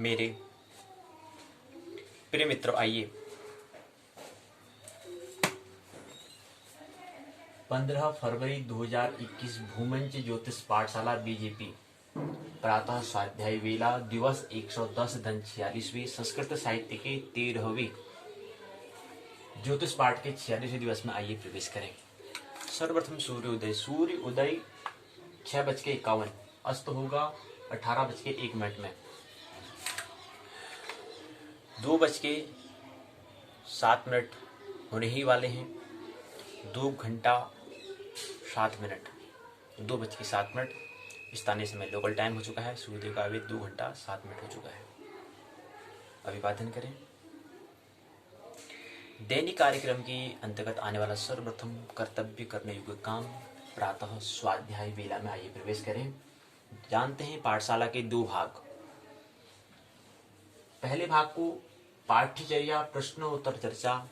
मेरे प्रिय मित्रों, आइए 15 फरवरी 2021 भूमंच ज्योतिष पाठशाला बीजेपी प्रातः स्वाध्याय वेला दिवस 110-46वीं संस्कृत साहित्य के 13वीं ज्योतिष पाठ के 46वें दिवस में आइए प्रवेश करें। सर्वप्रथम सूर्योदय। सूर्य उदय 6:51, अस्त होगा 18:01 में। 2:07 होने ही वाले हैं। 2 घंटा 7 मिनट, 2:07 स्थानीय समय लोकल टाइम हो चुका है। सूर्योदय का अभी 2 घंटा 7 मिनट हो चुका है। अभिवादन करें। दैनिक कार्यक्रम के अंतर्गत आने वाला सर्वप्रथम कर्तव्य करने योग्य काम प्रातः स्वाध्याय वेला में आइए प्रवेश करें। जानते हैं पाठशाला के 2 भाग। पहले भाग को पाठ्यचर्या प्रश्नोत्तर चर्चा,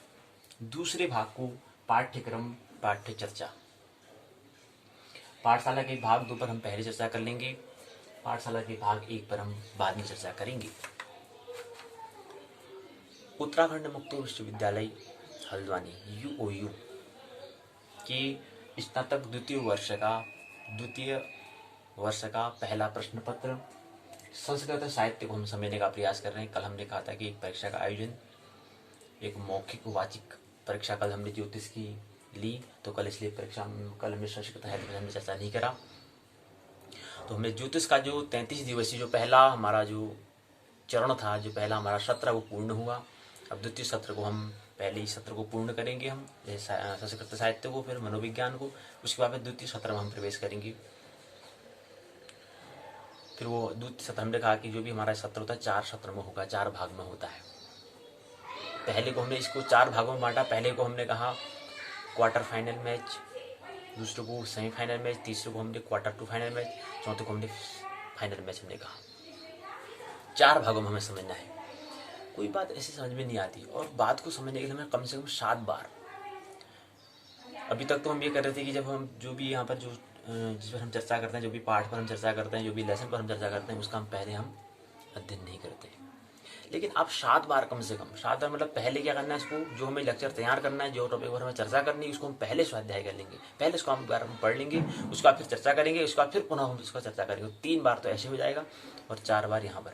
दूसरे भाग को पाठ्यक्रम पाठ्य चर्चा। पाठशाला के भाग 2 पर हम पहले चर्चा कर लेंगे, पाठशाला के भाग 1 पर हम बाद में चर्चा करेंगे। उत्तराखंड मुक्त विश्वविद्यालय हल्द्वानी UOU की स्नातक द्वितीय वर्ष का पहला प्रश्न पत्र संस्कृत साहित्य को हम समझने का प्रयास कर रहे हैं। कल हमने कहा था कि एक परीक्षा का आयोजन, एक मौखिक वाचिक परीक्षा कल हमने ज्योतिष की ली, तो कल इसलिए कल हमने संस्कृत साहित्य पर हमने चर्चा नहीं करा। तो हमने ज्योतिष का जो 33 दिवसीय जो पहला हमारा जो चरण था, जो पहला हमारा सत्र, वो पूर्ण हुआ। अब द्वितीय सत्र को हम पहले ही सत्र को पूर्ण करेंगे हम, संस्कृत साहित्य को, फिर मनोविज्ञान को। उसके बाद द्वितीय सत्र में हम प्रवेश करेंगे। फिर वो द्वितीय सत्र हमने कहा कि जो भी हमारा सत्र होता है 4 सत्र में होगा, 4 भाग में होता है। पहले को हमने इसको 4 भागों में बांटा। पहले को हमने कहा क्वार्टर फाइनल मैच, दूसरे को सेमीफाइनल मैच, तीसरे को हमने क्वार्टर टू फाइनल मैच, चौथे को हमने फाइनल मैच हमने कहा। 4 भागों में हमें समझना है। कोई बात ऐसी समझ में नहीं आती, और बात को समझने के लिए हमें कम से कम 7 बार। अभी तक तो हम ये कर रहे थे कि जब हम जो भी यहाँ पर जिस पर हम चर्चा करते हैं, जो भी पाठ पर हम चर्चा करते हैं, जो भी लेसन पर हम चर्चा करते हैं, उसका हम पहले हम अध्ययन नहीं करते। लेकिन अब 7 बार, कम से कम 7 बार, मतलब पहले क्या करना है, इसको जो हमें लेक्चर तैयार करना है, जो टॉपिक पर हमें चर्चा करनी है, उसको हम पहले स्वाध्याय कर लेंगे। पहले इसको हम बार पढ़ लेंगे, उसके बाद फिर चर्चा करेंगे, उसके बाद फिर पुनः हम इसका चर्चा करेंगे। 3 बार तो ऐसे हो जाएगा, और 4 बार यहाँ पर,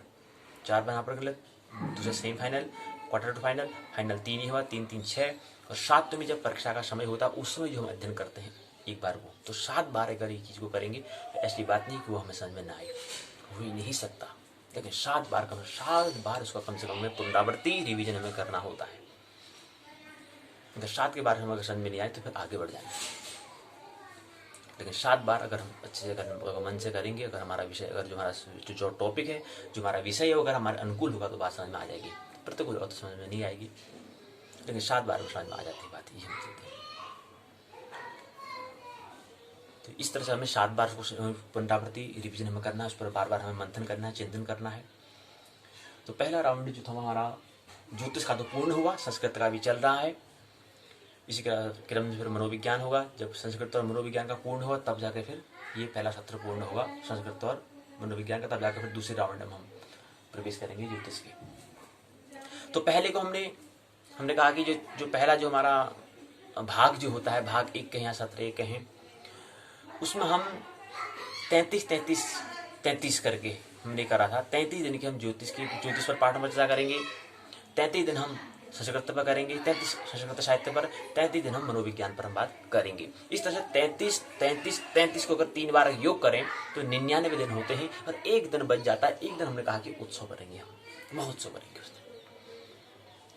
4 बार यहाँ पर गलत, दूसरा semifinal, quarter to final, final 3 ही हुआ, 3 3 6, और 7 में जब परीक्षा का समय होता है उस समय जो हम अध्ययन करते हैं एक बार वो, तो 7 बार अगर ये चीज़ को करेंगे तो ऐसी बात नहीं कि वो हमें समझ में ना आए, हो ही नहीं सकता। लेकिन 7 बार कम, 7 बार उसका कम से कम हमें पुनरावृत्ति रिवीजन हमें करना होता है। अगर 7 के बार हमें अगर समझ में नहीं आए तो फिर आगे बढ़ जाएंगे। लेकिन 7 बार अगर हम अच्छे से अगर मन से करेंगे, अगर हमारा विषय, अगर जो हमारा जो टॉपिक है, जो हमारा विषय है, अगर हमारे अनुकूल होगा तो बात समझ में आ जाएगी। प्रतिकूल होगा तो समझ में नहीं आएगी। लेकिन 7 बार में समझ में आ जाती है बात, ये हम कहते हैं। तो इस तरह से हमें 7 बार पुनरावृत्ति रिवीजन हमें करना है, उस पर बार बार हमें मंथन करना है, चिंतन करना है। तो पहला राउंड जो था हमारा ज्योतिष का तो पूर्ण हुआ, संस्कृत का भी चल रहा है। इसी क्रम में फिर मनोविज्ञान होगा। जब संस्कृत और मनोविज्ञान का पूर्ण होगा तब जाकर फिर ये पहला सत्र पूर्ण होगा संस्कृत और मनोविज्ञान का, तब जाकर फिर दूसरे राउंड में हम प्रवेश करेंगे ज्योतिष के। तो पहले को हमने कहा कि जो पहला जो हमारा भाग जो होता है, भाग 1 कहें या सत्र 1 कहें, उसमें हम 33 करके हमने करा था। 33 दिन की हम ज्योतिष पर पाठ में चर्चा करेंगे। 33 दिन हम संस्कृत पर करेंगे, 33 संस्कृत साहित्य पर, 33 दिन हम मनोविज्ञान पर हम बात करेंगे। इस तरह से 33 को अगर 3 बार योग करें तो 99 दिन होते हैं, और 1 दिन बच जाता है। 1 दिन हमने कहा कि उत्सव करेंगे, हम महोत्सव करेंगे उस दिन।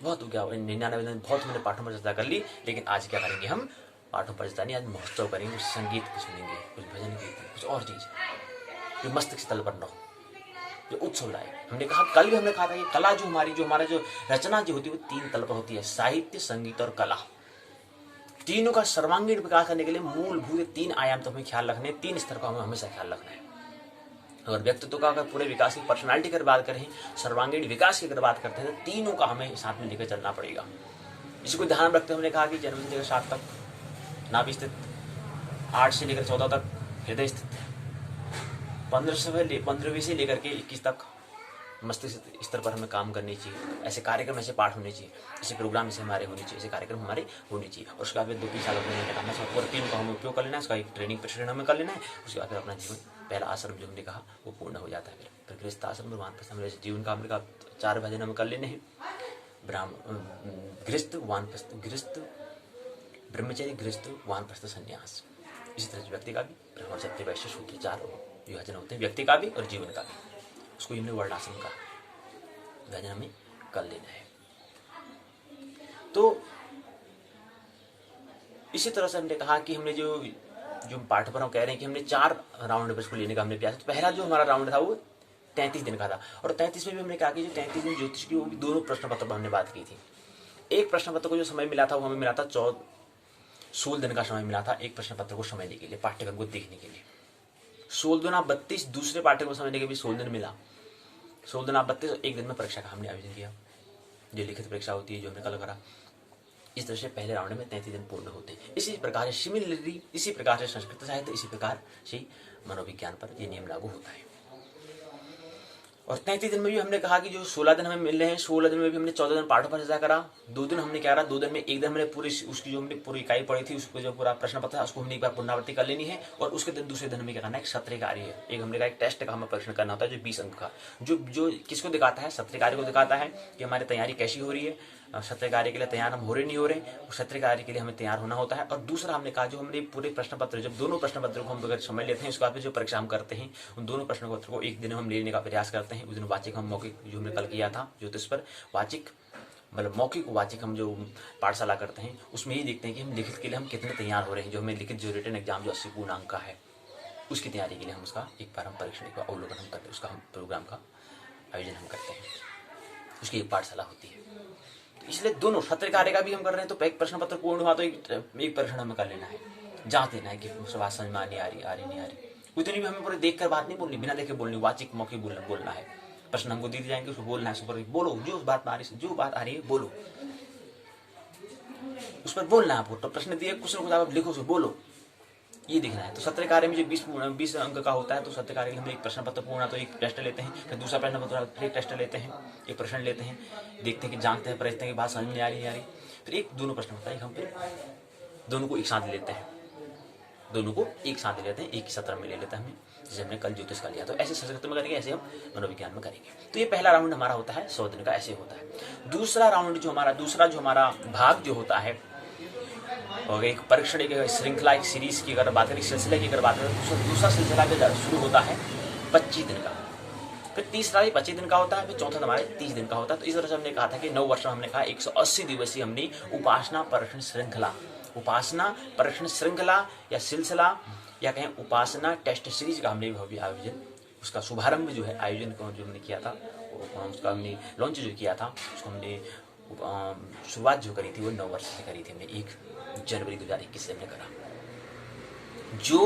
बहुत हो गया 99 दिन, बहुत हमने पाठों पर चर्चा कर ली। लेकिन आज क्या करेंगे, हम पाठों पर चर्चा नहीं, आज महोत्सव करेंगे। कुछ संगीत के सुनेंगे, कुछ भजन कीर्तन, कुछ और चीज जो मस्तक स्थल पर न हो, जो उत्सव लाए। हमने कहा, कल भी हमने कहा था कि कला जो हमारा जो रचना जो होती है वो 3 तल पर होती है, साहित्य, संगीत और कला। तीनों का सर्वांगीण विकास करने के लिए मूलभूत 3 आयाम तो हमें ख्याल रखने, 3 स्तर का हमें हमेशा ख्याल रखना है। अगर व्यक्तित्व का, अगर पूरे विकास की, पर्सनालिटी की बात करें, सर्वांगीण विकास की अगर बात करते हैं, तो तीनों का हमें साथ में लेकर चलना पड़ेगा। इसको ध्यान रखते हमने कहा कि जन्म से लेकर 7 तक नाभि स्थित, 8 से लेकर 14 तक हृदय स्थित, 15वीं से लेकर के 21 तक मस्तिष्क स्तर पर हमें काम करनी चाहिए, ऐसे कार्यक्रम, ऐसे पाठ होने चाहिए, ऐसे प्रोग्राम ऐसे हमारे होने चाहिए, ऐसे कार्यक्रम हमारे होने चाहिए। और उसके बाद 2-3 साल अपने काम है और 3 का हमें उपयोग कर लेना है, उसका एक ट्रेनिंग प्रशिक्षण हमें कर लेना है। उसके बाद फिर अपना जीवन, पहला आश्रम जो हमने कहा वो पूर्ण हो जाता है। फिर गृहस्थ आश्रम, वानप्रस्थ, हमारे जीवन का हमने कहा 4 विभाजन हमें कर लेने हैं। गृहस्थ, वानप्रस्थ, गृहस्थ ब्रह्मचर्य, गृहस्थ, वानप्रस्थ, संन्यास। इसी तरह से व्यक्ति का भी ब्राह्मण, क्षत्रिय, वैश्य, शूद्र 4 विभाजन होते हैं, व्यक्ति का भी और जीवन का भी। उसको हमने वर्णाश्रम का विभाजन हमें कर लेना है। तो इसी तरह से हमने कहा कि हमने जो पाठ पर हम कह रहे हैं कि हमने 4 राउंड पर इसको लेने का हमने प्रयास। तो पहला जो हमारा राउंड था वो 33 दिन का था, और 33 में भी हमने कहा कि जो 33 दिन ज्योतिष की, वो भी दोनों प्रश्न पत्र पर हमने बात की थी। एक प्रश्न पत्र को जो समय मिला था वो हमें मिला था 16 दिन का समय मिला था एक प्रश्न पत्र को समझने के लिए, पाठ्यक्रम को देखने के लिए। 16 दुना 32 दूसरे पाठ्यक्रम को समझने के भी 16 दिन मिला। 16 दुना 32, एक दिन में परीक्षा का हमने आयोजन किया, जो लिखित परीक्षा होती है, जो हमने कल करा। इस तरह से पहले राउंड में 33 दिन पूर्ण होते हैं। इसी प्रकार से सिमिलरली, इसी प्रकार से संस्कृत साहित्य, इसी प्रकार से मनोविज्ञान पर ये नियम लागू होता है। और 33 दिन में भी हमने कहा कि जो 16 दिन हमें मिल रहे हैं, 16 दिन में भी हमने 14 दिन पाठों पर चर्चा करा। 2 दिन हमने क्या करा, 2 दिन में एक दिन हमने पूरी उसकी जो हमने पूरी इकाई पढ़ी थी, उसको जो पूरा प्रश्न पत्र है उसको हमने एक बार पुनरावृत्ति कर लेनी है। और उसके दिन दूसरे दिन हमें क्या करना है, एक सत्र कार्य है, एक हमने कहा एक टेस्ट का हमें परीक्षण करना होता है, जो 20 अंक का, जो किसको दिखाता है, सत्र कार्य को दिखाता है कि हमारी तैयारी कैसी हो रही है, सत्र कार्य के लिए तैयार हम हो रहे नहीं हो रहे, सत्र कार्य के लिए हमें तैयार होना होता है। और दूसरा हमने कहा जो हमने पूरे प्रश्न पत्र, जब दोनों प्रश्न पत्रों को हम अगर समझ लेते हैं, उसके बाद जो परीक्षा हम करते हैं, उन दोनों प्रश्न पत्र को एक दिन हम लेने का प्रयास करते हैं। उस दिन वाचिक हम मौखिक, जो हमने कल किया था ज्योतिष पर, वाचिक मतलब मौखिक वाचिक हम जो पाठशाला करते हैं, उसमें ही देखते हैं कि हम लिखित के लिए हम कितने तैयार हो रहे हैं। जो हमें लिखित, जो रिटन एग्जाम जो 80 पूर्णांक का है, उसकी तैयारी के लिए हम उसका एक बार हम परीक्षण का अवलोकन हम करते हैं, उसका हम प्रोग्राम का आयोजन हम करते हैं, उसकी एक पाठशाला होती है। इसलिए दोनों सत्र कार्य का भी हम कर रहे हैं, तो एक प्रश्न पत्र पूर्ण हुआ तो एक परीक्षण हमें कर लेना है, जांच देना है कि बात समझ में आ रही नहीं आ रही। उतनी भी हमें पूरे देख कर बात नहीं बोलनी, बिना देखे बोलनी, वाचिक मौखिक बोलना है। प्रश्न हमको दे दिए जाएंगे, उसको बोलना है, उस पर बोलो, जो बात आ रही है बोलो, उस पर बोलना है। आपको तो प्रश्न दिए, क्वेश्चन आप लिखो, उसको बोलो, ये दिखना है। तो सत्र कार्य में जो 20 अंक का होता है, तो सत्र कार्य में हम एक प्रश्न पत्र पूर्ण तो एक टेस्ट लेते हैं, फिर दूसरा प्रश्न पत्र फिर एक टेस्ट लेते हैं, एक प्रश्न लेते हैं, देखते हैं कि जानते हैं, पढ़ते हैं कि बात समझ में आ रही है, फिर एक दोनों प्रश्न पत्र हम फिर दोनों को एक साथ लेते हैं, एक ही सत्र में ले लेते हैं हमें, जैसे हमने कल ज्योतिष का लिया। तो ऐसे संस्कृत में करेंगे, ऐसे हम मनोविज्ञान में करेंगे। तो ये पहला राउंड हमारा होता है 100 दिन का, ऐसे होता है। दूसरा राउंड जो हमारा भाग जो होता है, और एक परीक्षण, एक श्रृंखला, एक सीरीज की अगर बात करें, सिलसिले की अगर बात करें, तो दूसरा सिलसिला जो शुरू होता है 25 दिन का, फिर तीसरा भी 25 दिन का होता है, फिर चौथा हमारे 30 दिन का होता है। तो इस तरह से हमने कहा था कि 9 वर्ष में हमने कहा 180 दिवसीय हमने उपासना परीक्षण श्रृंखला या सिलसिला या कहें उपासना टेस्ट सीरीज का हमने आयोजन, उसका शुभारंभ जो है आयोजन को जो हमने किया था, उसका हमने लॉन्च जो किया था, उसको हमने शुरुआत जो करी थी वो 9 वर्ष से करी थी हमने, 1 जनवरी 2021 से हमने करा, जो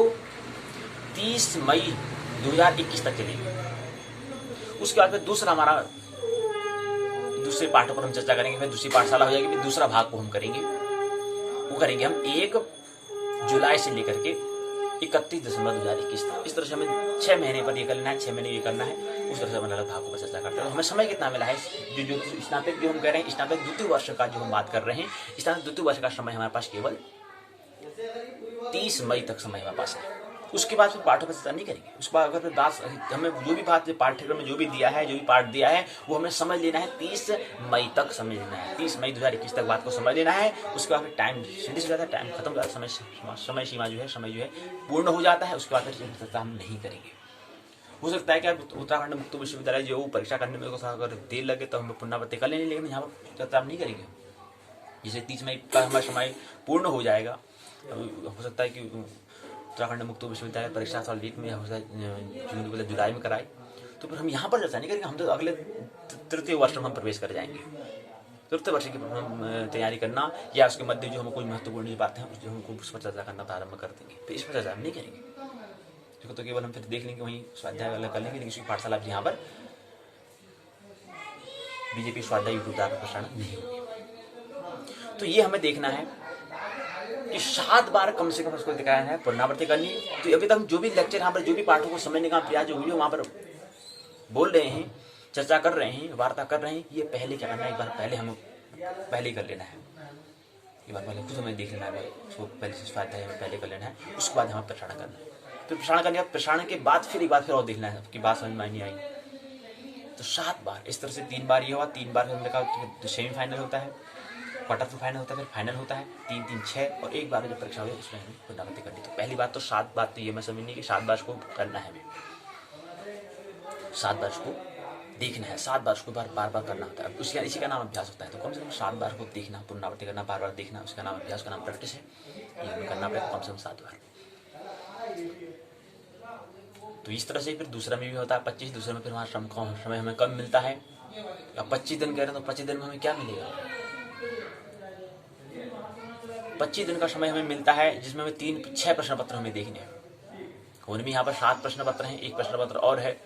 30 मई 2021 तक चलेगी। उसके बाद फिर दूसरा हमारा दूसरे पाठों पर हम चर्चा करेंगे, फिर दूसरी पाठशाला हो जाएगी, फिर दूसरा भाग को हम करेंगे, वो करेंगे हम 1 जुलाई से लेकर के 31 दिसंबर 2021 तक। इस तरह से हमें 6 महीने पर ये करना है, 6 महीने ये करना है, उस तरह से हम अलग भागों पर चर्चा करते हैं। तो हमें समय कितना मिला है, जो स्नातक जो हम कह रहे हैं, स्नातक द्वितीय वर्ष का जो हम बात कर रहे हैं, स्नातक द्वितीय वर्ष का समय हमारे पास केवल 30 मई तक समय हमारे पास है। उसके बाद फिर पाठों पर चर्चा नहीं करेंगे। उसके बाद अगर बात हमें जो भी बात पाठ्यक्रम में जो भी दिया है, जो भी पाठ दिया है, वो हमें समझ लेना है, 30 मई तक समझ लेना है, 30 मई 2021 तक बात को समझ लेना है। उसके बाद फिर टाइम फिनिश हो जाता है, टाइम खत्म हो जाता है, समय सीमा जो है पूर्ण हो जाता है। उसके बाद फिर चर्चा हम नहीं करेंगे। हो सकता है कि उत्तराखंड मुक्त विश्वविद्यालय जो परीक्षा करने में अगर देर लगे तो हम पुनरावृत्ति कर लेंगे, लेकिन यहाँ पर चर्चा हम नहीं करेंगे। जैसे 30 मई का हमारा समय पूर्ण हो जाएगा, हो सकता है कि उत्तराखंड मुक्त विश्वविद्यालय परीक्षा साल 1 में हो सकता जुलाई में कराए, तो फिर हम यहाँ पर चर्चा नहीं करेंगे। हम तो अगले तृतीय वर्ष में हम प्रवेश कर जाएंगे। तृतीय वर्ष की तैयारी करना या उसके मध्य जो हम कोई महत्वपूर्ण जो बातें हैं, जो हमको उस पर चर्चा करना प्रारंभ कर देंगे, तो इस पर चर्चा हम नहीं करेंगे। तो केवल हम फिर देख लेंगे, वहीं स्वाध्याय अलग कर लेंगे, लेकिन उसकी पाठशाला यहाँ पर बीजेपी स्वाध्याय यूट्यूब पर प्रसारण नहीं होगी। तो ये हमें देखना है कि 7 बार कम से कम उसको दिखाया है, पुनरावृत्ति करनी है। तो अभी तक जो भी लेक्चर यहाँ पर, जो भी पाठों को समझने का प्रयास, जो वीडियो वहाँ पर बोल रहे हैं, चर्चा कर रहे हैं, वार्ता कर रहे हैं, ये पहले क्या करना है, एक बार पहले हम पहले कर लेना है, एक बार पहले खुद हमें देख लेना है, उसको पहले से फायदा है हमें पहले कर लेना है, उसके बाद हमें प्रसारण करना है। फिर प्रसारण करने के बाद, प्रसारण के बाद फिर एक बार फिर और देखना है, आपकी बात समझ में नहीं आई तो 7 बार, इस तरह से 3 बार ये हुआ, 3 बार हमने कहा सेमीफाइनल होता है, क्वार्टर फाइनल होता है, फिर फाइनल होता है, 3 3 6 और एक बार जब परीक्षा हुई उसमें हमें पुनरावृत्ति करनी। तो पहली बात तो 7 बार तो ये मैं समझनी कि 7 बार को करना है, हमें 7 बार को देखना है, 7 बार को बार बार करना होता है, उसका इसी का नाम अभ्यास होता है। तो कम से कम 7 बार को देखना, पुनरावृत्ति करना, बार बार देखना, उसका नाम अभ्यास, का नाम प्रैक्टिस है, ये हमें करना पड़ेगा कम से कम 7 बार। तो इस तरह से फिर दूसरा में भी होता है 25, दूसरे में फिर वहाँ समय हमें कम मिलता है। अब 25 दिन कह रहे हैं तो 25 दिन में हमें क्या मिलेगा, 25 दिन का समय हमें मिलता है, जिसमें हमें 6 प्रश्न पत्र हमें देखने हैं। उनमें यहाँ पर 7 प्रश्न पत्र हैं, एक प्रश्न पत्र और है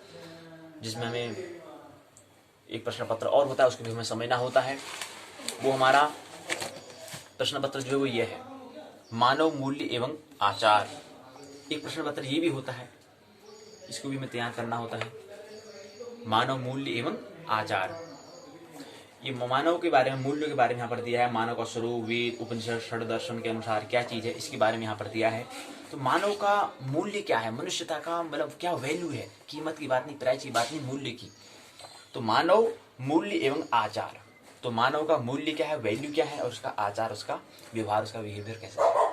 जिसमें हमें एक प्रश्न पत्र और होता है, उसको भी हमें समझना होता है। वो हमारा प्रश्न पत्र जो है वो ये है, मानव मूल्य एवं आचार। एक प्रश्न पत्र ये भी होता है, इसको भी हमें तैयार करना होता है, मानव मूल्य एवं आचार। ये मानव के बारे में, मूल्य के बारे में यहाँ पर दिया है, मानव का स्वरूप, वेद, उपनिषद, षड दर्शन के अनुसार क्या चीज है, इसके बारे में यहाँ पर दिया है। तो मानव का मूल्य क्या है, मनुष्यता का मतलब क्या वैल्यू है, कीमत की बात नहीं, प्राइस की बात नहीं, मूल्य की। तो मानव मूल्य एवं आचार, तो मानव का मूल्य क्या है, वैल्यू क्या है, और उसका आचार, उसका व्यवहार, उसका बिहेवियर कैसा है,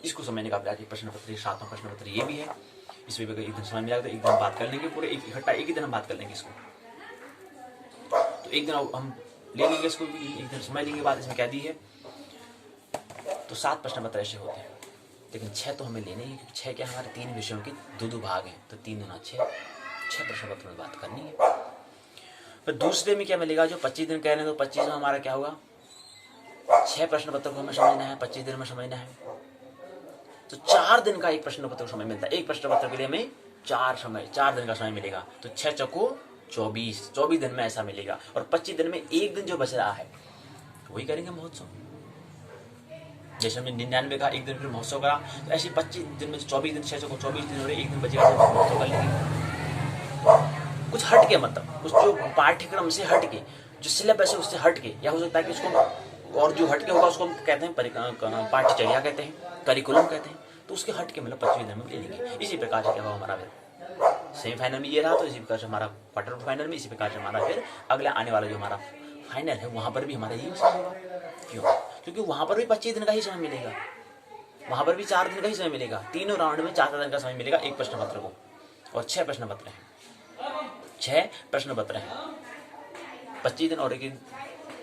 इसको समझने का प्रयास। प्रश्न पत्र 7वां प्रश्न पत्र ये भी है, इसमें भी एक दिन समय मिला तो एक दिन बात कर लेंगे, पूरे इकट्ठा एक ही दिन हम बात कर लेंगे इसको। तो एक दिन हम ले लेंगे इसको, एक दिन समय लेंगे, बात इसमें क्या दी है। तो 7 प्रश्न पत्र ऐसे होते हैं, लेकिन 6 तो हमें लेने हैं, क्योंकि 6 क्या हमारे 3 विषयों के 2 भाग हैं, तो 3 गुना 6 प्रश्न पत्र में बात करनी है। फिर दूसरे में क्या मिलेगा, जो 25 दिन कह रहे हैं, तो 25 में हमारा क्या होगा, 6 प्रश्न पत्र को हमें समझना है, 25 दिन में समझना है। तो 4 दिन का एक प्रश्न पत्र को समय मिलता है, एक प्रश्न पत्र के लिए हमें 4 दिन का समय मिलेगा। तो 6 चौको 24 दिन में ऐसा मिलेगा, और 25 दिन में एक दिन जो बच रहा है वही करेंगे महोत्सव। जैसे हमने 99 का एक दिन फिर महोत्सव करा, तो ऐसे 25 दिन में 24 दिन, 6 चौको 24 दिन हो रहे, एक दिन बचेगा तो महोत्सव कर लेंगे। कुछ हट के, मतलब कुछ जो पाठ्यक्रम से हट के, जो सिलेबस है उससे हट के, या हो सकता है कि उसको और जो हट के होगा उसको हम कहते हैं पाठ्यचर्या कहते हैं, करिकुलम कहते हैं। तो उसके हट के मतलब 25 दिन में ले लेंगे। इसी प्रकार से क्या होगा हमारा फिर सेमीफाइनल में ये रहा, तो इसी प्रकार से हमारा क्वार्टर फाइनल में, इसी प्रकार से हमारा फिर अगला आने वाला जो हमारा फाइनल है वहां पर भी हमारा यही समय होगा। क्यों? क्योंकि वहां पर भी 25 दिन का ही समय मिलेगा, वहां पर भी 4 दिन का ही समय मिलेगा, तीनों राउंड में 4 दिन का समय मिलेगा एक प्रश्न पत्र को, और 6 प्रश्न पत्र हैं, 6 प्रश्न पत्र हैं, 25 दिन, और एक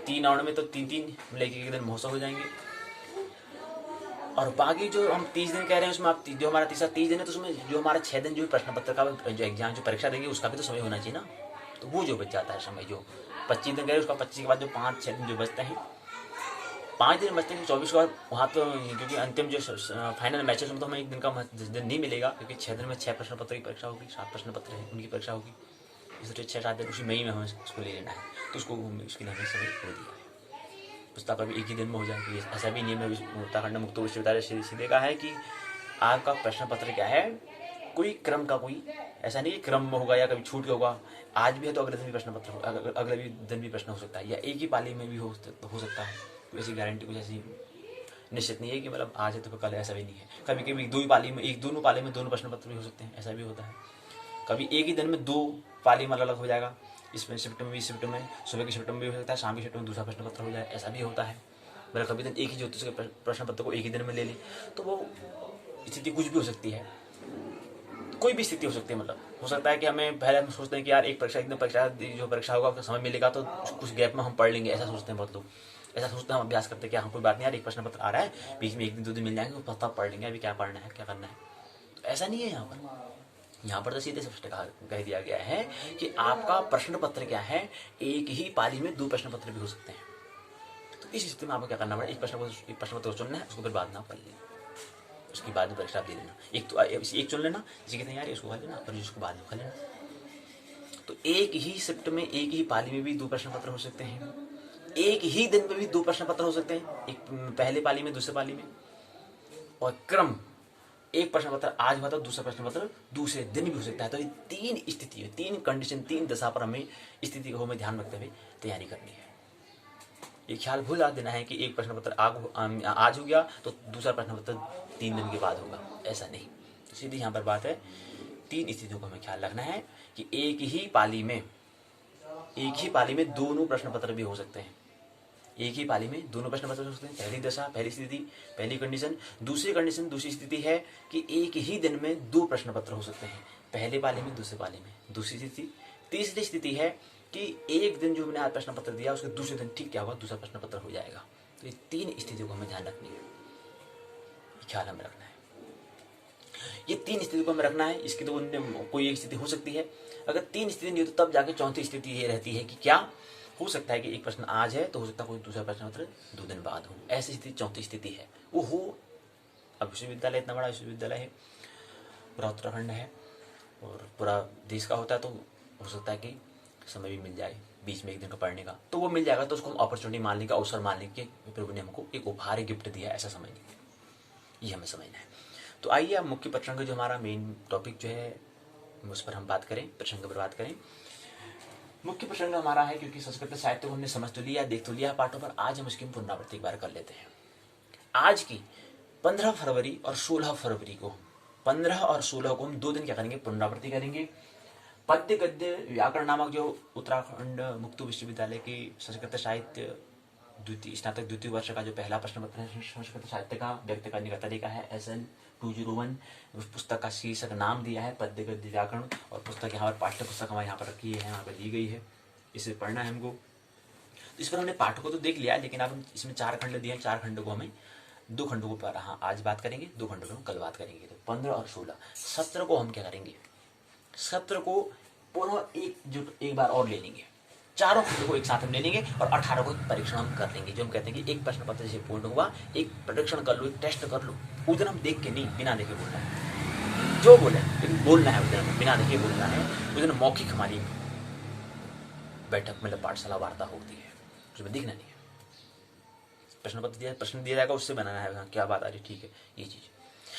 3 राउंड में तो 3 लेके एक दिन महोत्सव हो जाएंगे। और बाकी जो हम 30 दिन कह रहे हैं उसमें आप जो हमारा तीसरा 30 दिन है, तो उसमें जो हमारा 6 दिन जो प्रश्न पत्र का जो एग्जाम जो परीक्षा देंगे उसका भी तो समय होना चाहिए ना। तो वो जो बच जाता है समय, जो 25 दिन कह रहे हैं उसका 25 के बाद जो 5-6 दिन जो बचते हैं, 5 दिन बचते हैं, 24 के बाद वहाँ तो, क्योंकि अंतिम जो फाइनल मैचेस में तो हमें एक दिन का दिन नहीं मिलेगा, क्योंकि 6 दिन में 6 प्रश्न पत्र की परीक्षा होगी, 7 प्रश्न पत्र है उनकी परीक्षा होगी, इसलिए 6-7 दिन उसी मई में हमें उसको ले लेना है। तो उसको उसके लिए हमें समय हो दिया है। पुस्तक अभी एक ही दिन में हो जाएगी, ऐसा भी नियम है उत्तराखंड मुक्त विश्वविद्यालय सीधे का है कि आपका प्रश्न पत्र क्या है, कोई क्रम का कोई ऐसा नहीं कि क्रम में होगा या कभी छूट के होगा, आज भी है तो अगले दिन भी प्रश्न पत्र, अगले दिन भी प्रश्न हो सकता है, या एक ही पाली में भी हो सकता है। वैसी गारंटी कुछ ऐसी निश्चित नहीं है कि मतलब आज है तो कल, ऐसा भी नहीं है। कभी कभी दोनों पाली में दोनों प्रश्न पत्र भी हो सकते हैं, ऐसा भी होता है। कभी एक ही दिन में 2 पाली में अलग हो जाएगा, इसमें शिफ्ट में भी, शिफ्ट में सुबह की शिफ्ट में भी हो सकता है, शाम की शिफ्ट में दूसरा प्रश्न पत्र हो जाए, ऐसा भी होता है। मतलब कभी दिन एक ही ज्योतिष के प्रश्न पत्र को एक ही दिन में ले ली, तो वो स्थिति कुछ भी हो सकती है, कोई भी स्थिति हो सकती है। मतलब हो सकता है कि हमें पहले हम सोचते हैं कि यार एक परीक्षा एकदम परीक्षा होगा समय मिलेगा तो कुछ गैप में हम पढ़ लेंगे, ऐसा सोचते हैं बहुत लोग, ऐसा सोचते हैं, हम अभ्यास करते हैं कि हाँ कोई बात नहीं यार, एक प्रश्न पत्र आ रहा है, बीच में 1 दिन 2 दिन मिल जाएंगे, तो पता पढ़ लेंगे, अभी क्या पढ़ना है क्या करना है। तो ऐसा नहीं है यहाँ पर तो सीधे स्पष्ट कह दिया गया है कि आपका प्रश्न पत्र क्या है, एक ही पाली में 2 प्रश्न पत्र भी हो सकते हैं। तो इस स्थिति में आपको क्या करना पड़ेगा, एक प्रश्न पत्र को चुनना है, उसको फिर बाद में आप पढ़ लेना, उसकी बाद में परीक्षा दे लेना। एक चुन लेना, इसी की तैयारी उसको कर लेना, और उसको बाद में कर लेना। तो एक ही शिफ्ट में, एक ही पाली में भी 2 प्रश्न पत्र हो सकते हैं, एक ही दिन में भी 2 प्रश्न पत्र हो सकते हैं, एक पहले पाली में दूसरे पाली में। और क्रम एक प्रश्न पत्र आज हुआ तो दूसरा प्रश्न पत्र दूसरे दिन भी हो सकता है। तो ये 3 स्थिति, 3 कंडीशन, 3 दशा पर हमें स्थिति को हमें ध्यान रखते हुए तैयारी करनी है। ये ख्याल भूल देना है कि एक प्रश्न पत्र आज हो गया तो दूसरा प्रश्न पत्र 3 दिन के बाद होगा, ऐसा नहीं। सीधी यहाँ पर बात है, 3 स्थितियों को हमें ख्याल रखना है कि एक ही पाली में दोनों प्रश्न पत्र भी हो सकते हैं। एक ही पाली में दोनों प्रश्न पत्र हो सकते हैं। पहली दशा, पहली स्थिति, पहली कंडीशन। दूसरी कंडीशन, दूसरी स्थिति है कि एक ही दिन में 2 प्रश्न पत्र हो सकते हैं, पहले पाली में, दूसरे पाली में, दूसरी स्थिति। तीसरी स्थिति है कि एक दिन जो मैंने आज प्रश्न पत्र दिया उसके दूसरे दिन ठीक क्या हुआ, दूसरा प्रश्न पत्र हो जाएगा। तो ये 3 स्थितियों को हमें ध्यान रखनी है, ख्याल हमें रखना है। ये 3 स्थिति को हमें रखना है। इसकी तो कोई एक स्थिति हो सकती है। अगर 3 स्थिति नहीं हो तो तब जाके चौथी स्थिति ये रहती है कि क्या हो सकता है कि एक प्रश्न आज है तो हो सकता है कोई दूसरा प्रश्न पत्र 2 दिन बाद हो। ऐसी स्थिति चौथी स्थिति है। वो हो, अब विश्वविद्यालय इतना बड़ा विश्वविद्यालय है, पूरा उत्तराखंड है और पूरा देश का होता है, तो हो सकता है कि समय भी मिल जाए बीच में एक दिन का पढ़ने का, तो वो मिल जाएगा। तो उसको हम अपॉर्चुनिटी मान लेंगे, अवसर मान लेंगे, प्रभु ने हमको एक उपहार, एक गिफ्ट दिया, ऐसा समझ लेंगे। ये हमें समझना है। तो आइए अब मुख्य प्रसंग जो हमारा मेन टॉपिक जो है उस पर हम बात करें, प्रसंग पर बात करें। मुख्य प्रसंग हमारा है, क्योंकि संस्कृत साहित्य को हमने समझ तो लिया, देख तो लिया पाठों पर, आज हम इसकी पुनरावृत्ति एक बार कर लेते हैं। आज की 15 फरवरी और 16 फरवरी को, 15 और 16 को हम 2 दिन क्या करेंगे, पुनरावृत्ति करेंगे। पद्य गद्य व्याकरण नामक जो उत्तराखंड मुक्त विश्वविद्यालय की संस्कृत साहित्य स्नातक द्वितीय वर्ष का जो पहला प्रश्न पत्र है संस्कृत साहित्य का व्यक्त करने का तरीका है SN 201। उस पुस्तक का शीर्षक नाम दिया है पद्य गद्य व्याकरण, और पुस्तक यहाँ पर पाठ्य पुस्तक हमारे यहाँ पर रखी है, यहाँ पर दी गई है, इसे पढ़ना है हमको। तो इस पर हमने पाठ को तो देख लिया, लेकिन अब इसमें 4 खंड दिए हैं। 4 खंड को हमें 2 खंडों को पर हाँ आज बात करेंगे, 2 खंडों को हम कल बात करेंगे। तो 15 और 16 17 को हम क्या करेंगे, 17 को पुनः एक बार और ले लेंगे, चारों खंड को एक साथ हम ले लेंगे और 18 को परीक्षण हम कर लेंगे। जो हम कहते हैं कि एक प्रश्न पत्र जैसे पूर्ण हुआ, एक परीक्षण कर लो, एक टेस्ट कर लो। उस दिन हम देख के नहीं, बिना देखे बोलना है, जो बोले लेकिन बोलना है, उस दिन बिना देखे बोलना है। उस दिन मौखिक हमारी बैठक मतलब पाठशाला वार्ता होती है, उसमें दिखना नहीं है। प्रश्न पत्र दिया, प्रश्न दिया जाएगा, उससे बनाना है क्या बात आ रही, ठीक है ये चीज़।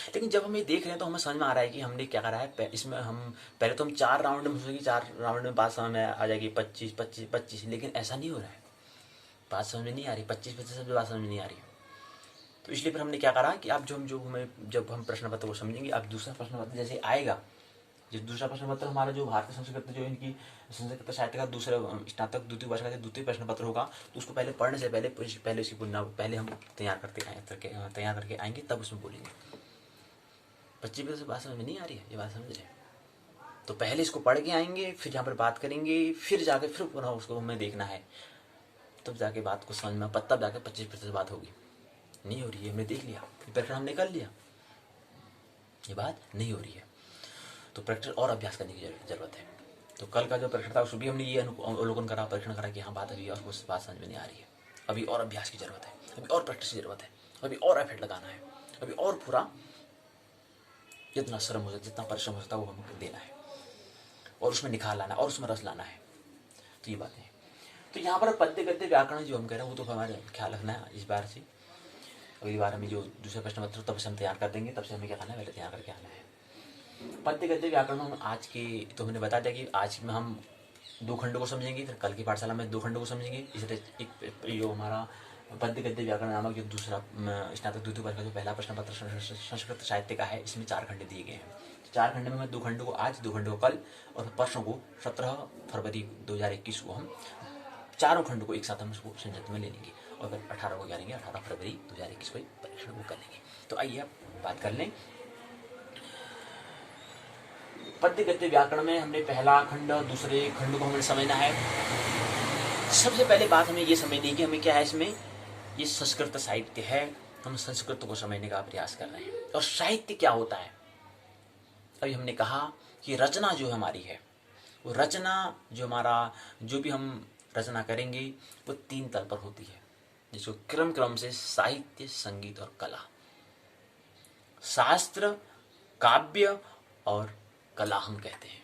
लेकिन जब हम ये देख रहे हैं तो हमें समझ में आ रहा है कि हमने क्या करा है। इसमें हम पहले तो हम 4 राउंड में सोचेंगे, 4 राउंड में बात समझ में आ जाएगी 25, लेकिन ऐसा नहीं हो रहा है, बात समझ में नहीं आ रही। 25 से बात समझ में नहीं आ रही। तो इसलिए फिर हमने क्या करा कि आप जब हम प्रश्न पत्र को समझेंगे, अब दूसरा प्रश्न पत्र जैसे आएगा, जो दूसरा प्रश्न पत्र हमारा जो भारतीय संस्कृत जो इनकी संस्कृत साहित्य का दूसरा स्नातक द्वितीय वर्ष का द्वितीय प्रश्न पत्र होगा, तो उसको पहले पढ़ने से पहले उसकी पहले हम तैयार करके आएंगे, तब उसमें बोलेंगे। 25 से बात समझ में नहीं आ रही है, ये बात समझ रहे हैं, तो पहले इसको पढ़ के आएंगे, फिर यहाँ पर बात करेंगे, फिर जाके फिर पुनः उसको हमें देखना है, तब जाके बात को समझ में, तब जाके 25% बात होगी। नहीं हो रही है, हमने देख लिया, प्रैक्टिस हमने कर लिया, ये बात नहीं हो रही है, तो प्रैक्टिस और अभ्यास करने की जरूरत है। तो कल का जो परीक्षण था उसमें भी हमने ये अवलोकन करा, परीक्षण करा कि हाँ बात अभी और कुछ बात समझ में नहीं आ रही है, अभी और अभ्यास की जरूरत है, अभी और प्रैक्टिस की जरूरत है, अभी और एफर्ट लगाना है, अभी और पूरा जितना श्रम हो सकता, जितना परिश्रम हो सकता है वो हमें देना है, और उसमें निखार लाना है, और उसमें रस लाना है। तो ये बातें हैं। तो यहाँ पर पद्य गद्य व्याकरण जो हम कह रहे हैं वो तो हमारे ख्याल रखना है इस बार से। अगली बार हमें जो दूसरा प्रश्न पत्र तब से हम तैयार कर देंगे, तब से हमें क्या करना है, पहले तैयार करके आना है। पद्य गद्य व्याकरण हम आज के तो हमने बता दिया कि आज में हम 2 खंडों को समझेंगे, फिर कल की पाठशाला में 2 खंडों को समझेंगे। इस तरह एक जो हमारा पद्य गद्य व्याकरण नामक जो दूसरा स्नातक द्वितीय वर्ष का जो पहला प्रश्न पत्र संस्कृत साहित्य का है, इसमें 4 खंड दिए गए हैं। 4 खंड में मैं 2 खंडों को आज, 2 खंडों को कल, और परसों को 17 फरवरी 2021 को हम चारों खंडों को एक साथ हम उसको संयुक्त में ले लेंगे, और फिर 18 को क्या करेंगे, 18 फरवरी 2021 को परीक्षण को कर लेंगे। तो आइए अब बात कर लें। पद्य गद्य व्याकरण में हमने पहला खंड, दूसरे खंड को हमें समझना है। सबसे पहले बात हमें ये समझनी है कि हमें क्या है, इसमें ये संस्कृत साहित्य है, हम संस्कृत को समझने का प्रयास कर रहे हैं। और साहित्य क्या होता है, अभी हमने कहा कि रचना जो हमारी है, वो रचना जो हमारा जो भी हम रचना करेंगे वो 3 तल पर होती है, जिसको क्रम से साहित्य, संगीत और कला, शास्त्र, काव्य और कला हम कहते हैं,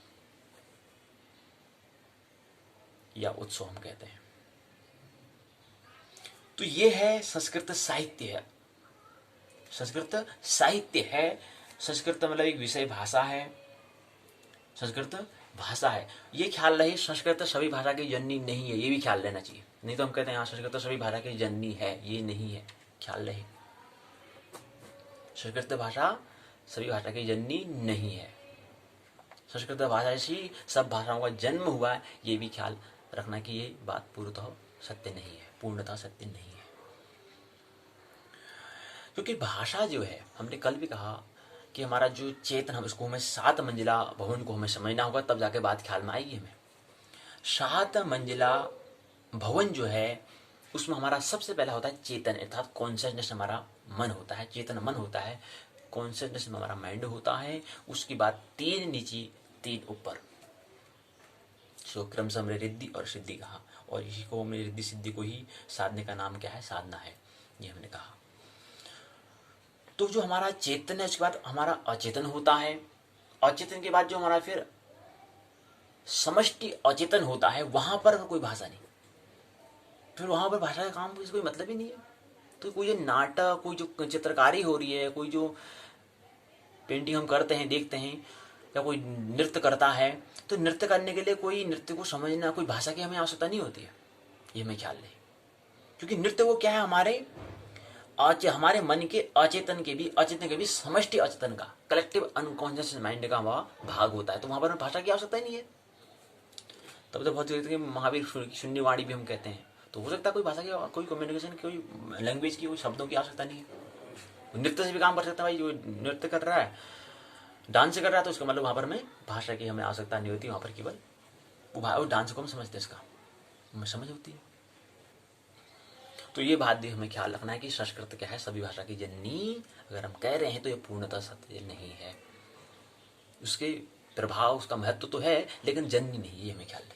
या उत्सव हम कहते हैं। तो ये है संस्कृत साहित्य है, संस्कृत साहित्य है संस्कृत मतलब एक विषय भाषा है, संस्कृत भाषा है। ये ख्याल रहे संस्कृत सभी भाषा की जननी नहीं है, ये भी ख्याल रहना चाहिए। नहीं तो हम कहते हैं हाँ संस्कृत सभी भाषा की जननी है, ये नहीं है, ख्याल रहे संस्कृत भाषा सभी भाषा की जननी नहीं है। संस्कृत भाषा से सब भाषाओं का जन्म हुआ है, ये भी ख्याल रखना कि ये बात पूर्णतः सत्य नहीं है, पूर्णतः सत्य नहीं है। क्योंकि भाषा जो है, हमने कल भी कहा कि हमारा जो चेतन, हम इसको हमें 7 मंजिला भवन को हमें समझना होगा, तब जाके बात ख्याल में आएगी हमें। 7 मंजिला भवन जो है उसमें हमारा सबसे पहला होता है चेतन, अर्थात कॉन्शियसनेस, हमारा मन होता है, चेतन मन होता है, कॉन्शियसनेस में हमारा माइंड होता है। उसके बाद 3 नीचे 3 ऊपर, सो क्रम से हमने रिद्धि और सिद्धि कहा, और इसी को हमने रिद्धि सिद्धि को ही साधने का नाम क्या है, साधना है, ये हमने कहा। तो जो हमारा चेतन है उसके बाद हमारा अचेतन होता है, अचेतन के बाद जो हमारा फिर समष्टि अचेतन होता है, वहां पर कोई भाषा नहीं, फिर वहां पर भाषा का काम कोई मतलब ही नहीं है। तो कोई जो नाटक, कोई जो चित्रकारी हो रही है, कोई जो पेंटिंग हम करते हैं, देखते हैं, या कोई नृत्य करता है, तो नृत्य करने के लिए कोई नृत्य को समझना, कोई भाषा की हमें आवश्यकता नहीं होती है, ये हमें ख्याल नहीं। क्योंकि नृत्य वो क्या है, हमारे मन के अचेतन के भी समष्टि अचेतन का, कलेक्टिव अनकॉन्शियस माइंड का वह भाग होता है। तो वहां पर भाषा की आवश्यकता ही नहीं है। तब तो बहुत महावीर शून्यवाणी भी हम कहते हैं, तो हो सकता है कोई भाषा की, कोई कम्युनिकेशन, कोई लैंग्वेज की, कोई शब्दों की आवश्यकता नहीं है। नृत्य से भी काम कर सकता है भाई, जो नृत्य कर रहा है, डांस कर रहा है, तो उसका मतलब वहां पर हमें भाषा की हमें आवश्यकता नहीं होती। वहां पर केवल वो डांस को हम समझते हैं, इसका हमें समझ होती है। तो ये बात भी हमें ख्याल रखना है कि संस्कृत क्या है, सभी भाषा की जननी अगर हम कह रहे हैं तो ये पूर्णतः सत्य नहीं है। उसके प्रभाव, उसका महत्व तो है, लेकिन जननी नहीं, ये हमें ख्याल नहीं।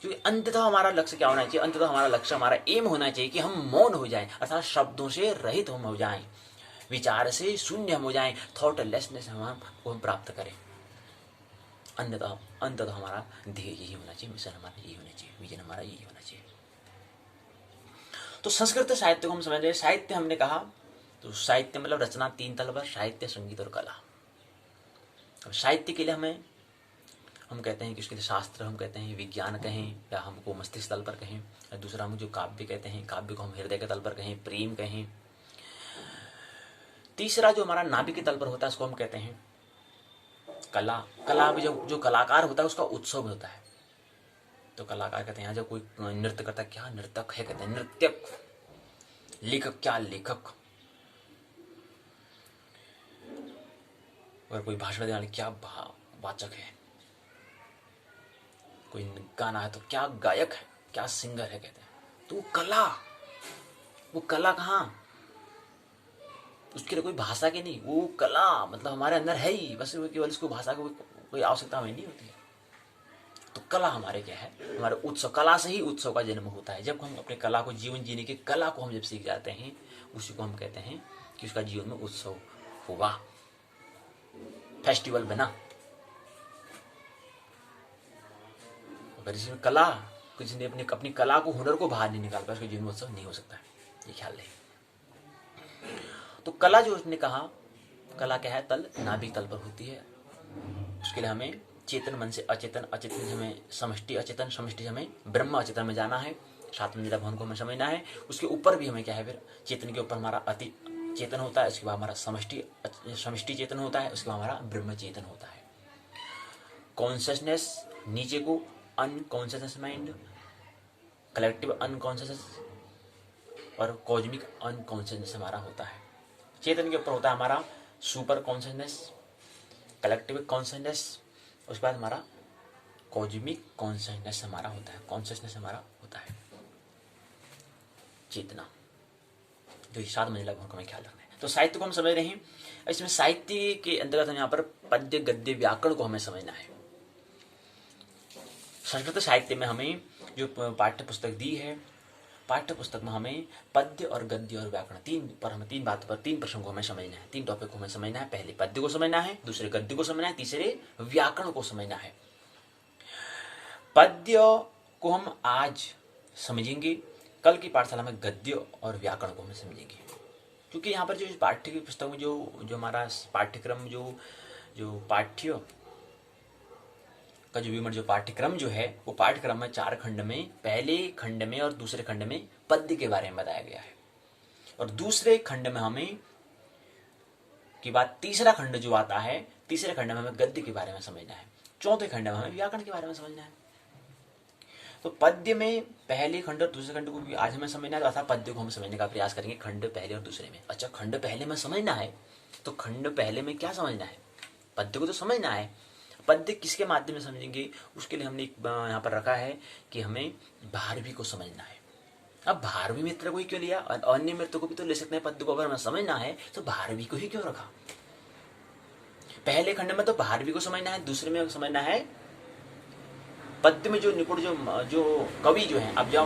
क्योंकि अंततः हमारा लक्ष्य क्या होना चाहिए, अंततः हमारा लक्ष्य, हमारा एम होना चाहिए कि हम मौन हो जाएं, अर्थात शब्दों से रहित हम हो जाएं, विचार से शून्य हम हो जाएं, थॉटलेसनेस हम प्राप्त करें। अंततः हमारा ध्येय यही होना चाहिए, मिशन हमारा यही होना चाहिए, विजन हमारा यही होना चाहिए। तो संस्कृत साहित्य को हम समझ रहे हैं। साहित्य हमने कहा तो साहित्य मतलब रचना 3 तल पर, साहित्य, संगीत और कला। अब साहित्य के लिए हम कहते हैं कि उसके लिए शास्त्र हम कहते हैं, विज्ञान कहें, या हमको मस्तिष्क तल पर कहें, या दूसरा हम जो काव्य कहते हैं, काव्य को हम हृदय के तल पर कहें, प्रेम कहें। तीसरा जो हमारा नाभि के तल पर होता है उसको हम कहते हैं कला। कला भी जो कलाकार होता है उसका उत्सव होता है। तो कलाकार कहते हैं, जब कोई नृत्य करता है, क्या नर्तक है, कहते हैं नृत्यक। लेखक, क्या लेखक। अगर कोई भाषण देने वाले, क्या वाचक है। कोई गाना है तो क्या गायक है, क्या सिंगर है, कहते हैं। तो वो कला कहाँ, उसके लिए कोई भाषा की नहीं, वो कला मतलब हमारे अंदर है ही, बस केवल इसको भाषा को कोई आवश्यकता हमें नहीं होती है। तो कला हमारे क्या है, हमारे उत्सव, कला से ही उत्सव का जन्म होता है। जब हम अपने कला को, जीवन जीने की कला को हम जब सीख जाते हैं, उसी को हम कहते हैं कि उसका जीवन में उत्सव हुआ, फेस्टिवल बना। अगर इसमें कला, किसी ने अपनी कला को, हुनर को बाहर नहीं निकाल पाया, उसका जीवन उत्सव नहीं हो सकता है, ये ख्याल रहे। तो कला जो उसने कहा, कला क्या है, तल, नाभिक तल पर होती है। उसके लिए हमें चेतन मन से अचेतन, अचेतन से हमें समष्टि अचेतन, समष्टि से हमें ब्रह्म अचेतन में जाना है। 7 मंजिला भवन को हमें समझना है। उसके ऊपर भी हमें क्या है, फिर चेतन के ऊपर हमारा अति चेतन होता है, उसके बाद हमारा समष्टि चेतन होता है, उसके बाद हमारा ब्रह्म चेतन होता है। कॉन्शियसनेस नीचे को, अनकॉन्शियस माइंड, कलेक्टिव अनकॉन्शियस और कॉस्मिक अनकॉन्शियसनेस हमारा होता है। चेतन के ऊपर होता है हमारा सुपर कॉन्शियसनेस, कलेक्टिव कॉन्शियसनेस, उसके बाद हमारा कॉस्मिक कॉन्शियसनेस हमारा होता है, कॉन्शियसनेस हमारा होता है, चेतना। जो 7 मंजिला भवन का हमें ख्याल रखना है। तो साहित्य को हम समझ रहे हैं। इसमें साहित्य के अंतर्गत हम यहाँ पर पद्य, गद्य, व्याकरण को हमें समझना है। संस्कृत साहित्य में हमें जो पाठ्य पुस्तक दी है, पाठ्य पुस्तक में हमें पद्य और गद्य और व्याकरण, 3 प्रश्नों को हमें समझना है, 3 टॉपिक को हमें समझना है। पहले पद्य को समझना है, दूसरे गद्य को समझना है, तीसरे व्याकरण को समझना है। पद्य को हम आज समझेंगे, कल की पाठशाला में गद्य और व्याकरण को हम समझेंगे। क्योंकि यहाँ पर जो पाठ्य पुस्तक में जो हमारा पाठ्यक्रम जो पाठ्य का जो विवरण, जो पाठ्यक्रम जो है, वो पाठ्यक्रम में 4 खंड में, पहले खंड में और दूसरे खंड में पद्य के बारे में बताया गया है, और दूसरे खंड में हमें की बात तीसरा खंड जो आता है, तीसरे खंड में हमें गद्य के बारे में समझना है, चौथे खंड में हमें व्याकरण के बारे में समझना है। तो पद्य में पहले खंड और दूसरे खंड को भी आज हमें समझना है, तो अर्थात पद्य को हम समझने का प्रयास करेंगे खंड पहले और दूसरे में। अच्छा, खंड पहले में समझना है तो खंड पहले में क्या समझना है? पद्य को तो समझना है। पद्य किसके माध्यम से समझेंगे, उसके लिए हमने यहाँ पर रखा है कि हमें भारवी को समझना है। अब भारवी मित्र को ही क्यों लिया, अन्य मित्र को भी तो ले सकते हैं। पद्य को अगर हमें समझना है तो भारवी को ही क्यों रखा? पहले खंड में तो भारवी को समझना है, दूसरे में समझना है पद्य में जो निपुण जो कवि जो है। अब जो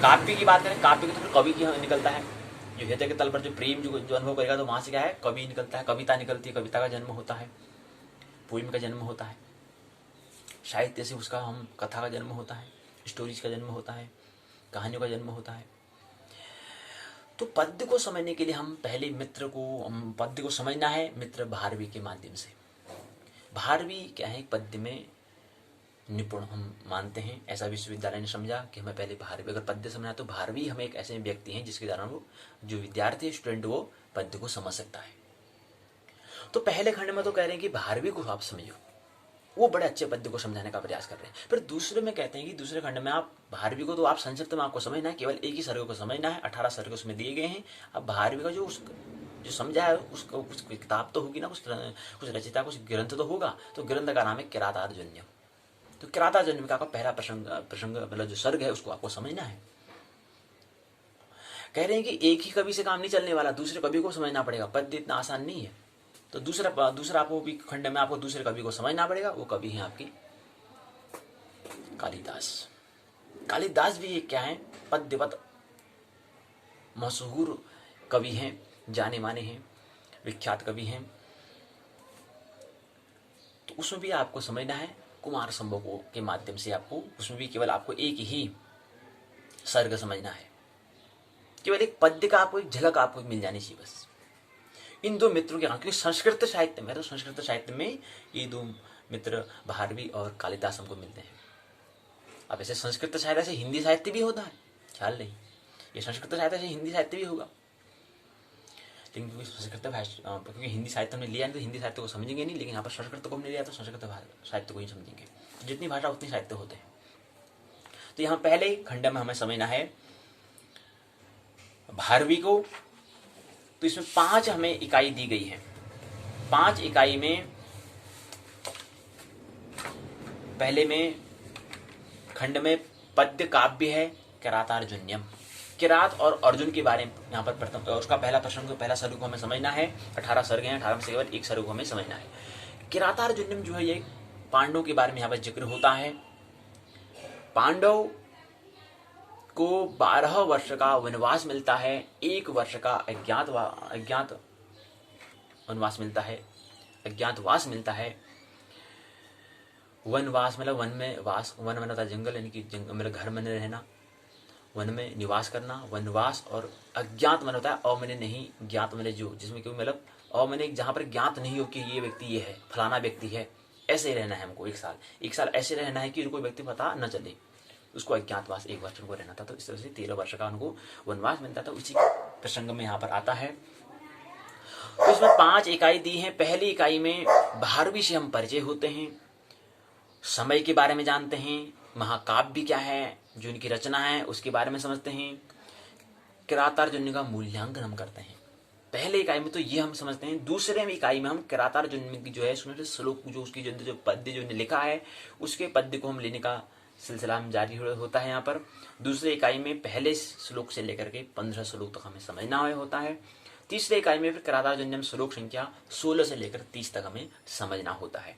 काव्य की बात करें, काव्य के तो कवि की निकलता है, जो हृदय के तल पर जो प्रेम जो अनुभव करेगा, तो वहां से क्या है, कवि निकलता है, कविता निकलती है, कविता का जन्म होता है, पोइम का जन्म होता है, साहित्य से उसका हम कथा का जन्म होता है, स्टोरीज का जन्म होता है, कहानियों का जन्म होता है। तो पद्य को समझने के लिए हम पहले पद्य को समझना है मित्र भारवी के माध्यम से। भारवी क्या है, पद्य में निपुण हम मानते हैं, ऐसा विश्वविद्यालय ने समझा कि हमें पहले भारवी, अगर पद्य समझना है तो भारवी हमें एक ऐसे व्यक्ति हैं जिसके द्वारा वो जो विद्यार्थी स्टूडेंट वो पद्य को समझ सकता है। तो पहले खंड में तो कह रहे हैं कि भारवी को आप समझो, वो बड़े अच्छे पद्य को समझाने का प्रयास कर रहे हैं। फिर दूसरे में कहते हैं कि दूसरे खंड में आप भारवी को तो आप संक्षिप्त में आपको समझना है, केवल एक ही सर्ग को समझना है, 18 सर्ग उसमें दिए गए हैं। अब भारवी का जो समझा है उसको कुछ किताब तो होगी ना, कुछ रचिता, कुछ ग्रंथ तो होगा। तो ग्रंथ का नाम है किरातार्जुनीयम। तो किरातार्जुनीयम का पहला प्रसंग मतलब जो सर्ग है उसको आपको समझना है। कह रहे हैं कि एक ही कवि से काम नहीं चलने वाला, दूसरे कवि को समझना पड़ेगा। पद्य इतना आसान नहीं है। तो दूसरा आपको भी खंड में आपको दूसरे कवि को समझना पड़ेगा। वो कवि हैं आपकी कालिदास। कालिदास भी एक क्या है, पद्यवत मशहूर कवि हैं, जाने माने हैं, विख्यात कवि हैं। तो उसमें भी आपको समझना है कुमार संभव के माध्यम से। आपको उसमें भी केवल आपको एक ही सर्ग समझना है, केवल एक पद्य का आपको एक झलक आपको मिल जानी चाहिए बस। इन दो मित्रों के, क्योंकि संस्कृत साहित्य में, तो संस्कृत साहित्य में ये दो मित्र भारवी और कालिदास हमको मिलते हैं। अब ऐसे संस्कृत साहित्य से हिंदी साहित्य भी होता है, ख्याल नहीं, ये संस्कृत साहित्य से हिंदी साहित्य भी होगा। लेकिन क्योंकि संस्कृत क्योंकि हिंदी साहित्य हमने लिया नहीं तो हिंदी साहित्य को समझेंगे नहीं, लेकिन यहाँ पर संस्कृत को हमने लिया तो संस्कृत साहित्य को ही समझेंगे। तो जितनी भाषा उतनी साहित्य होते हैं। तो यहाँ पहले खंड में हमें समझना है भारवी को। तो इसमें 5 हमें इकाई दी गई है। 5 इकाई में पहले में खंड में पद्य काव्य है किरातार्जुनीयम। किरात और अर्जुन के बारे में यहाँ पर प्रथम उसका पहला सर्ग को हमें समझना है। 18 सर्ग हैं, 18 में से केवल एक सर्ग को हमें समझना है। किरातार्जुनीयम जो है ये पांडवों के बारे में यहाँ पर जिक्र होता है। पांडव को 12 वर्ष का वनवास मिलता है, 1 वर्ष का अज्ञात वनवास मिलता है, अज्ञातवास मिलता है। वनवास मतलब वन में वास, वन मतलब होता है जंगल, यानी कि मतलब घर में रहना, वन में निवास करना। वनवास और अज्ञात मन होता है अ मैंने नहीं, ज्ञात मैंने जो, जिसमें क्यों मतलब अ मैंने जहाँ पर ज्ञात नहीं हो कि ये व्यक्ति ये है, फलाना व्यक्ति है, ऐसे ही रहना है हमको। 1 साल ऐसे रहना है कि कोई व्यक्ति पता न चले। उसको अज्ञातवास 1 वर्ष उनको रहना था। तो इस तरह से 13 वर्ष का उनको वनवास मिलता था। उसी प्रसंग में यहाँ पर आता है। तो इसमें 5 इकाई दी है। पहली इकाई में भारवी से हम परिचय होते हैं, समय के बारे में जानते हैं, महाकाव्य क्या है, जो इनकी रचना है उसके बारे में समझते हैं, किरातार्जुनीय का मूल्यांकन हम करते हैं। पहले इकाई में तो ये हम समझते हैं। दूसरे इकाई में हम किरातार्जुनीय की जो है उसमें से श्लोक जो उसकी जो पद्य जो लिखा है उसके पद्य को हम लेने का सिलसिला में जारी होता है। यहाँ पर दूसरे इकाई में पहले श्लोक से लेकर के 15 श्लोक तक हमें समझना होता है। तीसरे इकाई में फिर किरातार्जुनीय श्लोक संख्या 16 से लेकर 30 तक हमें समझना होता है।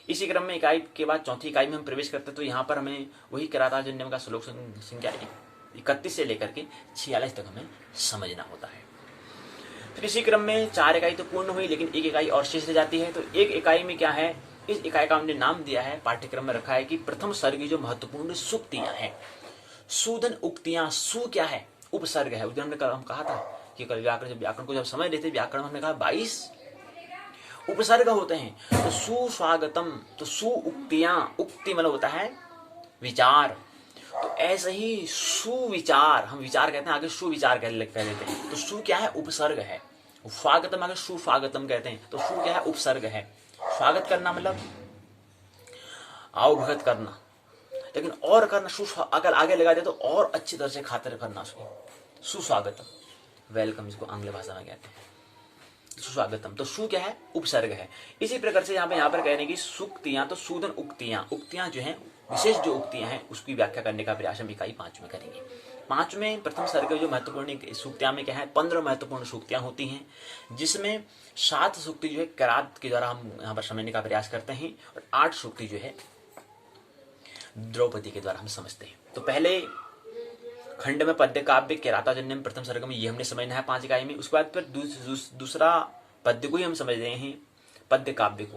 इसी क्रम में इकाई के बाद चौथी इकाई में हम प्रवेश करते हैं। तो यहाँ पर हमें वही किरातार्जुनीय का श्लोक संख्या 31 से लेकर के 46 तक हमें समझना होता है। फिर इसी क्रम में 4 इकाई तो पूर्ण हुई, लेकिन 1 इकाई और शेष रह जाती है। तो 1 इकाई में क्या है, इस इकाई का हमने नाम दिया है, पाठ्यक्रम में रखा है कि प्रथम सर्ग की जो महत्वपूर्ण सूक्तियां हैं, सूदन उक्तियां। सु क्या है, उपसर्ग है। उस दिन हमने कहा था कि कल व्याकरण को जब समझ लेते, व्याकरण में हमने कहा 22 उपसर्ग होते हैं। तो सुस्वागतम, तो सु उक्तियां, उक्ति मतलब होता है विचार, तो ऐसे ही सुविचार, हम विचार कहते हैं, आगे सुविचार कह देते हैं। तो सु क्या है? उपसर्ग है। स्वागतम आगे सुस्वागतम कहते हैं, तो सु क्या है? उपसर्ग है। स्वागत करना मतलब अवगत करना, लेकिन और करना अगर आगे लगा दे तो और अच्छी तरह से खातिर करना उसको। सुस्वागतम, वेलकम जिसको आंग्ल भाषा में कहते हैं, सुस्वागतम। तो सु क्या है? उपसर्ग है। इसी प्रकार से यहाँ पर कह रहे हैं कि सुक्तियां, तो सूदन उक्तियां, उक्तियां जो हैं विशेष जो उक्तियां हैं उसकी व्याख्या करने का प्रयास हम इकाई 5 में करेंगे। 5 में प्रथम सर्ग जो महत्वपूर्ण सूक्तियां में क्या है? 15 महत्वपूर्ण सूक्तियां होती हैं, जिसमें 7 सूक्ति जो है किरात के द्वारा हम यहाँ पर समझने का प्रयास करते हैं और 8 सूक्ति जो है द्रौपदी के द्वारा हम समझते हैं। तो पहले खंड में पद्य काव्य किराताजन्यम प्रथम सर्ग में ये हमने समझना है 5 इकाई में। उसके बाद फिर दूसरा पद्य को ही हम समझ रहे हैं, पद्य काव्य को।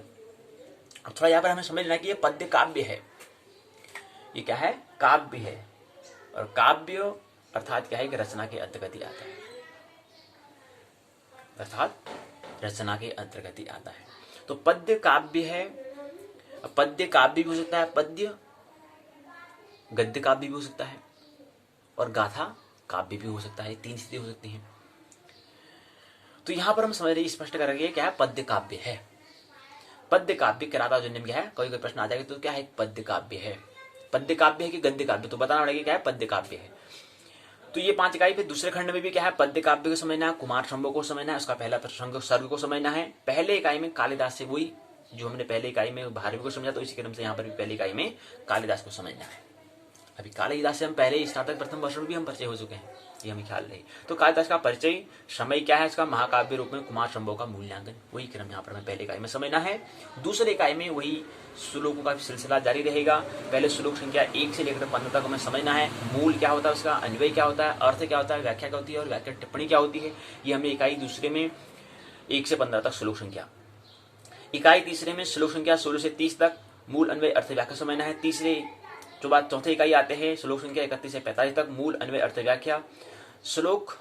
अब थोड़ा यहाँ पर हमें समझना है कि ये पद्य काव्य है, ये क्या है? काव्य है। और काव्य अर्थात क्या है कि रचना के अंतर्गत ही आता है, अर्थात रचना के अंतर्गत ही आता है। तो पद्य काव्य है। पद्य काव्य भी हो सकता है, पद्य गद्य काव्य भी हो सकता है, और गाथा काव्य भी हो सकता है। 3 स्थिति हो सकती हैं। तो यहां पर हम समझ रहे, स्पष्ट करेंगे क्या है? पद्य काव्य है। पद्य काव्य किराताजन्यम क्या है? कोई प्रश्न आ जाएगा तो क्या है? पद्य काव्य है। पद्य काव्य है कि गद्य काव्य? तो बताना पड़ेगा क्या है? पद्य काव्य है। तो ये 5 इकाई। फिर दूसरे खंड में भी क्या है? पद्य काव्य को समझना है, कुमार संभव को समझना है, उसका पहला प्रसंग सर्ग को समझना है। पहले इकाई में कालिदास से, वही जो हमने पहले इकाई में भारवी को समझा, तो इसी क्रम से यहाँ पर भी पहली इकाई में कालिदास को समझना है। अभी कालिदास से हम पहले स्नातक प्रथम वर्ष में भी हम परिचय हो चुके हैं, ये हमें ख्याल रहे। तो कालिदास का परिचय, समय क्या है इसका? महाकाव्य रूप में कुमार संभव का मूल्यांकन, वही क्रम यहाँ पर हमें पहले इकाई में समझना है। दूसरे इकाई में वही श्लोकों का सिलसिला जारी रहेगा। पहले श्लोक संख्या 1 से लेकर 15 तक हमें समझना है। मूल क्या होता है उसका, अन्वय क्या होता है, अर्थ क्या होता है, व्याख्या क्या होती है और व्याख्या टिप्पणी क्या होती है, ये हमें इकाई दूसरे में 1 से 15 तक श्लोक संख्या। इकाई तीसरे में श्लोक संख्या 16 से 30 तक मूल, अन्वय, अर्थ, व्याख्या समझना है। तीसरे जो बात चौथे इकाई आते हैं श्लोक संख्या 31 से 45 तक मूल, अन्वय, अर्थ, व्याख्या। श्लोक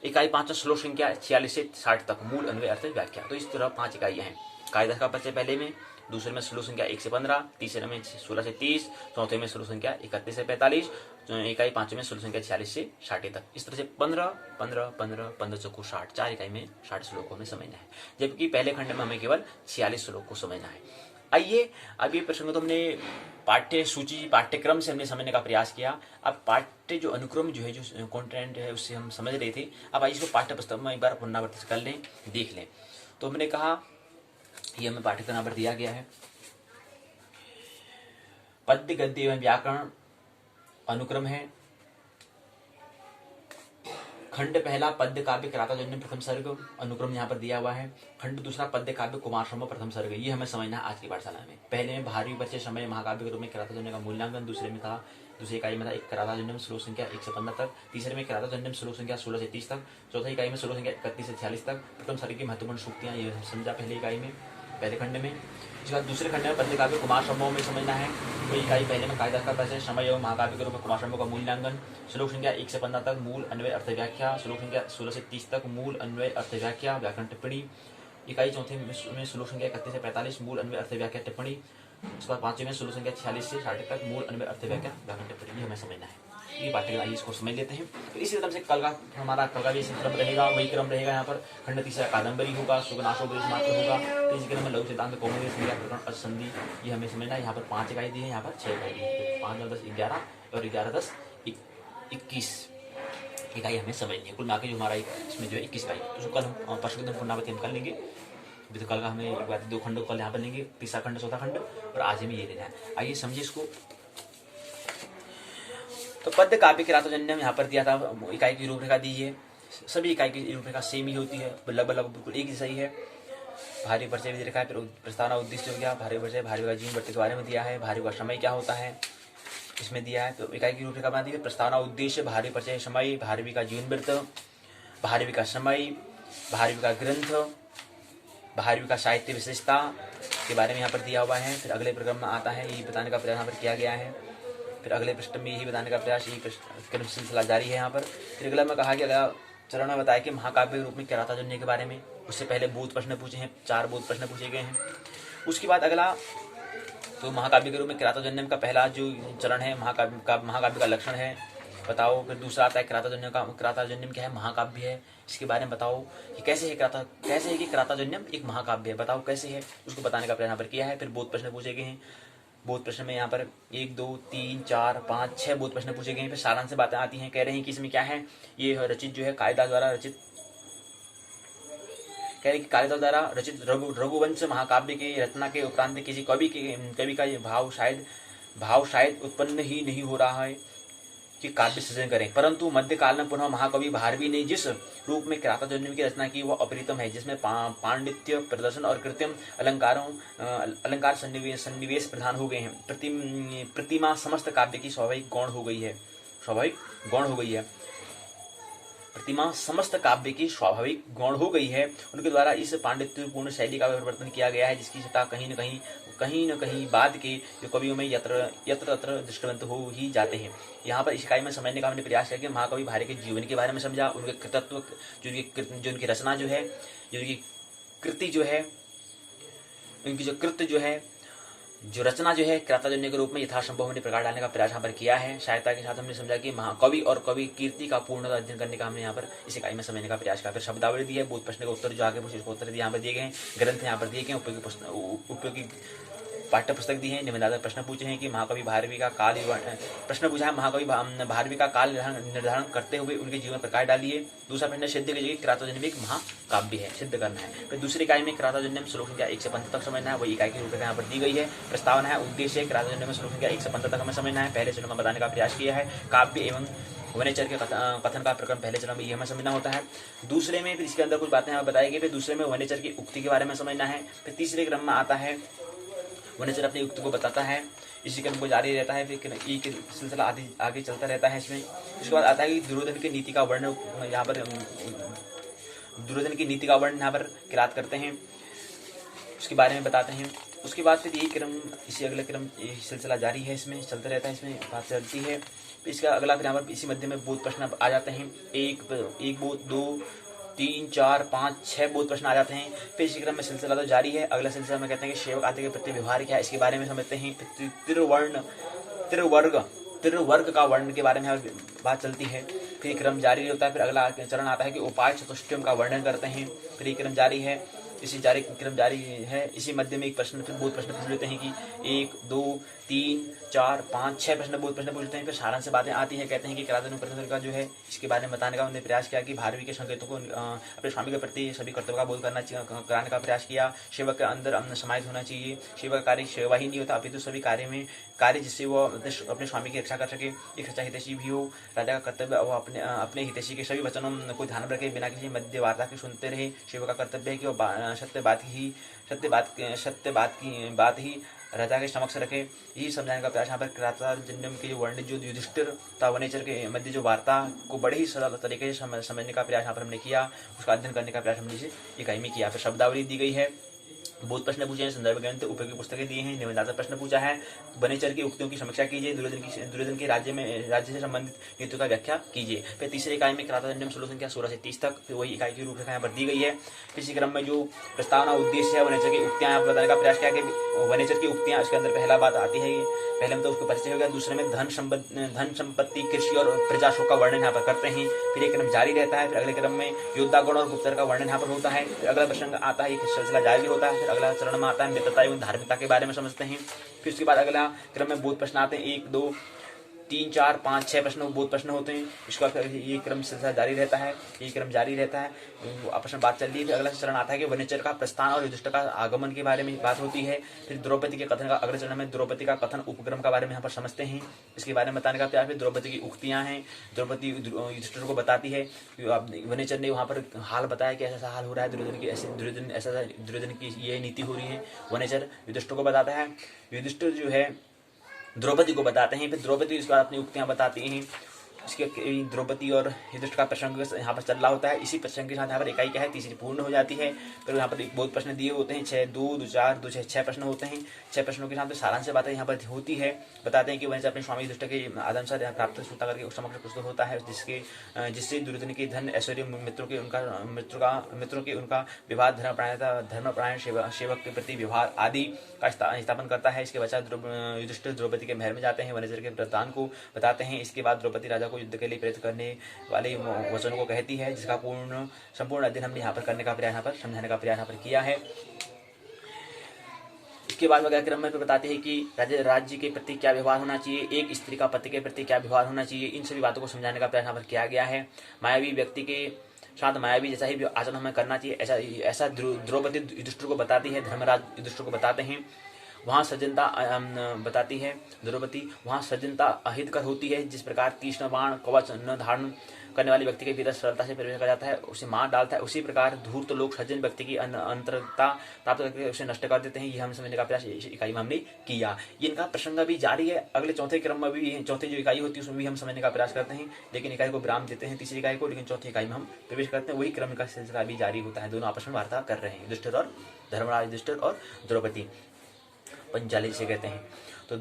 इकाई 5 श्लोक संख्या 46 से 60 तक मूल, अन्वय, अर्थ, व्याख्या। तो इस तरह 5 इकाइयां हैं। कालिदास का परिचय पहले में, दूसरे में श्लोक संख्या 1 से 15, तीसरे में 16 से 30, चौथे में श्लोक संख्या 31 से 45, इकाई 5 में श्लोक संख्या 46 से 60 तक। इस तरह से 15 15 15 15 चौको 60, 4 इकाई में 60 श्लोक को हमें समझना है, जबकि पहले खंड में हमें केवल 46 श्लोक को समझना है। आइए, अब ये प्रसंग तो हमने पाठ्य सूची, पाठ्यक्रम से हमने समझने का प्रयास किया। अब पाठ्य जो अनुक्रम जो है, जो कंटेंट है, उससे हम समझ रहे थे। अब आइए इसको पाठ्य पुस्तक में एक बार पुनरावृत्ति कर लें, देख लें। तो हमने कहा ये हमें पाठ्यक्रम यहाँ पर दिया गया है। पद्य, गद्य एवं व्याकरण अनुक्रम है। खंड पहला पद्य काव्य किराताजन्यम प्रथम सर्ग, अनुक्रम यहाँ पर दिया हुआ है। खंड दूसरा पद्य काव्य कुमार संभव प्रथम सर्ग, ये हमें समझना है आज की पाठशाला में। पहले में भारवी परिचय, समय, महाकाव्य के रूप में किराताजन्य का मूल्यांकन। दूसरे में था, दूसरी इकाई में था एक किराताजन्यम श्लोक संख्या 1 से 15 तक। तीसरे में किराताजन्यम श्लोक संख्या 16 से 30 तक। चौथी इकाई में श्लोक संख्या 31 से 46 तक। प्रथम सर्ग की महत्वपूर्ण सूक्तियां, ये समझा पहले इकाई में, पहले खंड में। इसके बाद दूसरे खंड में पद्य काव्य कुमार संभव में समझना है। वही इकाई पहले में कालिदास का परिचय, समय एवं महाकाव्य के रूप में कुमार संभव का मूल्यांकन। श्लोक संख्या 1 से 15 तक मूल, अन्वय, अर्थ, व्याख्या। श्लोक संख्या 16 से 30 तक मूल, अन्वय, अर्थ, व्याख्या, व्याकरण टिप्पणी। इकाई चौथे में श्लोक संख्या 31 से 45 मूल, अन्वय, अर्थ, व्याख्या, टिप्पणी। उसके बाद पांचवें में श्लोक संख्या 46 से 60 तक मूल, अन्वय, अर्थ, व्याख्या, व्याकरण टिप्पणी, हमें समझना है। ये पाठ्यक्रम आइए इसको समझ लेते हैं। तो इसी तरह से कल का हमारा भी क्रम रहेगा, वही क्रम रहेगा। यहाँ पर खंड तीसरा कादम्बरी होगा, सुगनाशोपदेश मात्र होगा। तीसरे क्रम में लघु सिद्धांत, कौमुदी, संज्ञा, प्रकरण, संधि, ये हमें समझना है। यहाँ पर 5 इकाई दी है, यहाँ पर 6 इकाई दी है। 5 और 10 11 और 11 10 21 इकाई हमें समझनी है। कुल मिलाकर जो हमारा इसमें जो है 21 इकाई। तो कल हम परसों दिन पुनरावृत्ति हम कर लेंगे। अभी तो कल का हमें एक बार 2 खंड कल यहाँ पर लेंगे, तीसरा खंड, चौथा खंड, और आज हमें ये लेना है। आइए समझिए इसको। तो पद्य काव्य किराताजन्यम यहाँ पर दिया था, इकाई की रूपरेखा दी है। सभी इकाई की रूपरेखा सेम ही होती है, लगभग बिल्कुल एक जैसा ही है। भारी परिचय भी देखा है, फिर प्रस्तावना उद्देश्य हो गया, भारी परिचय, भारी का जीवन वृत्ति के बारे में दिया है, भारी का समय क्या होता है इसमें दिया है। तो इकाई की रूपरेखा बना दी है। प्रस्तावना उद्देश्य, भारी परिचय, समय, भारी का जीवन वृत्त, भारी का समय, भारी का ग्रंथ, भारी का साहित्य विशेषता के बारे में यहाँ पर दिया हुआ है। फिर अगले प्रोग्राम में आता है, यही बताने का प्रयास यहाँ पर किया गया है। फिर अगले प्रश्न में यही बताने का प्रयास, यही क्रम सिलसिला जारी है यहाँ पर। फिर अगला में कहा कि अगर चरण में बताया कि महाकाव्य के रूप में किरातार्जुनीय के बारे में। उससे पहले बोध प्रश्न पूछे हैं, 4 बोध प्रश्न पूछे गए हैं। उसके बाद अगला तो महाकाव्य के रूप में किरातार्जुनीय का पहला जो चरण है महाकाव्य का लक्षण है बताओ। फिर दूसरा आता है किरातार्जुनीय क्या है, महाकाव्य है, इसके बारे में बताओ कि कैसे है कि किरातार्जुनीय एक महाकाव्य है, बताओ कैसे है, उसको बताने का प्रयास यहाँ पर किया है। फिर बोध प्रश्न पूछे गए हैं। बोध प्रश्न में यहाँ पर 1 2 3 4 5 6 बोध प्रश्न पूछे गए हैं। फिर सारांश से बातें आती हैं, कह रहे हैं कि इसमें क्या है, ये रचित जो है कालिदास द्वारा रचित, कह रहे कि कालिदास द्वारा रचित रघुवंश महाकाव्य की रचना के उपरांत किसी कवि का ये भाव शायद उत्पन्न ही नहीं हो रहा है कि काव्य सृजन करें, परंतु मध्यकाल में पुनः महाकवि भारवी ने जिस रूप में किरातार्जुनीय की रचना की वह अपरितम है, जिसमें पांडित्य प्रदर्शन और कृत्रिम अलंकार सन्निवेश प्रधान हो गए हैं। प्रतिमा समस्त काव्य की स्वाभाविक गौण हो गई है। प्रतिमा समस्त काव्य की स्वाभाविक गौण हो गई है। उनके द्वारा इस पांडित्यपूर्ण शैली का परिवर्तन किया गया है, जिसकी छटा कहीं न कहीं बाद के जो कवियों में यत्र तत्र दृष्टवंत हो ही जाते हैं। यहाँ पर इस इकाई में समझने का हमने प्रयास किया कि महाकवि भारी के जीवन के बारे में समझा, उनके कृतत्व, जो उनकी रचना जो है, जो उनकी कृति जो है, उनकी जो कृत्य जो है, जो रचना जो है किरातार्जुनीय के रूप में यथासंभव हमने प्रकाश डालने का प्रयास यहाँ पर किया है। सहायता के साथ हमने समझा कि महाकवि और कवि कीर्ति का पूर्ण अध्ययन करने का हमने यहाँ पर इस इकाई में समझने का प्रयास किया। फिर शब्दावली दी है, बोध प्रश्न का उत्तर जो आगे पूछे उसको उत्तर यहाँ पर दिए गए हैं, ग्रंथ यहाँ पर दिए गए, उपयोगी पाठ्य पुस्तक दी है। निबंधात्मक प्रश्न पूछे हैं कि महाकवि भारवी का काल प्रश्न पूछा है, महाकवि भारवी का काल निर्धारण करते हुए उनके जीवन प्रकाश डालिए। दूसरा प्रश्न सिद्ध कीजिए किरातार्जुनीय एक महाकाव्य है, सिद्ध करना है। फिर दूसरी इकाई में किरातार्जुनीय श्लोक संख्या 1 से 15 तक समझना है, वही इकाई की रूपरेखा यहाँ पर दी गई है। प्रस्तावना है, उद्देश्य किरातार्जुनीय श्लोक संख्या 1 से 15 तक हमें समझना है। पहले चरण में बताने का प्रयास किया है, काव्य एवं वनेचर के कथन का प्रकरण पहले चरण में ये हमें समझना होता है। दूसरे में फिर इसके अंदर कुछ बातें हमें बताई गई। फिर दूसरे में वनेचर की उक्ति के बारे में समझना है। फिर तीसरे क्रम में आता है वनेचर अपनी युक्ति को बताता है, इसी क्रम को जारी रहता है, फिर एक सिलसिला आगे चलता रहता है इसमें। उसके बाद आता है कि दुर्योधन की नीति का वर्णन यहाँ पर किरात करते हैं, उसके बारे में बताते हैं। उसके बाद फिर यही क्रम, इसी अगले क्रम सिलसिला जारी है, इसमें चलता रहता है, इसमें बात चलती है। फिर इसका अगला फिर यहाँ पर इसी मध्य में बोध प्रश्न आ जाते हैं, एक बोध 2 3 4 5 6 बोध प्रश्न आ जाते हैं। फिर इसी क्रम में सिलसिला तो जारी है। अगला सिलसिला में कहते हैं कि सेवक आदि के प्रति व्यवहार क्या है, इसके बारे में समझते हैं। त्रिवर्ग का वर्ण के बारे में बात चलती है। फिर क्रम जारी होता है। फिर अगला चरण आता है कि उपाय चतुष्टयम का वर्णन करते हैं। फिर क्रम जारी है, क्रम जारी है। इसी मध्य में एक प्रश्न, फिर बोध प्रश्न पूछ लेते हैं कि 1 2 3 4 5 6 प्रश्न बोध प्रश्न पूछते हैं। फिर सारांश से बातें आती है, कहते हैं कि किरातार्जुनीय प्रश्न का जो है इसके बारे में बताने का उन्होंने प्रयास किया कि भारवी के संकेतों को अपने स्वामी के प्रति सभी कर्तव्य का बोध कराने का प्रयास किया। सेवक के अंदर समाहित होना चाहिए। सेवक का कार्य सेवा ही नहीं होता, अपितु सभी कार्य जिससे वो अपने स्वामी की रक्षा कर सके, एक सच्चा हितैषी भी हो। राजा का कर्तव्य वो अपने हितैषी के सभी वचनों को ध्यान में रखे, बिना किसी मध्य वार्ता के सुनते रहे। सेवक का कर्तव्य है कि वो सत्य बात ही राजा के समक्ष रखे। यही समझाने का प्रयास यहाँ पर किरातार्जुनीय के जो वर्ण, जो युधिष्ठिर तथा वनेचर के मध्य जो वार्ता को बड़े ही सरल तरीके से समझने का प्रयास यहाँ पर हमने किया, उसका अध्ययन करने का प्रयास हमने इसे इकाई में किया। फिर शब्दावली दी गई है, बोध प्रश्न पूछे हैं, संदर्भ ग्रंथ उपयोगी पुस्तकें दी हैं, निबंधात्मक प्रश्न पूछा है, वनेचर की उक्तियों की समीक्षा कीजिए, दुर्योधन के राज्य से संबंधित नीतियों का व्याख्या कीजिए। फिर तीसरी इकाई में किरातार्जुनीय श्लोक संख्या 16 से 30 तक, फिर वही इकाई की रूपरेखा यहाँ पर दी गई है। इसी क्रम में जो प्रस्तावना उद्देश्य है वनेचर की उक्तियां बताने का प्रयास किया कि वनेचर की उक्तियां, इसके अंदर पहला बात आती है, पहले में तो उसको परिचय हो गया। दूसरे में धन संपत्ति, कृषि और प्रजा शोक का वर्णन यहाँ पर करते हैं। फिर एक क्रम जारी रहता है। फिर अगले क्रम में योद्धा गुण और गुप्तर का वर्णन यहाँ पर होता है। फिर अगला प्रसंग आता है, एक सिलसिला जारी होता है। फिर अगला चरण में आता है मित्रता एवं धार्मिकता के बारे में समझते हैं। फिर उसके बाद अगला क्रम में बोध प्रश्न आते हैं, 1 2 3 4 5 6 प्रश्न बोध प्रश्न होते हैं। इसका ये क्रम सिलसिला जारी रहता है, ये क्रम जारी रहता है, आपस में बात चल रही है। फिर अगला चरण आता है कि वनेचर का प्रस्थान और युधिष्ठिर का आगमन के बारे में बात होती है। फिर द्रौपदी के कथन का अगले चरण में द्रौपदी का कथन उपक्रम के बारे में यहाँ पर समझते हैं, इसके बारे में बताने का प्रयास। फिर द्रौपदी की उक्तियां हैं, द्रौपदी युधिष्ठिर को बताती है, वनेचर ने वहाँ पर हाल बताया कि ऐसा हाल हो रहा है, दुर्योधन की ये नीति हो रही है। वनेचर युधिष्ठिर को बताता है, युधिष्ठिर जो है द्रौपदी को बताते हैं। फिर द्रौपदी इसके बाद अपनी उक्तियां बताती हैं, उसके द्रौपदी और युधिष्ठिर का प्रसंग यहाँ पर चल रहा होता है। इसी प्रसंग के साथ यहाँ पर इकाई क्या है, तीसरी पूर्ण हो जाती है। फिर यहाँ पर बहुत प्रश्न दिए होते हैं, 6 2 2 4 2 6 प्रश्न होते हैं। 6 प्रश्नों के साथ सारांश बातें यहाँ पर होती है। बताते हैं कि वहीं से अपने स्वामी युधिष्ठिर के आदमसार प्राप्त सूता करके समक्ष प्रस्तुत होता है, जिससे दुर्योधन के धन ऐश्वर्य मित्रों के उनका विवाह धर्मपरायण सेवक के प्रति व्यवहार आदि का स्थापन करता है। इसके पश्चात युधिष्ठिर द्रौपदी के महल में जाते हैं, वनचर के वृत्तांत को बताते हैं। इसके बाद द्रौपदी राजा को युद्ध के लिए प्रेरित करने वाले वचनों को कहती है, जिसका संपूर्ण अध्ययन हमने यहाँ पर करने का प्रयास, यहाँ पर समझाने का प्रयास यहाँ पर किया है। इसके बाद वगैरह क्रम में बताते हैं कि राज्य के प्रति क्या व्यवहार होना चाहिए, एक स्त्री का पति के प्रति क्या व्यवहार होना चाहिए, इन सभी बातों को समझाने का प्रयास यहाँ पर किया गया है। मायावी व्यक्ति के साथ मायावी जैसा ही आचरण हमें करना चाहिए, ऐसा द्रौपदी युधिष्ठिर को बताती है, धर्मराज युधिष्ठिर को बताते हैं। वहाँ सज्जनता बताती है द्रौपदी, वहाँ सज्जनता अहितकर होती है। जिस प्रकार तीक्ष्ण बाण कवच न धारण करने वाले व्यक्ति के भीतर सरलता से प्रवेश कर जाता है, उसे मार डालता है, उसी प्रकार धूर्त लोग सज्जन व्यक्ति की अंतरता प्राप्त करके उसे नष्ट कर देते हैं। ये हम समझने का प्रयास इकाई में हमने किया। ये इनका प्रसंग भी जारी है, अगले चौथे क्रम में भी, चौथी जो इकाई होती है उसमें भी हम समझने का प्रयास करते हैं, लेकिन इकाई को विराम देते हैं तीसरी इकाई को, लेकिन चौथी इकाई में हम प्रवेश करते हैं। वही क्रम का सिलसिला भी जारी होता है, दोनों आपस में वार्ता कर रहे हैं, युधिष्ठिर और धर्मराज युधिष्ठिर और द्रौपदी, पंचाली से कहते हैं। तो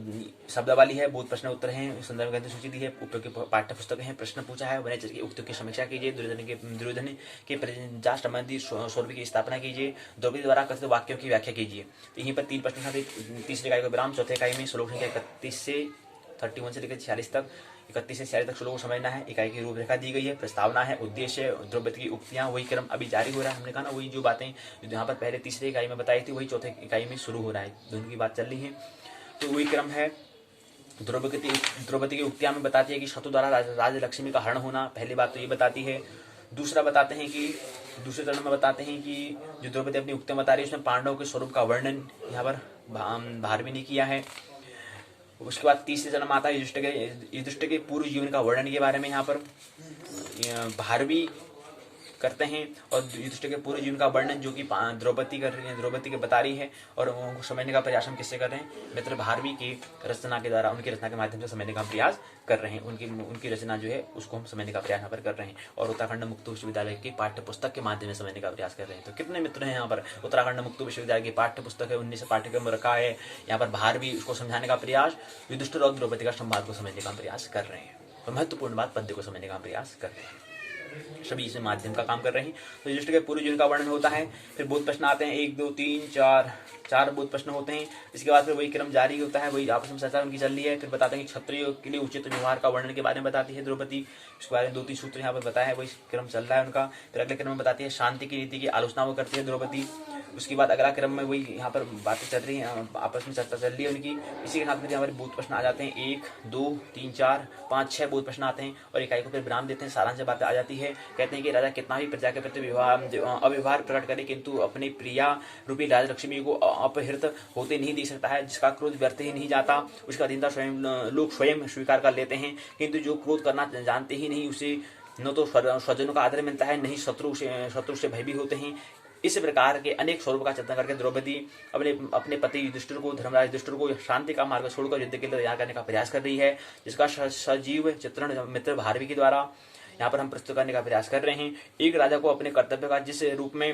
शब्दावली है, बहुत प्रश्न उत्तर हैं, संदर्भ ग्रंथ सूची दी है, उपयोगी पाठ्य पुस्तक है। प्रश्न पूछा है, वनचर की उक्तियों की समीक्षा कीजिए, दुर्योधन के प्रजा संबंधी स्वरूप की स्थापना कीजिए, द्रौपदी द्वारा कथित वाक्यों की व्याख्या कीजिए। तो यहीं पर 3 प्रश्न थे, तीसरी इकाई को विराम, चौथे इकाई में श्लोक संख्या 31 से लेकर 46 तक, 31 से 46 तक श्लोक को समझना है। इकाई की रूपरेखा दी गई है, प्रस्तावना है, उद्देश्य, द्रौपदी की उक्तियां, वही क्रम अभी जारी हो रहा है। हमने कहा ना, वही जो बातें यहाँ पर पहले तीसरी इकाई में बताई थी, वही चौथे इकाई में शुरू हो रहा है, दोनों की बात चल रही है। तो वही क्रम है। द्रौपदी की उक्तियां में बताती है कि शत्रु द्वारा राजलक्ष्मी का हरण होना, पहली बात तो ये बताती है। दूसरा बताते हैं कि दूसरे चरण में बताते हैं कि जो द्रौपदी अपनी उक्तियां बता रही है उसमें पांडवों के स्वरूप का वर्णन यहाँ पर भारवी ने किया है। उसके बाद तीसरे चरण में आता है युधिष्ठिर के पूर्व जीवन का वर्णन के बारे में यहाँ पर भारवी करते हैं, और युधिष्ठिर के पूरे जीवन का वर्णन जो कि द्रौपदी कर रही है, द्रौपदी के बता रही है, और उनको समझने का प्रयास हम किससे कर रहे हैं, मित्र भारवी की रचना के द्वारा, उनकी रचना के माध्यम से समझने का प्रयास कर रहे हैं। उनकी रचना जो है उसको हम समझने का प्रयास यहाँ पर कर रहे हैं, और उत्तराखंड मुक्त विश्वविद्यालय की पाठ्य पुस्तक के माध्यम से समझने का प्रयास कर रहे हैं। तो कितने मित्र हैं यहाँ पर, उत्तराखंड मुक्त विश्वविद्यालय की पाठ्य पुस्तक है, 19 पाठ्यक्रम रखा है, यहाँ पर भारवी उसको समझाने का प्रयास, युधिष्ठिर और द्रौपदी का संवाद को समझने का प्रयास कर रहे हैं, और महत्वपूर्ण बात पद्य को समझने का प्रयास कर रहे हैं, सभी इस माध्यम का काम कर रहे हैं। तो युधिष्ठिर के पूर्व जीवन का वर्णन होता है, फिर बहुत प्रश्न आते हैं, 1 2 3 4 बहुत प्रश्न होते हैं। इसके बाद फिर वही क्रम जारी होता है, वही आपस में चर्चा उनकी चल रही है। फिर बताते हैं कि क्षत्रियों के लिए उचित व्यवहार का वर्णन के बारे में बताती है द्रौपदी, उसके बारे में 2-3 सूत्र यहाँ पर बताया है, वही क्रम चल रहा है उनका। फिर अगले क्रम में बताती है शांति की नीति की आलोचना वो करती है द्रौपदी। उसके बाद अगला क्रम में वही यहाँ पर बातें चल रही हैं, आपस में चर्चा चल रही है उनकी। इसी के साथ में हमारे बहुत प्रश्न आ जाते हैं, 1 2 3 4 5 6 बहुत प्रश्न आते हैं, और इकाई को फिर विराम देते हैं, सारांश बातें आ जाती है। कहते हैं कि राजा कितना भी प्रजा के प्रति अव्यवहार प्रकट करे, किंतु अपनी प्रिया रूपी राजलक्ष्मी को अपहृत होते नहीं देख सकता है। जिसका क्रोध व्यर्थ ही नहीं जाता, उसका अधीनता लोग स्वयं स्वीकार कर लेते हैं, किंतु जो क्रोध करना जानते ही नहीं, उसे न तो स्वजनों का आदर मिलता है, नहीं शत्रु से भय भी होते हैं। इस प्रकार के अनेक स्वरूप का चिंतन करके द्रौपदी अपने पति युधिष्ठिर को, धर्मराज युधिष्ठिर को शांति का मार्ग छोड़कर युद्ध के लिए तैयार करने का प्रयास कर रही है, जिसका सजीव चित्रण मित्र भारवी के द्वारा यहाँ पर हम प्रस्तुत करने का प्रयास कर रहे हैं। एक राजा को अपने कर्तव्य का जिस रूप में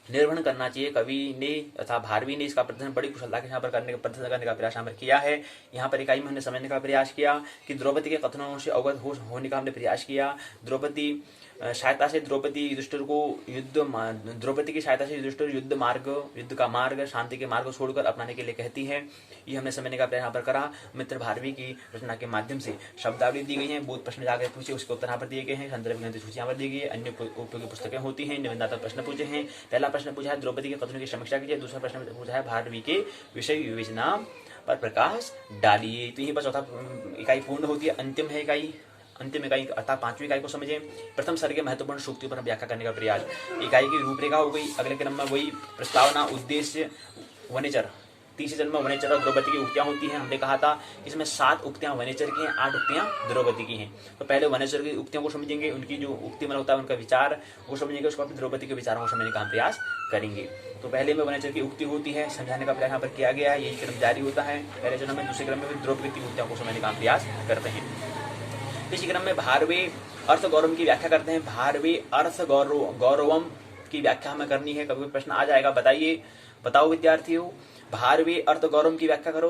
निर्वहन करना चाहिए, कवि ने तथा भारवी ने इसका प्रदर्शन बड़ी कुशलता के यहाँ पर प्रदर्शन करने का प्रयास यहाँ पर किया है। यहाँ पर इकाई में हमने समझने का प्रयास किया कि द्रौपदी के कथनों से अवगत होने का हमने प्रयास किया। द्रौपदी की सहायता से युधिष्ठिर युद्ध का मार्ग, शांति के मार्ग को छोड़कर अपनाने के लिए कहती है। ये हमने समझने का प्रयास यहाँ पर करा। मित्र भारवी की रचना के माध्यम से शब्दावली दी गई है, बहुत प्रश्न जाकर पूछे, उसके उत्तर यहाँ पर दिए गए हैं, संदर्भ ग्रंथ सूची यहाँ पर दी गई है, अन्य उपयोगी पुस्तकें होती हैं। निबंधात्मक प्रश्न पूछे हैं। पहला प्रश्न पूछा है द्रौपदी के कथनों की समीक्षा कीजिए, दूसरा प्रश्न पूछा है भारवी के विषय विवेचना पर प्रकाश डालिए। तो यहीं पर चौथा इकाई पूर्ण होती है। अंतिम इकाई अर्थात 5वीं इकाई को समझे। प्रथम सर्ग के महत्वपूर्ण सूक्तियों पर व्याख्या करने का प्रयास। इकाई की रूपरेखा हो गई। अगले क्रम में वही प्रस्तावना, उद्देश्य, वनेचर। तीसरे चरण में वनेचर और द्रौपदी की उक्तियां होती हैं। हमने कहा था इसमें 7 उक्तियां वनेचर की हैं, 8 उक्तियां द्रौपदी की हैं। तो पहले वनेचर की उक्तियों को समझेंगे, उनकी जो उक्ति मन होता है उनका विचार वो समझेंगे, उसके बाद द्रौपदी के विचारों को समझने का हम प्रयास करेंगे। तो पहले में वनेचर की उक्ति होती है, समझाने का प्रयास यहाँ पर किया गया है, यही क्रम जारी होता है। पहले चरण में, दूसरे क्रम में द्रौपदी की उक्तियों को समझने का प्रयास करते हैं। इसी क्रम में भारवे अर्थ गौरव की व्याख्या करते हैं। भारवे अर्थ गौरवम की व्याख्या हमें करनी है। कभी प्रश्न आ जाएगा, बताइए, बताओ विद्यार्थियों, भारवे अर्थ गौरव की व्याख्या करो।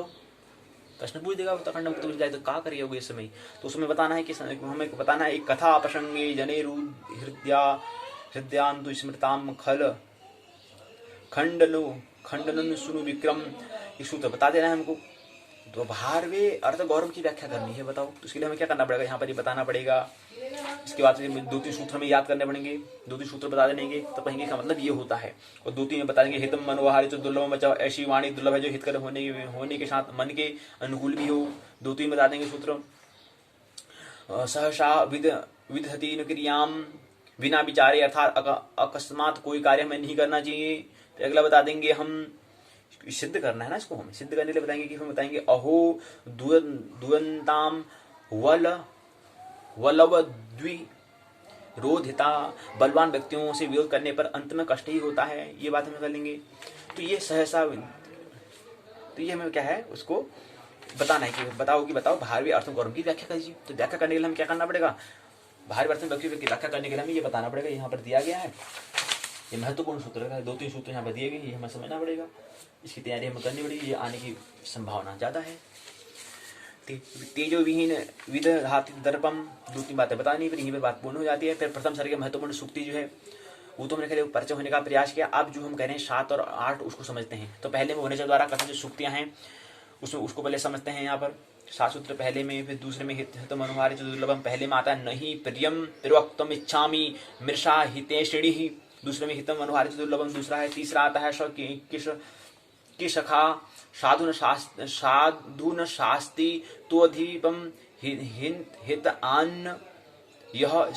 प्रश्न पूछ देगा उत्तराखंड में पूछ जाए तो क्या करिए इस समय, तो उसमें बताना है कि हमें बताना है, एक कथा प्रसंगे जनेरु हृदयांतु स्मृताम खल खंडन सुनु विक्रम, ये सूत्र बता देना है हमको। तो भारवे अर्थ गौरव की व्याख्या करनी है, बताओ। तो उसके लिए हमें क्या करना पड़ेगा, यहाँ पर ये बताना पड़ेगा। इसके बाद 2-3 सूत्र हमें याद करने पड़ेंगे, 2-3 सूत्र बता देंगे तो कहेंगे का मतलब ये होता है। और 2-3 बता देंगे, हितम मनोहारी तो दुर्लभ बचाओ, ऐसी वाणी दुर्लभ है जो हितकर होने के साथ मन के अनुकूल भी हो। 2-3 बता देंगे सूत्र। सहसा विदहति न क्रियाम बिना विचारे, अर्थात अकस्मात कोई कार्य हमें नहीं करना चाहिए। तो अगला बता देंगे, हम सिद्ध करना है ना, इसको हमें सिद्ध करने के लिए बताएंगे कि हम बताएंगे अहो दुअंताम वलवद्विरोधिता, बलवान व्यक्तियों से विरोध करने पर अंत में कष्ट ही होता है, ये बात हमें कर लेंगे। तो ये सहसा, तो ये हमें क्या है उसको बताना है कि बताओ भारवी अर्थों गौरव की व्याख्या कीजिए। तो व्याख्या करने के लिए हमें क्या करना पड़ेगा, भारवी अर्थों व्यक्ति की व्याख्या करने के लिए हमें ये बताना पड़ेगा। यहाँ पर दिया गया है, ये महत्वपूर्ण सूत्र है, 2-3 सूत्र यहाँ पर दिए गए, ये हमें समझना पड़ेगा, इसकी तैयारी हमें करनी पड़ेगी, ये आने की संभावना ज़्यादा है। तेजो विहीन विदधाति दर्पम, 2-3 बातें बतानी, फिर यहीं पर बात पूर्ण हो जाती है। फिर प्रथम सर्ग की महत्वपूर्ण सूक्ति जो है वो तो हमने खैर परिचय होने का प्रयास किया। अब जो हम कह रहे हैं 7 और 8 उसको समझते हैं। तो पहले में वनेचर द्वारा कथित जो सूक्तियाँ हैं उसमें उसको पहले समझते हैं। यहाँ पर 7 सूत्र पहले में, फिर दूसरे में हित मनोहारी जो दुर्लभम पहले में आता है, नहीं प्रियम प्रवक्तम इच्छामि मृषा हितेषिणी, दूसरे में हितम मनोहारी जो दुर्लभम दूसरा है। तीसरा आता है कि सखा साधु न शास्ति त्वधीपम हित आन्न यह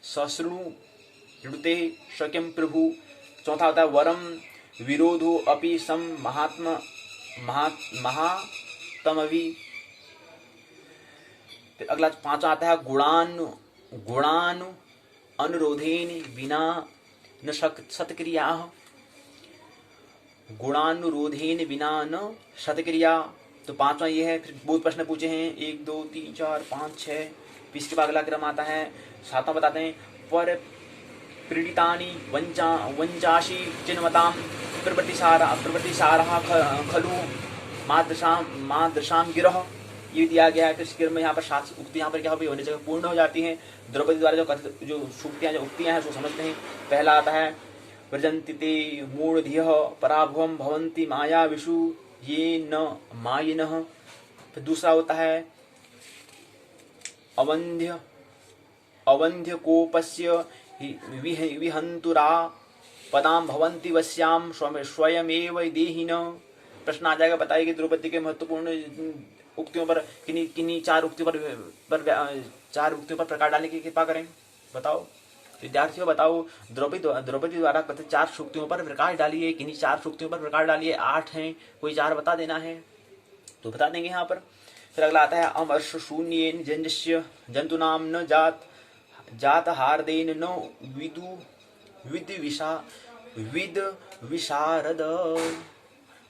सशृणुते शक्यम प्रभु। चौथा होता है वरम विरोधो अपि सम महात्मवि। फिर अगला 5वां आता है गुणानु अनुरोधेन बिना न सत्क्रिया, गुणानुरोधेन बिना न सत्क्रिया। तो 5वां ये है। फिर बहुत प्रश्न पूछे हैं, 1 2 3 4 5 6, इसके बाद अगला क्रम आता है। 7वां बताते हैं, पर पीड़ितानि वंचाशी चिन्मताम प्रवृत्तिसारः खलु मादृशाम गिरह, ये दिया गया है। फिर इसके में यहाँ पर 7 उक्ति यहाँ पर क्या होने जगह पूर्ण हो जाती हैं। द्रौपदी द्वारा जो कथित जो सूक्तियाँ जो उक्तियाँ हैं उसको समझते हैं। पहला आता है व्रजन्ति ते मूढ़धियः पराभवं भवन्ति माया विषु ये न मायिनः। फिर दूसरा होता है अवंध्य कोपस्य विहंतुरा पदाम भवन्ति वश्याम स्वयमेव देहिनः। प्रश्न आ जाएगा, बताइए द्रौपदी के महत्वपूर्ण उक्तियों पर किन्हीं 4 उक्तियों पर प्रकाश डालने की कृपा करें, बताओ विद्यार्थियों, बताओ। द्रौपदी द्वारा कथित 4 सूक्तियों पर प्रकाश डालिए, किन्हीं 4 सूक्तियों पर प्रकाश डालिए। 8 हैं, कोई 4 बता देना है तो बता देंगे यहाँ पर। फिर अगला आता है अमर्ष शून्येन जन्यस्य जंतुनाम न जात हार्देन न विद विशारद।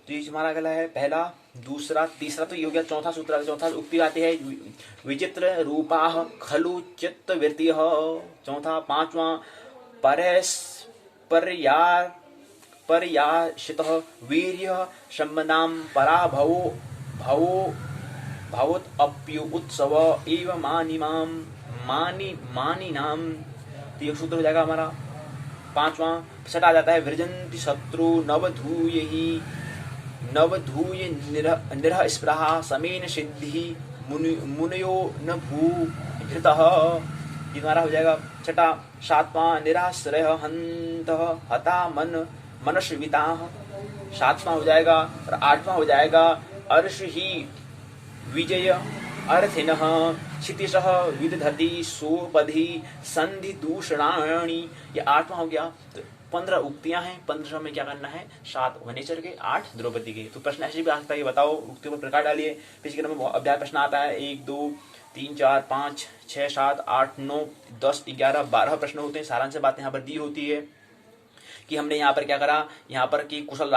तो ये हमारा अगला है पहला, दूसरा, तीसरा तो ये हो गया। चौथा सूत्र, चौथा उक्ति आती है विचित्र रूपाः खलु चित्त वृत्तिः। चौथा। 5वां पर्याशितः वीर्य संबंधाम पराभवो भवोत अप्युत्सव एव मानिनाम। तो ये सूत्र हो जाएगा हमारा 5वां। छठा आ जाता है वृजंति शत्रु नवधूय निरह स्पृहा समेन सिद्धि मुनयो न भूभृतः। ये हमारा हो जाएगा छठा। 7वां निराश्रय हंतः हता मनस्विताः। 7वां हो जाएगा। और 8वां हो जाएगा अर्ष ही विजय अर्थिनः क्षितिशः विदधति सोपधि संधि दूषणाणि। ये 8वां हो गया। तो 15 उक्तियां हैं। 15 में क्या करना है, 7 वनेचर के, 8 द्रौपदी के। तो प्रश्न ऐसे भी आ सकता है, बताओ उक्तियों पर प्रकाश डालिए। पिछले क्रम में अध्याय प्रश्न आता है 1 2 3 4 5 6 7 8 9 10 11 12 प्रश्न होते हैं। सारांश बातें यहाँ पर दी होती है कि हमने यहाँ पर क्या करा, यहाँ पर कि एक कुशल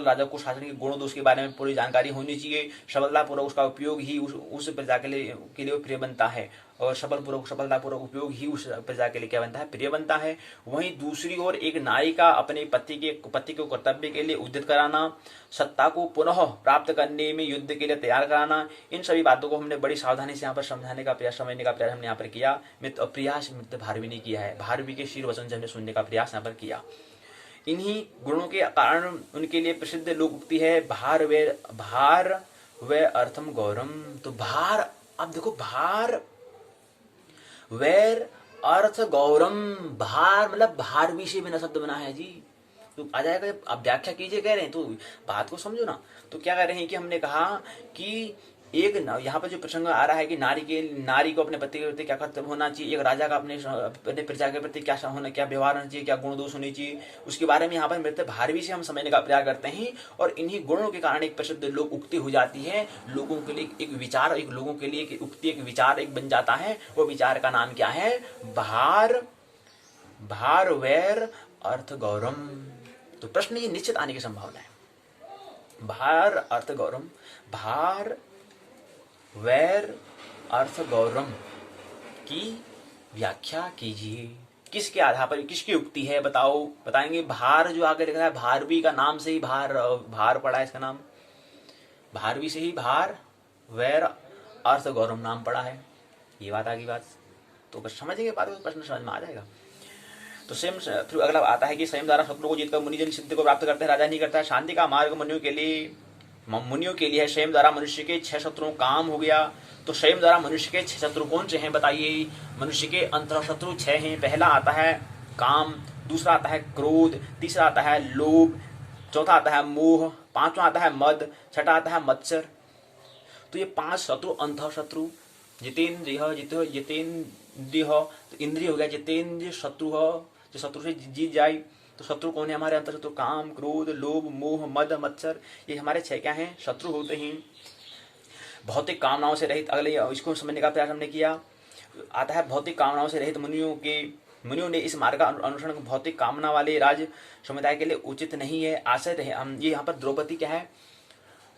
राजा को शासन के गुणों दोष के बारे में पूरी जानकारी होनी चाहिए। सबलतापूर्वक उसका उपयोग ही उस प्रजा के लिए प्रिय बनता है। और सफलतापूर्वक उपयोग ही उस प्रजा के लिए क्या बनता है, प्रिय बनता है। वहीं दूसरी ओर एक नारी का अपने पति को कर्तव्य के लिए उद्यत कराना, सत्ता को पुनः प्राप्त करने में युद्ध के लिए तैयार कराना, इन सभी बातों को हमने बड़ी सावधानी से यहाँ पर समझने का प्रयास हमने यहाँ पर किया। प्रयास भारवी ने किया है, भारवी के शीर वचन से हमने सुनने का प्रयास यहाँ पर किया। इन्हीं गुणों के कारण उनके लिए प्रसिद्ध लोक उक्ति है, भार वे अर्थम गौरम। तो भार, अब देखो, भार वैर अर्थ गौरम, भार मतलब भारवी से बिना शब्द बना है जी। तो आ जाएगा, आप व्याख्या कीजिए कह रहे हैं तो बात को समझो ना। तो क्या कह रहे हैं कि हमने कहा कि एक यहाँ पर जो प्रसंग आ रहा है कि नारी को अपने पति के प्रति क्या कर्तव्य होना चाहिए, एक राजा का अपने प्रजा के प्रति क्या व्यवहार होना चाहिए, क्या गुण दोष होनी चाहिए, उसके बारे में यहाँ पर मृत भारवी से हम समझने का प्रयास करते हैं। और इन्हीं गुणों के कारण एक प्रसिद्ध लोक उक्ति हो जाती है, लोगों के लिए एक विचार, एक लोगों के लिए एक उक्ति, एक विचार एक बन जाता है। वो विचार का नाम क्या है, भार वैर अर्थ गौरम। तो प्रश्न ये निश्चित आने की संभावना है, भार अर्थ गौरम, भार वैर अर्थ गौरम की व्याख्या कीजिए। किसके आधार पर, किसकी उक्ति है, बताएंगे। भार जो आगे लिख रहा है, भारवी का नाम से ही भार पड़ा है, इसका नाम भारवी से ही भार वैर अर्थ गौरम नाम पड़ा है। ये बात आगे बात तो बस समझेंगे, बात को प्रश्न समझ में आ जाएगा। तो फिर अगला आता है कि संयम द्वारा शत्रु को जीतकर मुनिजन सिद्धि को प्राप्त करते हैं, राजा नहीं करता है। शांति का मार्ग मुनियों के लिए है। संयम द्वारा मनुष्य के 6 शत्रु काम हो गया। तो संयम द्वारा मनुष्य के 6 शत्रु कौन से हैं बताइए। मनुष्य के अंतर शत्रु 6 हैं। पहला आता है काम, दूसरा आता है क्रोध, तीसरा आता है लोभ, चौथा आता है मोह, पांचवा आता है मद, छठा आता है मत्सर। तो ये 5 शत्रु अंतर शत्रु, जितेंद्रिय तो इंद्रिय हो गया, जितेंद्रिय शत्रु जो शत्रु से जीत जाए। तो शत्रु कौन है हमारे अंतर शत्रु, काम क्रोध लोभ मोह मद मत्सर, ये हमारे 6 क्या हैं, शत्रु होते हैं। भौतिक कामनाओं से रहित, अगले इसको समझने का प्रयास हमने किया। आता है भौतिक कामनाओं से रहित मुनियों ने इस मार्ग का अनुसरण भौतिक कामना वाले राज समुदाय के लिए उचित नहीं है। आशय रहे हम ये यहाँ पर द्रौपदी क्या है,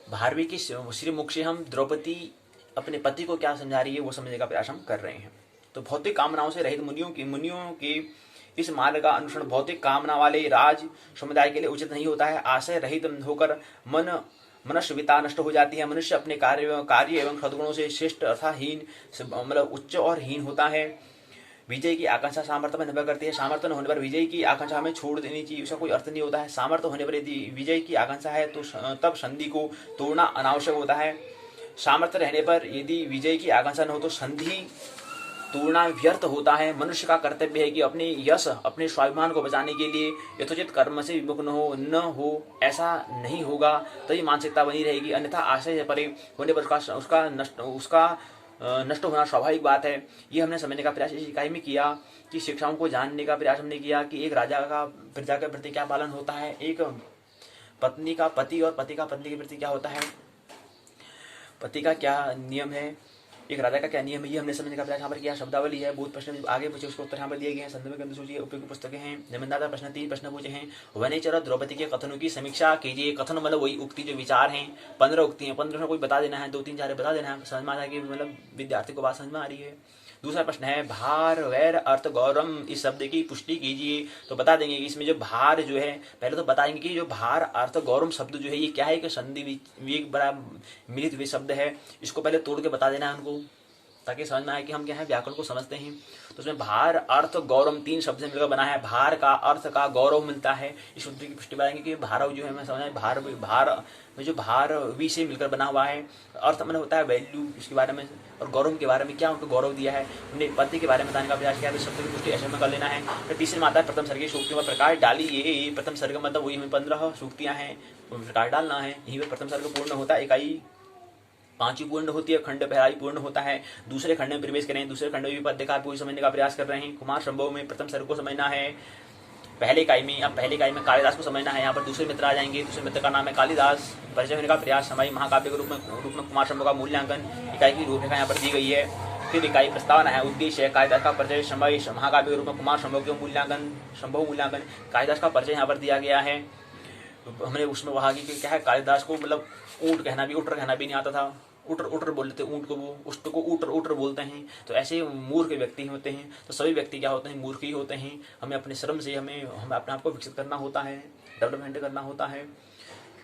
भारवी की श्री मुख से हम द्रौपदी अपने पति को क्या समझा रही है वो समझने का प्रयास हम कर रहे हैं। तो भौतिक कामनाओं से रहित मुनियों के इस मार्ग का अनुसरण भौतिक कामना वाले राज समुदाय के लिए उचित नहीं होता है। आशय रहित होकर मनस्विता नष्ट हो जाती है। मनुष्य अपने कार्य एवं सद्गुणों से श्रेष्ठ अर्थात हीन मतलब उच्च और हीन होता है। विजय की आकांक्षा सामर्थ्य पर निर्भर करती है। सामर्थ्य न होने पर विजय की आकांक्षा हमें छोड़ देनी चाहिए, उसका कोई अर्थ नहीं होता है। सामर्थ्य होने पर यदि विजय की आकांक्षा है तो तब संधि को तोड़ना अनावश्यक होता है। सामर्थ्य रहने पर यदि विजय की आकांक्षा न हो तो संधि तोड़ना व्यर्थ होता है। मनुष्य का कर्तव्य है कि अपने यश अपने स्वाभिमान को बचाने के लिए यथोचित कर्म से विमुख न हो, ऐसा नहीं होगा तो ये मानसिकता बनी रहेगी। अन्यथा आशय से परे होने पर उसका नष्ट होना स्वाभाविक बात है। ये हमने समझने का प्रयास इस इकाई में किया कि शिक्षाओं को जानने का प्रयास हमने किया कि एक राजा का प्रजा के प्रति क्या पालन होता है, एक पत्नी का पति और पति का पत्नी के प्रति क्या होता है, पति का क्या नियम है, एक राजा का क्या नियम है, ये हमने समझने का प्रयास यहाँ पर किया। शब्दावली है, बहुत प्रश्न आगे पूछे उसके उत्तर यहाँ पर दिए गए हैं। संदर्भ ग्रंथ सूची उपयोगी पुस्तकें हैं। जमींदार प्रश्न 3 प्रश्न पूछे हैं। वनेचर द्रौपदी के कथनों की समीक्षा कीजिए। कथन मतलब वही उक्ति जो विचार हैं, 15 उक्ति हैं, 15 कोई बता देना है, 2-3-4 बता देना है, समझ में आ जाएगी, मतलब विद्यार्थी को बात समझ में आ रही है। दूसरा प्रश्न है भार वैर अर्थ गौरम, इस शब्द की पुष्टि कीजिए। तो बता देंगे कि इसमें जो भार जो है, पहले तो बताएंगे कि जो भार अर्थ गौरम शब्द जो है ये क्या है, कि संधि एक बड़ा मिलित हुए शब्द है। इसको पहले तोड़ के बता देना है उनको, ताकि समझ में आए कि हम क्या है व्याकरण को समझते हैं। तो उसमें भार अर्थ गौरव 3 शब्द से मिलकर बना है। भार का अर्थ का गौरव मिलता है। इस शब्द की पुष्टि बताएंगे कि भारव जो है हमें समझना है, भार में जो भार वी से मिलकर बना हुआ है। अर्थ मन होता है वैल्यू, इसके बारे में, और गौरव के बारे में क्या उनको गौरव दिया है, हमने पति के बारे में बताने का प्रयास किया। शब्द की पुष्टि ऐसे में कर लेना है। फिर तीसरे में आता है प्रथम सर्ग की सूक्तियों में प्रकाश डालिए। प्रथम सर्ग मतलब वही हमें 15 सूक्तियां हैं, प्रकाश डालना है। यही पर प्रथम सर्ग पूर्ण होता है। इकाई 5 पूर्ण होती है, खंड पहला पूर्ण होता है। दूसरे खंड में प्रवेश करें, दूसरे खंड में भी पद्य का पूरी समझने का प्रयास कर रहे हैं। कुमार संभव में प्रथम सर्ग को समझना है पहले इकाई में। अब पहले इकाई में कालिदास को समझना है। यहाँ पर दूसरे मित्र आ जाएंगे। दूसरे मित्र का नाम है कालिदास। परिचय होने का प्रयास, समय महाकाव्य के रूप में कुमार संभव का मूल्यांकन, इकाई की रूपरेखा यहाँ पर दी गई है। फिर इकाई प्रस्तावना है, उद्देश्य है कालिदास का परिचय, समय महाकाव्य के रूप में कुमार संभव के मूल्यांकन, कालिदास का परिचय यहाँ पर दिया गया है। हमने उसमें वहाँ की क्या है, कालिदास को मतलब ऊँट कहना भी नहीं आता था, उटर उटर बोल लेते हैं, ऊँट को वो उष्ट को उटर उटर बोलते हैं। तो ऐसे मूर्ख व्यक्ति होते हैं। तो सभी व्यक्ति क्या होते हैं, मूर्ख ही होते हैं। हमें अपने श्रम से हमें अपने आप को विकसित करना होता है, डेवलपमेंट करना होता है,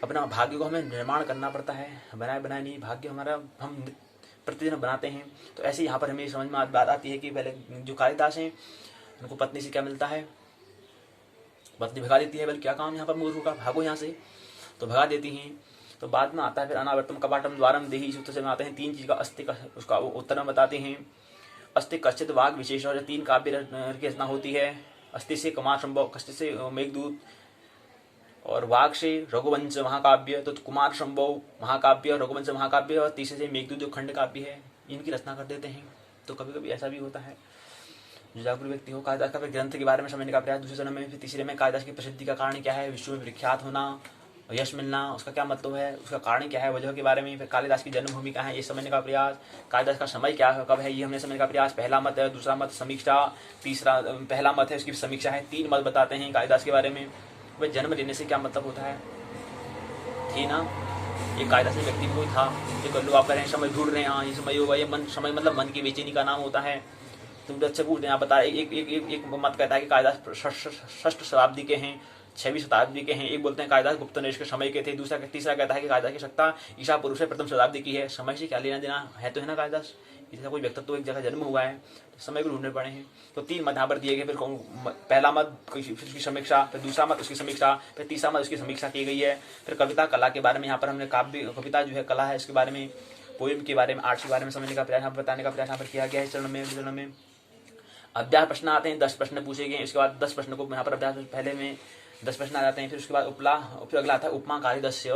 अपना भाग्य को हमें निर्माण करना पड़ता है। बनाए बनाए नहीं, भाग्य हमारा हम प्रतिदिन बनाते हैं। तो ऐसे यहाँ पर हमें समझ में बात आती है कि पहले जो कालिदास हैं उनको पत्नी से क्या मिलता है, पत्नी भगा देती है, बल्कि क्या काम यहाँ पर मूर्ख का, भागो यहाँ से, तो भगा देती हैं। तो बाद में आता है फिर अनावर्तम कपाटम द्वारम देही, सूत्र से आते हैं 3 चीज का अस्ति का उसका उत्तर बताते हैं। अस्ति कश्चित वाग विशेष, और 3 काव्य की रचना होती है। अस्ति से कुमार संभव, कश्चित से मेघदूत, और वाग से रघुवंश महाकाव्य, तो कुमार संभव महाकाव्य, रघुवंश महाकाव्य, और तीसरे से मेघदूत जो खंड काव्य है, इनकी रचना कर देते हैं। तो कभी कभी ऐसा भी होता है जो जागरूक व्यक्ति हो, कालिदास का फिर ग्रंथ के बारे में समझने का प्रयास। दूसरे चरण में फिर तीसरे में कालिदास की प्रसिद्धि का कारण क्या है, विश्व में विख्यात होना, यश मिलना, उसका क्या मतलब है, उसका कारण क्या है, वजह के बारे में। फिर कालिदास की जन्मभूमि क्या है, ये समझने का प्रयास। कालिदास का समय क्या है, कब है, ये हमने समझने का प्रयास। पहला मत है, दूसरा मत समीक्षा, तीसरा पहला मत है उसकी समीक्षा है। 3 मत बताते हैं कालिदास के बारे में। वह जन्म लेने से क्या मतलब होता है, थी ना, ये कालिदास व्यक्ति कोई था, ये कर लो आप कह रहे हैं समय ढूंढ रहे हैं, हाँ ये समय होगा, ये मन, समय मतलब मन की बेचैनी का नाम होता है। तुम अच्छे पूछते हैं, आप बता रहे एक मत कहता है कि कालिदास 6वीं शताब्दी के हैं, 6वीं शताब्दी के हैं। एक बोलते हैं कालिदास गुप्त नरेश के समय के थे। तीसरा कहता है कि कालिदास की सत्ता ईसा पूर्व से प्रथम शताब्दी की है। समय से क्या लेना देना है, तो है ना कालिदास, इसका कोई व्यक्तित्व एक जगह जन्म हुआ है, तो समय को ढूंढने पड़े हैं। तो 3 मत यहाँ पर दिए गए। फिर पहला मत उसकी समीक्षा, फिर दूसरा मत उसकी समीक्षा, फिर तीसरा मत उसकी समीक्षा की गई है। फिर कविता कला के बारे में यहाँ पर हमने काव्य कविता जो है कला है इसके बारे में, पोएम के बारे में, आर्ट्स के बारे में समझने का प्रयास, यहाँ बताने का प्रयास यहाँ पर किया गया है। चरण में अभ्यास प्रश्न आते हैं, 10 प्रश्न पूछे गए। इसके बाद 10 प्रश्न को यहाँ पर अभ्यास पहले में 10 प्रश्न आ जाते हैं। फिर उसके बाद अगला आता है उपमा कालिदास्य।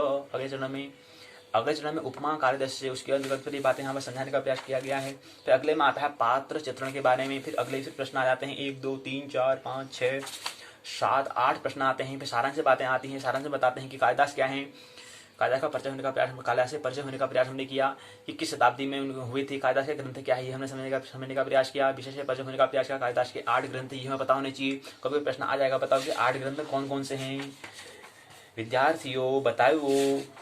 अगले चरण में उपमा कालिदास्य, उसके अंतर्गत फिर ये बातें यहाँ पर समझाने का प्रयास किया गया है। फिर अगले में आता है पात्र चित्रण के बारे में। फिर अगले फिर प्रश्न आ जाते हैं 1 2 3 4 5 6 7 8 प्रश्न आते हैं। फिर सारांश से बातें आती हैं, सारांश में बताते हैं कि कालिदास क्या है, कालिदास का परिचय होने का प्रयास, कालिदास से परिचय होने का प्रयास हमने किया कि किस शताब्दी में हुए थे, कालिदास के ग्रंथ क्या है ये हमने समझने का प्रयास किया। विशेष से परिचय होने का प्रयास किया। कालिदास के 8 ग्रंथ ये हमें पता होने चाहिए। कभी प्रश्न आ जाएगा, बताओ कि 8 ग्रंथ कौन कौन से हैं, विद्यार्थियों बताओ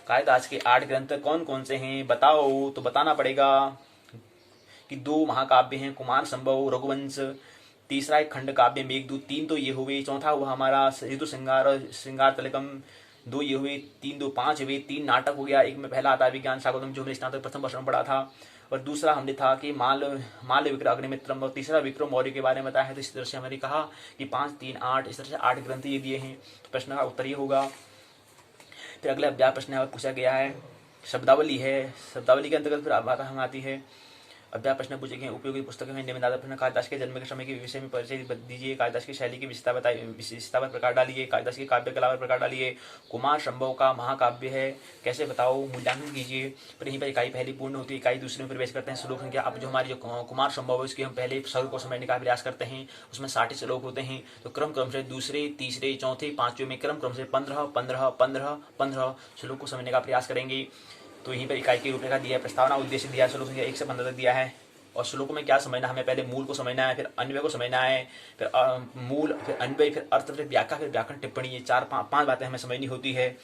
कालिदास के 8 ग्रंथ कौन कौन से हैं, बताओ। तो बताना पड़ेगा कि 2 महाकाव्य हैं, कुमार संभव, रघुवंश, तीसरा एक खंड काव्य मेघदूत, 3 तो ये हुए, चौथा हुआ हमारा ऋतु श्रृंगार और श्रृंगार तिलकम, 2 ये हुए, 3 2 5 हुए, 3 नाटक हो गया। एक में पहला आता है विज्ञान शाकुंतलम जो हमने स्नातक प्रथम वर्ष में पढ़ा था, और दूसरा हमने था कि माल विक्रम अग्निमित्रम, और तीसरा विक्रम मौर्य के बारे में बताया है। तो इस तरह से हमने कहा कि 5 3 8 इस तरह से 8 ग्रंथ ये दिए हैं। तो प्रश्न का उत्तर ये होगा। फिर अगला अभ्यास प्रश्न है पूछा गया है, शब्दावली है। शब्दावली के अंतर्गत फिर बात हम आती है, अभ्यास प्रश्न पूछे गए उपयोगी पुस्तकों में निम्न प्रश्न। कालिदास के जन्म के समय के विषय में परिचय दीजिए, कालिदास की शैली की विशेषता पर प्रकाश डालिए, कालिदास की काव्य कला पर प्रकाश डालिए, कुमार संभव का महाकाव्य है कैसे बताओ, मूल्यांकन कीजिए। फिर यहीं पर इकाई पहली पूर्ण होती है, इकाई दूसरे में प्रवेश करते हैं। श्लोक संख्या, अब जो हमारी जो कुमार संभव है उसके हम पहले स्वरूप को समझने का प्रयास करते हैं। उसमें 60 श्लोक होते हैं। तो क्रम से दूसरे तीसरे चौथे पांचवें में क्रम से 15 15 15 15 श्लोक को समझने का प्रयास करेंगे। तो यहीं पर इकाई की रूपरेखा दिया है, प्रस्तावना उद्देश्य दिया है, श्लोक संख्या 1 से 15 तक दिया है। और श्लोकों में क्या समझना, हमें पहले मूल को समझना है, फिर अन्वय को समझना है, फिर मूल, फिर अन्वय, फिर अर्थ, फिर व्याख्या, फिर व्याकरण टिप्पणी। ये 4-5 बातें हमें समझनी होती है।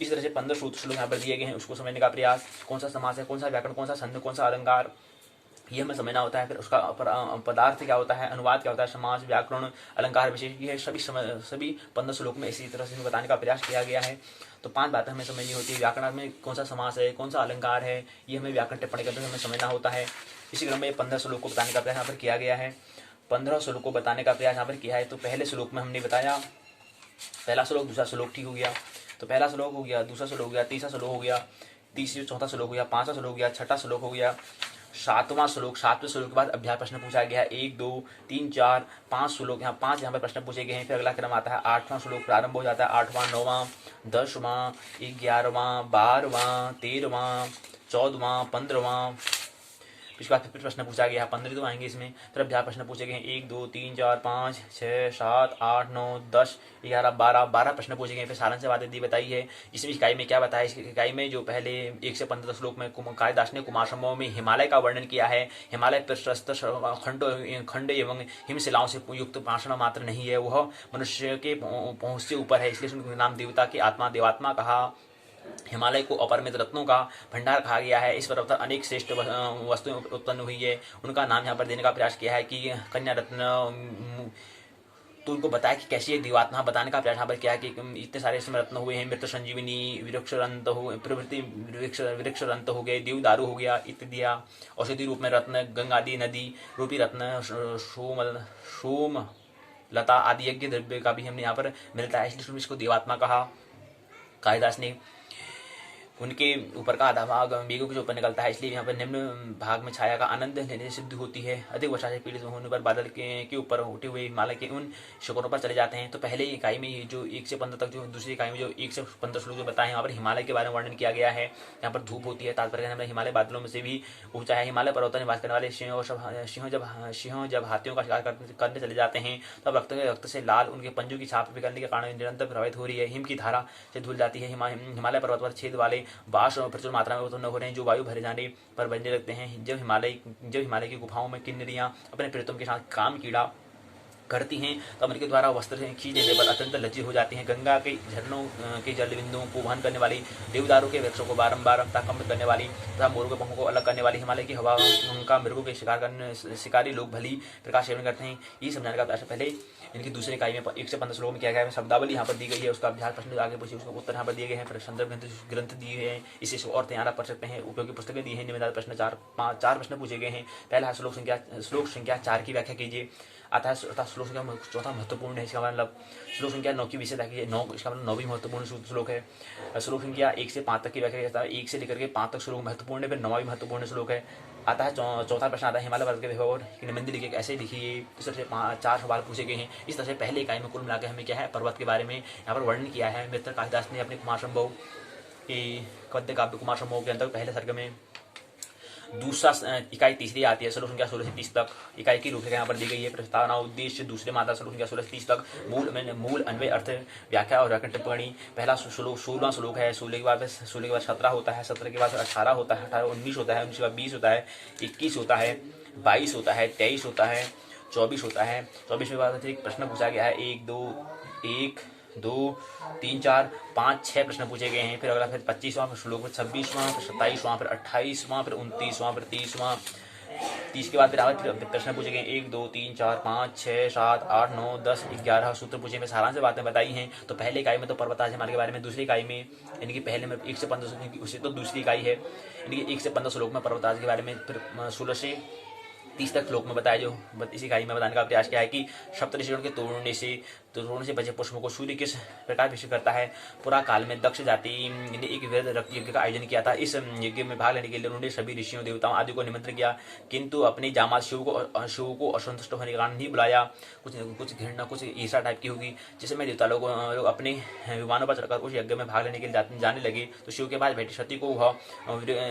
इस तरह से 15 सूत्र श्लोक यहाँ पर दिए गए हैं, उसको समझने का प्रयास। कौन सा समास है, कौन सा व्याकरण, कौन सा छंद, कौन सा अलंकार, ये हमें समझना होता है। फिर उसका पदार्थ क्या होता है, अनुवाद क्या होता है, समास, व्याकरण, अलंकार, विशेष, ये सभी 15 श्लोक में इसी तरह से बताने का प्रयास किया गया है। तो 5 बातें हमें समझनी होती है। व्याकरण में कौन सा समास है, कौन सा अलंकार है, ये हमें व्याकरण टिप्पणी करते हुए हमें समझना होता है। इसी क्रम में 15 श्लोक को बताने का प्रयास यहाँ पर किया गया है। 15 श्लोक को बताने का प्रयास यहाँ पर किया है। तो पहले श्लोक में हमने बताया, पहला श्लोक दूसरा श्लोक ठीक हो गया। तो पहला श्लोक हो गया, दूसरा श्लोक हो गया, तीसरा श्लोक हो गया, चौथा श्लोक हो गया, 5वां श्लोक हो गया, 6ठा श्लोक हो गया, 7वां श्लोक। 7वें श्लोक के बाद अभ्यास प्रश्न पूछा गया है। 1 2 3 4 5 श्लोक, यहाँ 5 यहाँ पर प्रश्न पूछे गए हैं। फिर अगला क्रम आता है 8वां श्लोक प्रारंभ हो जाता है। 8वां 9वां 10वां 11वां 12वां 13वां 14वां 15वां। इसके बाद फिर प्रश्न पूछा गया, 15 तो आएंगे इसमें। फिर अभ्यास प्रश्न पूछे गए 1 2 3 4 5 6 7 8 9 10 11 12 प्रश्न पूछे गए। फिर सारांश से बातें दी बताई है। इसमें इकाई में क्या बताया, इस इकाई में जो पहले 1 से 15 श्लोक में कालिदास ने कुमार संभव में हिमालय का वर्णन किया है। हिमालय प्रशस्त खंड एवं हिमशिलाओं से युक्त पाषाण मात्र नहीं है, वह मनुष्य के पहुँच से ऊपर है, इसलिए उनका नाम देवता की आत्मा देवात्मा कहा। हिमालय को अपरिमित रत्नों का भंडार कहा गया है। इस पर्वत पर अनेक श्रेष्ठ वस्तुएं उत्पन्न हुई है। उनका नाम यहाँ पर देने का प्रयास किया है कि कन्या रत्न, तो उनको बताया कि कैसी एक दिवात्मा बताने का प्रयास यहाँ पर किया है कि इतने सारे इसमें रत्न हुए हैं। मृत संजीवनी, वृक्षरंत हो, प्रवृत्ति वृक्षरंत हो गए, देवदारू हो गया इत्यादि। औषधि रूप में रत्न, गंगादि नदी रूपी रत्न, सोम लता आदि यज्ञ द्रव्य का भी हमने यहाँ पर मिलता है, इसलिए इसको देवात्मा कहा। कालिदास ने उनके ऊपर का आधा भाग मेघों के ऊपर निकलता है, इसलिए यहाँ पर निम्न भाग में छाया का आनंद लेने से सिद्ध होती है। अधिक वर्षा से पीड़ित होने पर बादल के ऊपर उठे हुए हिमालय के उन शिखरों पर चले जाते हैं। तो पहले इकाई में जो 1 से 15 तक, जो दूसरी इकाई में जो 1 से 15 श्लोक जो बताए, यहाँ पर हिमालय के बारे में वर्णन किया गया है। यहाँ पर धूप होती है, तात्पर्य हिमालय बादलों में से भी ऊंचा है। हिमालय पर्वतों में निवास करने वाले सिंह जब हाथियों का शिकार करने चले जाते हैं तब रक्त से लाल उनके पंजों की छाप बिगड़ने के कारण निरंतर प्रभावित हो रही है। हिम की धारा से धुल जाती है। हिमालय पर्वत पर छेद वाले बाँस प्रचुर मात्रा में उत्पन्न हो रहे हैं, जो वायु भरे जाने पर बनने लगते हैं। जब हिमालय की गुफाओं में किन्नरियां अपने प्रेतों के साथ काम कीड़ा करती हैं तब उनके द्वारा वस्त्र खींच देने पर अत्यंत लज्जित हो जाती हैं। गंगा के झरनों के जल बिंदुओं को वहन करने वाली, देवदारू के वृक्षों को बारंबार कंपित करने वाली तथा मोरों के पंखों को अलग करने वाली हिमालय की हवा का मृगों के शिकारी लोग भली प्रकाश सेवन करते हैं। ये समझाने का प्रयास पहले इनकी दूसरी इकाई में 1 से 15 श्लोक में किया गया है। शब्दावली यहाँ पर दी गई है, उसका अभ्यास प्रश्न आगे पूछिए, उसका उत्तर यहाँ पर दिए गए हैं। संदर्भ ग्रंथ दिए हैं, इसे और तैयार पढ़ सकते हैं। उपयोगी पुस्तकें दी हैं। निवेदन प्रश्न 4 प्रश्न पूछे गए हैं। पहला श्लोक संख्या 4 की व्याख्या कीजिए। आता है श्लोक संख्या चौथा महत्वपूर्ण है, इसका मतलब श्लोक संख्या 9 की विषय कीजिए। 9 इसका मतलब 9वीं महत्वपूर्ण श्लोक है। श्लोक संख्या 1 से 5 तक की व्याख्या करता है। 1 से लेकर के 5 तक श्लोक महत्वपूर्ण है, फिर 9वीं महत्वपूर्ण श्लोक है। आता है चौथा प्रश्न आता है हिमालय पर्वत के वैभव की निबंध लिखिए, कैसे लिखिए। इस तरह से 4 सवाल पूछे गए हैं। इस तरह से पहले इकाई में कुल मिलाकर हमें क्या है, पर्वत के बारे में यहाँ पर वर्णन किया है। मित्र कालिदास ने अपने कुमार संभव के गद्य काव्य कुमार संभव के अंदर पहले सर्ग में। दूसरा इकाई तीसरी आती है, श्लोक संख्या 16 से 30 तक। इकाई की रूपरेखा यहाँ पर दी गई है। प्रस्तावना उद्देश्य दूसरे मात्रा श्लोक संख्या 16 से 30 तक। मूल अन्वय अर्थ व्याख्या और व्याकरण टिप्पणी। पहला श्लोक 16वां श्लोक है। 16 के बाद 17 होता है। 17 के बाद 18 होता है। 18 19 होता है। 19 के बाद 20 होता है। 21 होता है। 22 होता है। 23 होता है। 24 होता है। 24 के बाद एक प्रश्न पूछा गया है। 1 2 3 4 5 6 प्रश्न पूछे गए हैं। फिर अगला फिर 25वां, फिर श्लोक, फिर 26वां, फिर 27वां, फिर 28वां, फिर 29वां, फिर 30वां। 30 के बाद फिर प्रश्न पूछे गए 1 2 3 4 5 6 7 8 9 10 11 सूत्र पूछे में सारांश बातें बताई हैं। तो पहले इकाई में तो पर्वताज हिमालय के बारे में, दूसरी इकाई में यानी कि पहले में 1 से 15 उसे तो दूसरी इकाई है यानी कि 1 से 15 श्लोक में पर्वताज के बारे में, फिर 16 से 30 तक श्लोक में बताया। जो इसी इकाई में बताने का प्रयास किया है कि सप्तऋषियों के तोड़ने से बचे पुष्पों को सूर्य किस प्रकार विषय करता है। पुरा काल में दक्ष जाति ने एक वृहद रक्त यज्ञ का आयोजन किया था। इस यज्ञ में भाग लेने के लिए उन्होंने सभी ऋषियों देवताओं आदि को निमंत्रण किया, किंतु अपने जामात शिव को असंतुष्ट होने के कारण नहीं बुलाया। कुछ घृणा, कुछ ईर्षा टाइप की होगी। जिस समय देवता लोग अपने विमानों पर चढ़कर उस यज्ञ में भाग लेने के लिए जाने लगे तो शिव के पास बैठी सती को वह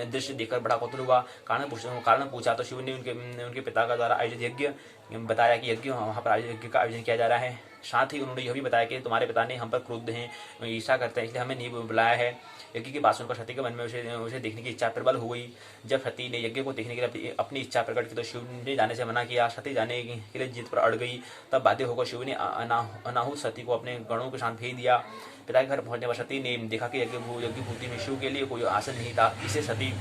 दृश्य देखकर बड़ा कौतूहल हुआ। कारण पूछा तो शिव ने उनके पिता का द्वारा आयोजित यज्ञ बताया कि यज्ञ वहाँ पर यज्ञ का आयोजन किया जा रहा है। साथ ही उन्होंने यह भी बताया कि तुम्हारे पिता ने हम पर क्रोध हैं, ईर्षा करते हैं, इसलिए हमें नहीं बुलाया है। यज्ञ की बात सुनकर सती के मन में उसे देखने की इच्छा प्रबल हो गई। जब सती ने यज्ञ को देखने के लिए अपनी इच्छा प्रकट की तो शिव ने जाने से मना किया। सती जाने के लिए जिद पर अड़ गई। तब बाध्य होकर शिव ने अनाहुत सती को अपने गणों के साथ भेज दिया। पिता के घर पहुंचने पर सती ने देखा कि यज्ञ भूमि में शिव के लिए कोई आसन नहीं था। इसे सती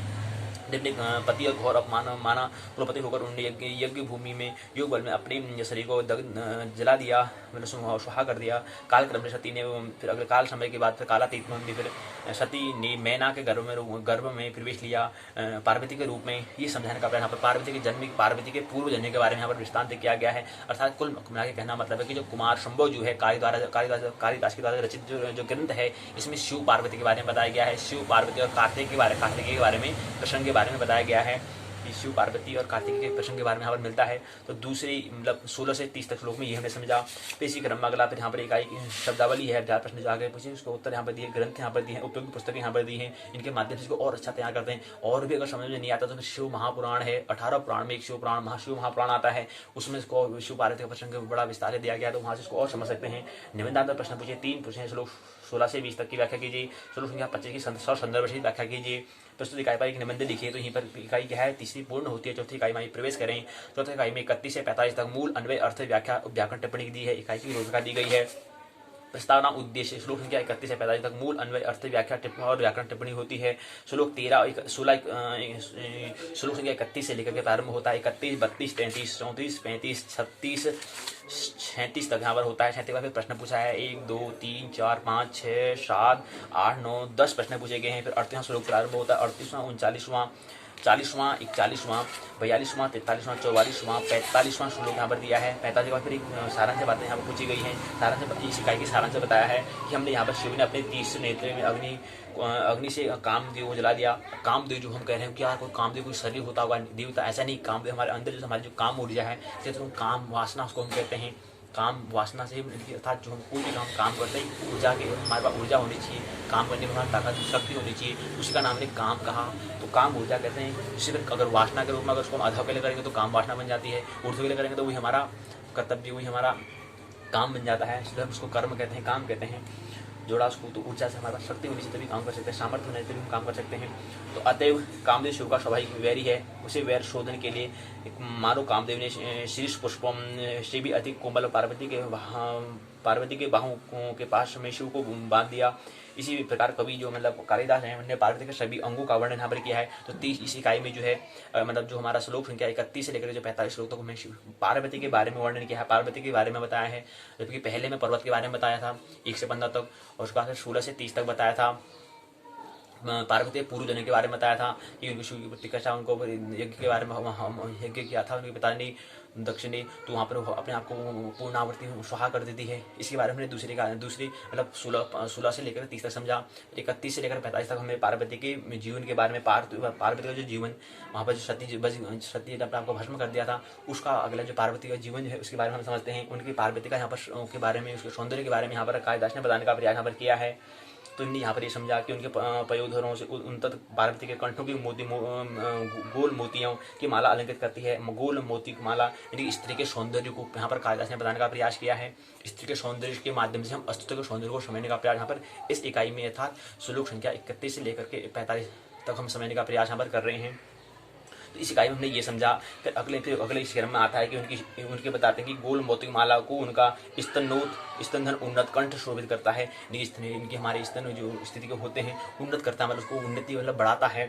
अपने पति और घोर अपमान माना। कुलपति होकर उन्होंने यज्ञ भूमि में योग बल में अपने शरीर को जला दिया, मतलब सुहा कर दिया। काल क्रम से सती ने फिर अगले काल समय के बाद फिर कालातीत में फिर सती ने मैना के गर्भ में प्रवेश लिया पार्वती के रूप में। ये समझाने का प्रयास यहाँ पर पार्वती के जन्म, पार्वती के पूर्व जन्म के बारे में यहाँ पर विस्तार किया गया है। अर्थात कुल मिला के कहना मतलब है कि जो कुमार संभव जो है कालिदास के द्वारा रचित जो ग्रंथ है, इसमें शिव पार्वती के बारे में बताया गया है। शिव पार्वती और कार्तिकेय के बारे में प्रसंग के बारे में बताया गया है कि शिव पार्वती और कार्तिकेय के प्रसंग के बारे में यहाँ पर मिलता है। तो दूसरी मतलब 16 से 30 तक श्लोक में ये हमने समझा। फिर इसी क्रम में अगला फिर यहाँ पर इकाई शब्दावली है, 4 प्रश्न जो आगे पूछे उसके उत्तर यहाँ पर दिए, ग्रंथ यहाँ पर दिए हैं, उपयोगी पुस्तकें यहाँ पर दी हैं। इनके माध्यम से इसको और अच्छा तैयार करते हैं। और भी अगर समझ में नहीं आता तो फिर शिव महापुराण है, 18 पुराण में एक शिव महापुराण आता है, उसमें इसको शिव पार्वती का प्रसंग बड़ा विस्तार दिया गया है, तो वहाँ से इसको और समझ सकते हैं। निबंधांतर प्रश्न पूछे 3 पूछे, श्लोक 16 से 20 तक की व्याख्या कीजिए। श्लोक संख्या 25 की संदर्भ से व्याख्या कीजिए। प्रस्तुत इकाई पर एक निबंध लिखिए। तो यहीं पर इकाई क्या है, तीसरी पूर्ण होती है। चौथी इकाई में प्रवेश करें। चौथी इकाई में 31 से 45 तक मूल अन्वय अर्थ व्याख्या व्याकरण टिप्पणी दी है। इकाई की रूपरेखा दी गई है। प्रस्तावना उद्देश्य श्लोक संख्या 31 से 45 तक मूल अन्वय अर्थ व्याख्या टिप्पणी और व्याकरण टिप्पणी होती है। श्लोक 16 श्लोक संख्या 31 से लेकर के प्रारंभ होता है। 31, 32, 33, 34, 35, 36, 37 तक यहाँ पर होता है। 37 में प्रश्न पूछा है। 1, 2, 3, 4, 5, 6, 7, 8, 9, 10 प्रश्न पूछे गए हैं। फिर 38वां श्लोक प्रारंभ होता है। 38वां, 39वां, 40वां, 41वां, 42वां, 43वां, 44वां, 45वां श्लोक यहाँ पर दिया है। 45 के बाद फिर एक सारांश बातें यहाँ पर पूछी गई हैं। सारांश इस इकाई की सारांश बताया है कि हमने यहाँ पर शिव ने अपने 30 नेत्र में अग्नि से कामदेव को जला दिया। कामदेव जो हम कह रहे हैं कि यार कोई कामदेव कोई शरीर होता होगा देवता, ऐसा नहीं। कामदेव हमारे अंदर जो हमारी जो काम ऊर्जा है, जैसे काम वासना उसको हम कहते हैं। काम वासना से अर्थात जो हम कोई भी काम करते हैं, ऊर्जा के हमारे पास ऊर्जा होनी चाहिए, काम करने में हमारी ताकत शक्ति होनी चाहिए, उसी का नाम ने काम कहा। तो काम ऊर्जा कहते हैं। सिर्फ अगर वासना के रूप में अगर उसको हम अधो के लिए करेंगे तो काम वासना बन जाती है। ऊर्ध्व के लिए करेंगे तो वही हमारा कर्तव्य, वही हमारा काम बन जाता है। इसलिए हम उसको कर्म कहते हैं, काम कहते हैं। जोड़ा उसको तो ऊर्जा से हमारे पास शक्ति होनी चाहिए तभी काम कर सकते हैं, सामर्थ्य होने से भी हम काम कर सकते हैं। तो अतएव कामदेव शिव का स्वाभाविक वैरी है। उसे वैर शोधन के लिए मानो कामदेव ने शीर्ष पुष्पम से भी अधिक कोमल पार्वती के बाहों के पास में शिव को बांध दिया। इसी प्रकार कवि जो मतलब कालिदास हैं उन्होंने पार्वती के सभी अंगों का वर्णन यहाँ पर किया है। तो 30 इस इकाई में जो है मतलब जो हमारा श्लोक संख्या 31 से लेकर जो 45 श्लोक तक हमने पार्वती के बारे में वर्णन किया है, पार्वती के बारे में बताया है। जबकि पहले में पर्वत के बारे में बताया था 1 से 15 तक, और उसके बाद 16 से 30 तक बताया था। पार्वती पूर्व जन्म के बारे में बताया था कि उनकी शिव की प्रतिष्ठा, उनको यज्ञ के बारे में यज्ञ किया था, उनकी पिता ने दक्षिणी, तो वहाँ पर अपने आप को पूर्णावर्ती स्वाहा कर देती है। इसके बारे में दूसरी मतलब 16 से लेकर 30 तक समझा। 31 से लेकर 45 तक हमें पार्वती के जीवन के बारे में, पार्वती का जो जीवन वहाँ पर जो सती ने अपने आपको भस्म कर दिया था, उसका अगला जो पार्वती का जीवन है उसके बारे में हम समझते हैं। उनकी पार्वती का यहाँ पर के बारे में, उसके सौंदर्य के बारे में यहाँ पर कालिदास ने बताने का प्रयास यहाँ पर किया है। तो इन्हें यहाँ पर ये समझा कि उनके पयोधरों से उन तक पार्वती के कंठों की गोल मोतियों की माला अलंकृत करती है। गोल मोती की माला यानी स्त्री के सौंदर्य को यहाँ पर कालिदास ने बताने का प्रयास किया है। स्त्री के सौंदर्य के माध्यम से हम अस्तित्व के सौंदर्य को समझने का प्रयास यहाँ पर इस इकाई में अर्थात श्लोक संख्या 31 से लेकर के 45 तक हम समझने का प्रयास यहाँ पर कर रहे हैं। तो इस इकाई में हमने ये समझा। फिर अगले इस क्रम में आता है कि उनके बताते हैं कि गोल मोती माला को उनका स्तनधन उन्नत कंठ शोभित करता है। इनकी हमारे स्तन जो स्थिति के होते हैं उन्नत करता है, मतलब उसको उन्नति मतलब बढ़ाता है।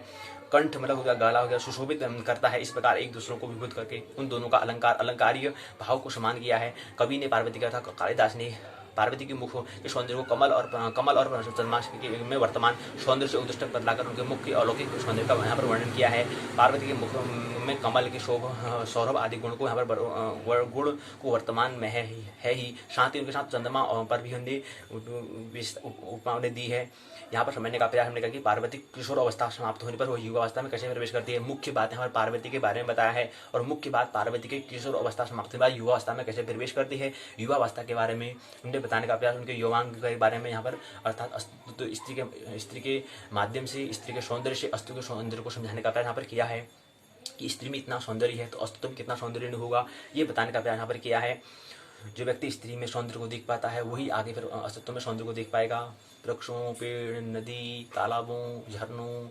कंठ मतलब हो गया, गाला हो गया, सुशोभित करता है। इस प्रकार एक दूसरों को विभूत करके उन दोनों का अलंकारीय भाव को समान किया है। कवि ने पार्वती का था, कालिदास ने पार्वती के मुख के सौंदर्य को कमल और चंद्रमा में वर्तमान सौंदर्य से उद्दिष्ट बदलाकर उनके मुख के अलौकिक सौंदर्य का यहाँ पर वर्णन किया है। पार्वती के मुख में कमल के सौरभ आदि गुण को यहाँ पर गुण को वर्तमान में है ही, साथ ही उनके साथ चंद्रमा पर भी उन्हें उपमा दी है। यहाँ पर समझने का प्रयास हमने कहा कि पार्वती किशोर अवस्था समाप्त होने पर वो युवा अवस्था में कैसे प्रवेश करती है। मुख्य बात यहाँ पर पार्वती के बारे में बताया है, और मुख्य बात पार्वती के किशोर अवस्था समाप्त होने के बाद युवा अवस्था में कैसे प्रवेश करती है। युवा अवस्था के बारे में उन्हें बताने का प्रयास, उनके यौवांग के बारे में यहाँ पर अर्थात तो स्त्री के माध्यम से, स्त्री के सौंदर्य से अस्तित्व के सौंदर्य को समझाने का प्रयास यहाँ पर किया है कि स्त्री में इतना सौंदर्य है तो अस्तित्व में कितना सौंदर्य नहीं होगा, ये बताने का प्रयास यहाँ पर किया है। जो व्यक्ति स्त्री में सौंदर्य को देख पाता है वही आगे फिर अस्तित्व में सौंदर्य को देख पाएगा। वृक्षों, पेड़, नदी, तालाबों, झरनों,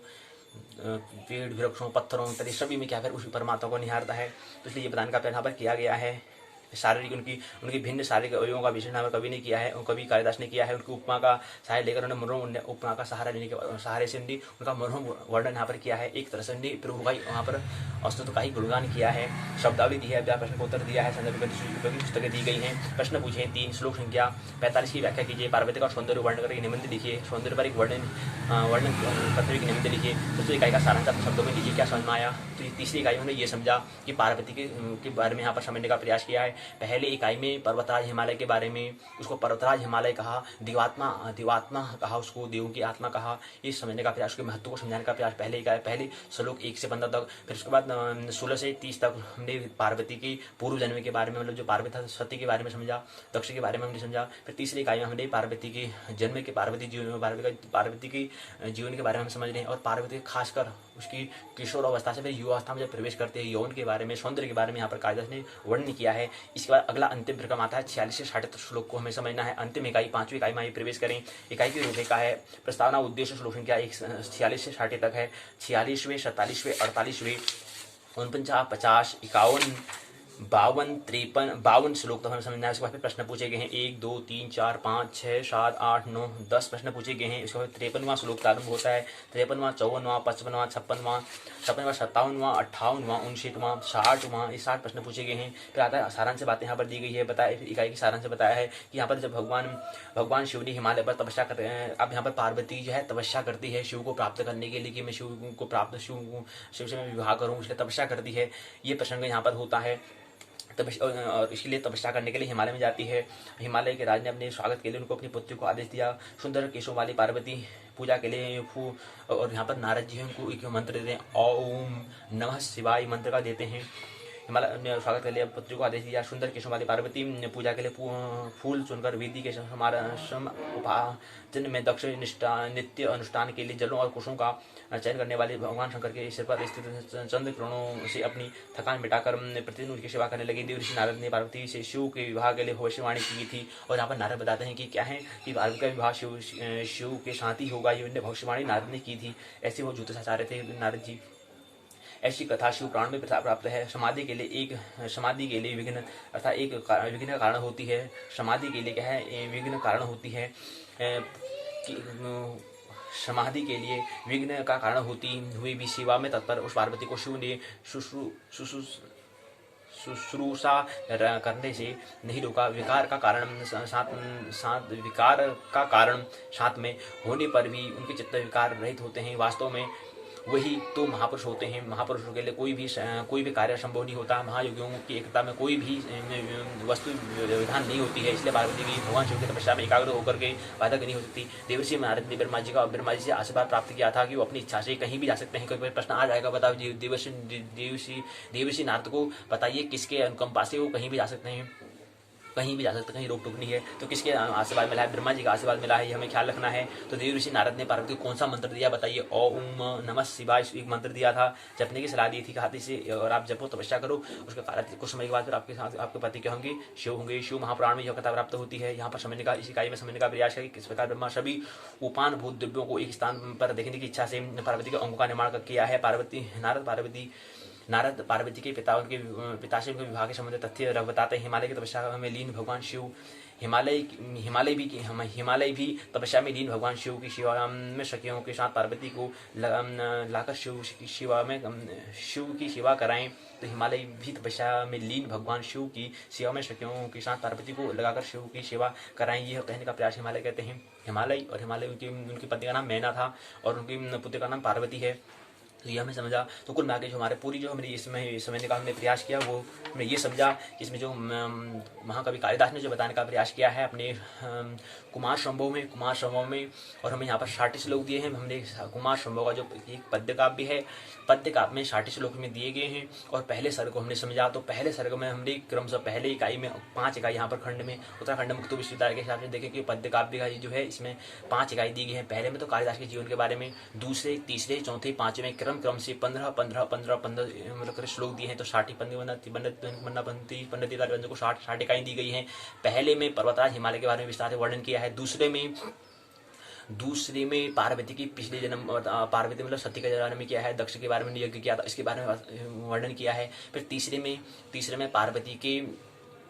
पेड़, वृक्षों, पत्थरों इत्यादि सभी में क्या फिर उसी परमात्मा को निहारता है। तो इसलिए ये बताने का प्रयास यहाँ पर किया गया है। शारीरिक उनकी भिन्न शारीरिक अवयवों का विशेषण यहाँ पर कवि ने किया है, कवि कालिदास ने किया है। उनकी उपमा का सहारा लेकर उन्होंने मनोरम उपमा का सहारा लेने के सहारे से उनका मनोरम वर्णन यहाँ पर किया है। एक तरह से प्रभु का यहाँ पर अस्तित्व का ही गुणगान किया है। शब्दावली दी है, प्रश्न को उत्तर दिया है, संदर्भ पुस्तकें दी गई हैं। प्रश्न पूछे 3, श्लोक संख्या 45 की व्याख्या कीजिए। पार्वती का सौंदर्य वर्णन करके निबंध लिखिए। सौंदर्य पर एक वर्णन करते हुए निबंध लिखिए। दूसरी इकाई का सारांश शब्दों में लीजिए, क्या समझ में आया। तो तीसरी इकाई उन्होंने ये समझा कि पार्वती के बारे में यहाँ पर समझने का प्रयास किया है। पहले इकाई में पर्वतराज हिमालय के बारे में, उसको पर्वतराज हिमालय कहा, दिवात्मा कहा, उसको देवों की आत्मा कहा, ये समझने का प्रयास, उसके महत्व को समझाने का प्रयास पहले इकाई, पहले श्लोक 1 से 15 तक। फिर उसके बाद 16 से 30 तक हमने पार्वती की पूर्व जन्म के बारे में, मतलब जो पार्वती सती के बारे में समझा, दक्ष के बारे में हमने समझा। फिर तीसरी इकाई में हमने पार्वती के जन्म के, पार्वती के जीवन के बारे में हम समझ रहे हैं। और पार्वती खासकर उसकी किशोर अवस्था से फिर युवा अवस्था में जब प्रवेश करते हैं, यौन के बारे में, सौंदर्य के बारे में यहाँ पर कालिदास ने वर्णन किया है। इसके बाद अगला अंतिम प्रक्रम आता है 46 से 60 श्लोक को हमें समझना है। अंतिम इकाई 5वीं इकाई में प्रवेश करें। इकाई की रूपरेखा है, प्रस्तावना उद्देश्य श्लोक संख्या 46 से 60 तक है। 46वें, 47वें, 48वें, 49, 50, 51, 52 श्लोक तो हमें समझना है। उसके बाद फिर प्रश्न पूछे गए हैं 1 2 3 4 5 6 7 8 9 10 प्रश्न पूछे गए हैं। उसके बाद 53वां श्लोक प्रारंभ होता है। 53वां 54वां 55वां 56वां 57वां 58वां 59वां 60वां, ये 60 प्रश्न पूछे गए हैं। फिर आता है सारांश बातें यहाँ पर दी गई है। बताया फिर इकाई की सारांश बताया है कि यहाँ पर जब भगवान शिव ने हिमालय पर तपस्या करते हैं, अब यहाँ पर पार्वती जो है तपस्या करती है शिव को प्राप्त करने के लिए कि मैं शिव से मैं विवाह करूँ, इसलिए तपस्या करती है। ये प्रसंग यहाँ पर होता है। और इसके लिए तपस्या करने के लिए हिमालय में जाती है। हिमालय के राज ने अपने स्वागत के लिए उनको अपनी पुत्री को आदेश दिया। सुंदर केशों वाली पार्वती पूजा के लिए और यहाँ पर नारद जी हैं उनको एक मंत्र देते हैं, ओम नमः शिवाय मंत्र का देते हैं। हिमालय ने स्वागत के लिए पुत्री को आदेश दिया। सुंदर केशों वाली पार्वती पूजा के लिए फूल चुनकर वेदी के समारंभ उपार्जन में दक्ष नित्य अनुष्ठान के लिए जलों और कुशों का चयन करने वाले भगवान शंकर के सिर पर स्थित चंद्र किरणों से अपनी थकान मिटाकर प्रतिदिन उनकी सेवा करने लगी। देवऋषि नारद ने पार्वती से शिव के विवाह के लिए भविष्यवाणी की थी। और यहाँ पर नारद बताते हैं कि क्या है कि पार्वती का विवाह शिव के साथ ही होगा, ये भविष्यवाणी नारद ने की थी। ऐसे वो ज्योतिषाचार्य थे नारद जी। ऐसी कथा शिव पुराण में प्राप्त है। समाधि के लिए विघ्न अर्थात एक विघ्न का कारण होती है। समाधि के लिए क्या है विघ्न कारण होती है समाधि के लिए विघ्न का कारण होती हुई भी सेवा में तत्पर उस पार्वती को शिव ने शुश्रूषा करने से नहीं रोका। विकार का कारण साथ में होने पर भी उनके चित्त विकार रहित होते हैं। वास्तव में वही तो महापुरुष होते हैं। महापुरुषों के लिए कोई भी कार्य संभव नहीं होता। महायोगियों की एकता में कोई भी वस्तु विधान नहीं होती है। इसलिए पार्वती की भगवान शिव की तपस्या में एकाग्र होकर के बाधा नहीं हो सकती। देवर्षि नारद ने ब्रह्मा जी से आशीर्वाद प्राप्त किया था कि वो अपनी इच्छा से कहीं भी जा सकते हैं। कोई प्रश्न आ जाएगा, बताओ देवर्षि नारद को बताइए किसके अनुकंपा से वो कहीं भी जा सकते हैं, कहीं रोक टोक नहीं है। तो किसके आशीर्वाद मिला है? ब्रह्मा जी का आशीर्वाद मिला है, ये हमें ख्याल रखना है। तो देवर्षि नारद ने पार्वती को कौन सा मंत्र दिया बताइए? ओम नमः शिवाय एक मंत्र दिया था, जपने की सलाह दी थी, कहा से और आप जपो तपस्या करो। उसके कारण कुछ समय के बाद फिर आपके साथ आपके पति क्या होंगे? शिव होंगे। शिव महापुराण में यह कथा प्राप्त होती है। यहाँ पर समझने का, इस इकाई में समझने का प्रयास है कि किस प्रकार ब्रह्मा सभी उपान भूत द्रव्यों को एक स्थान पर देखने की इच्छा से पार्वती के अंगों का निर्माण किया है। नारद पार्वती के पिता उनके पिता से उनके विवाह के संबंध तथ्य बताते हैं। हिमालय की तपस्या में लीन भगवान शिव हिमालय भी तपस्या में लीन भगवान शिव की सेवा में सखियों के साथ पार्वती को लाकर शिव की सेवा कराएं। तो हिमालय भी तपस्या में लीन भगवान शिव की सेवा में सखियों के साथ पार्वती को लगाकर शिव की सेवा कराएं, यह कहने का प्रयास हिमालय कहते हैं। हिमालय उनकी पत्नी का नाम मैना था और उनकी पुत्री का नाम पार्वती है। तो ये हमें समझा। तो कुल मिलाकर जो हमारे पूरी जो हमने इसमें समझने का हमने प्रयास किया, वो हमने ये समझा कि इसमें जो महाकवि कालिदास ने जो बताने का प्रयास किया है अपने कुमार संभव में और हमें यहाँ पर 60 श्लोक दिए हैं। हमने कुमार संभव का जो एक पद्य काव्य है, पद्य काव्य में 60 श्लोक में दिए गए हैं। और पहले सर्ग को हमने समझा। तो पहले सर्ग में हमने क्रमशः पहले इकाई में 5 इकाई यहाँ पर खंड में उत्तराखंड मुक्त विश्वविद्यालय के हिसाब से देखें कि पद्य काव्य का जो है इसमें 5 इकाई दी गई है। पहले में तो कालिदास के जीवन के बारे में, दूसरे तीसरे चौथे पांचवें क्रम से 15 मतलब श्लोक दिए हैं। तो 60 पंडित को 60 इकाई दी गई है। पहले में पर्वतराज हिमालय के बारे में विस्तार से वर्णन किया है। दूसरे में पार्वती की पिछले जन्म, पार्वती मतलब सती के जन्म में किया है, दक्ष के बारे में यज्ञ किया था, इसके बारे में वर्णन किया है। फिर तीसरे में पार्वती के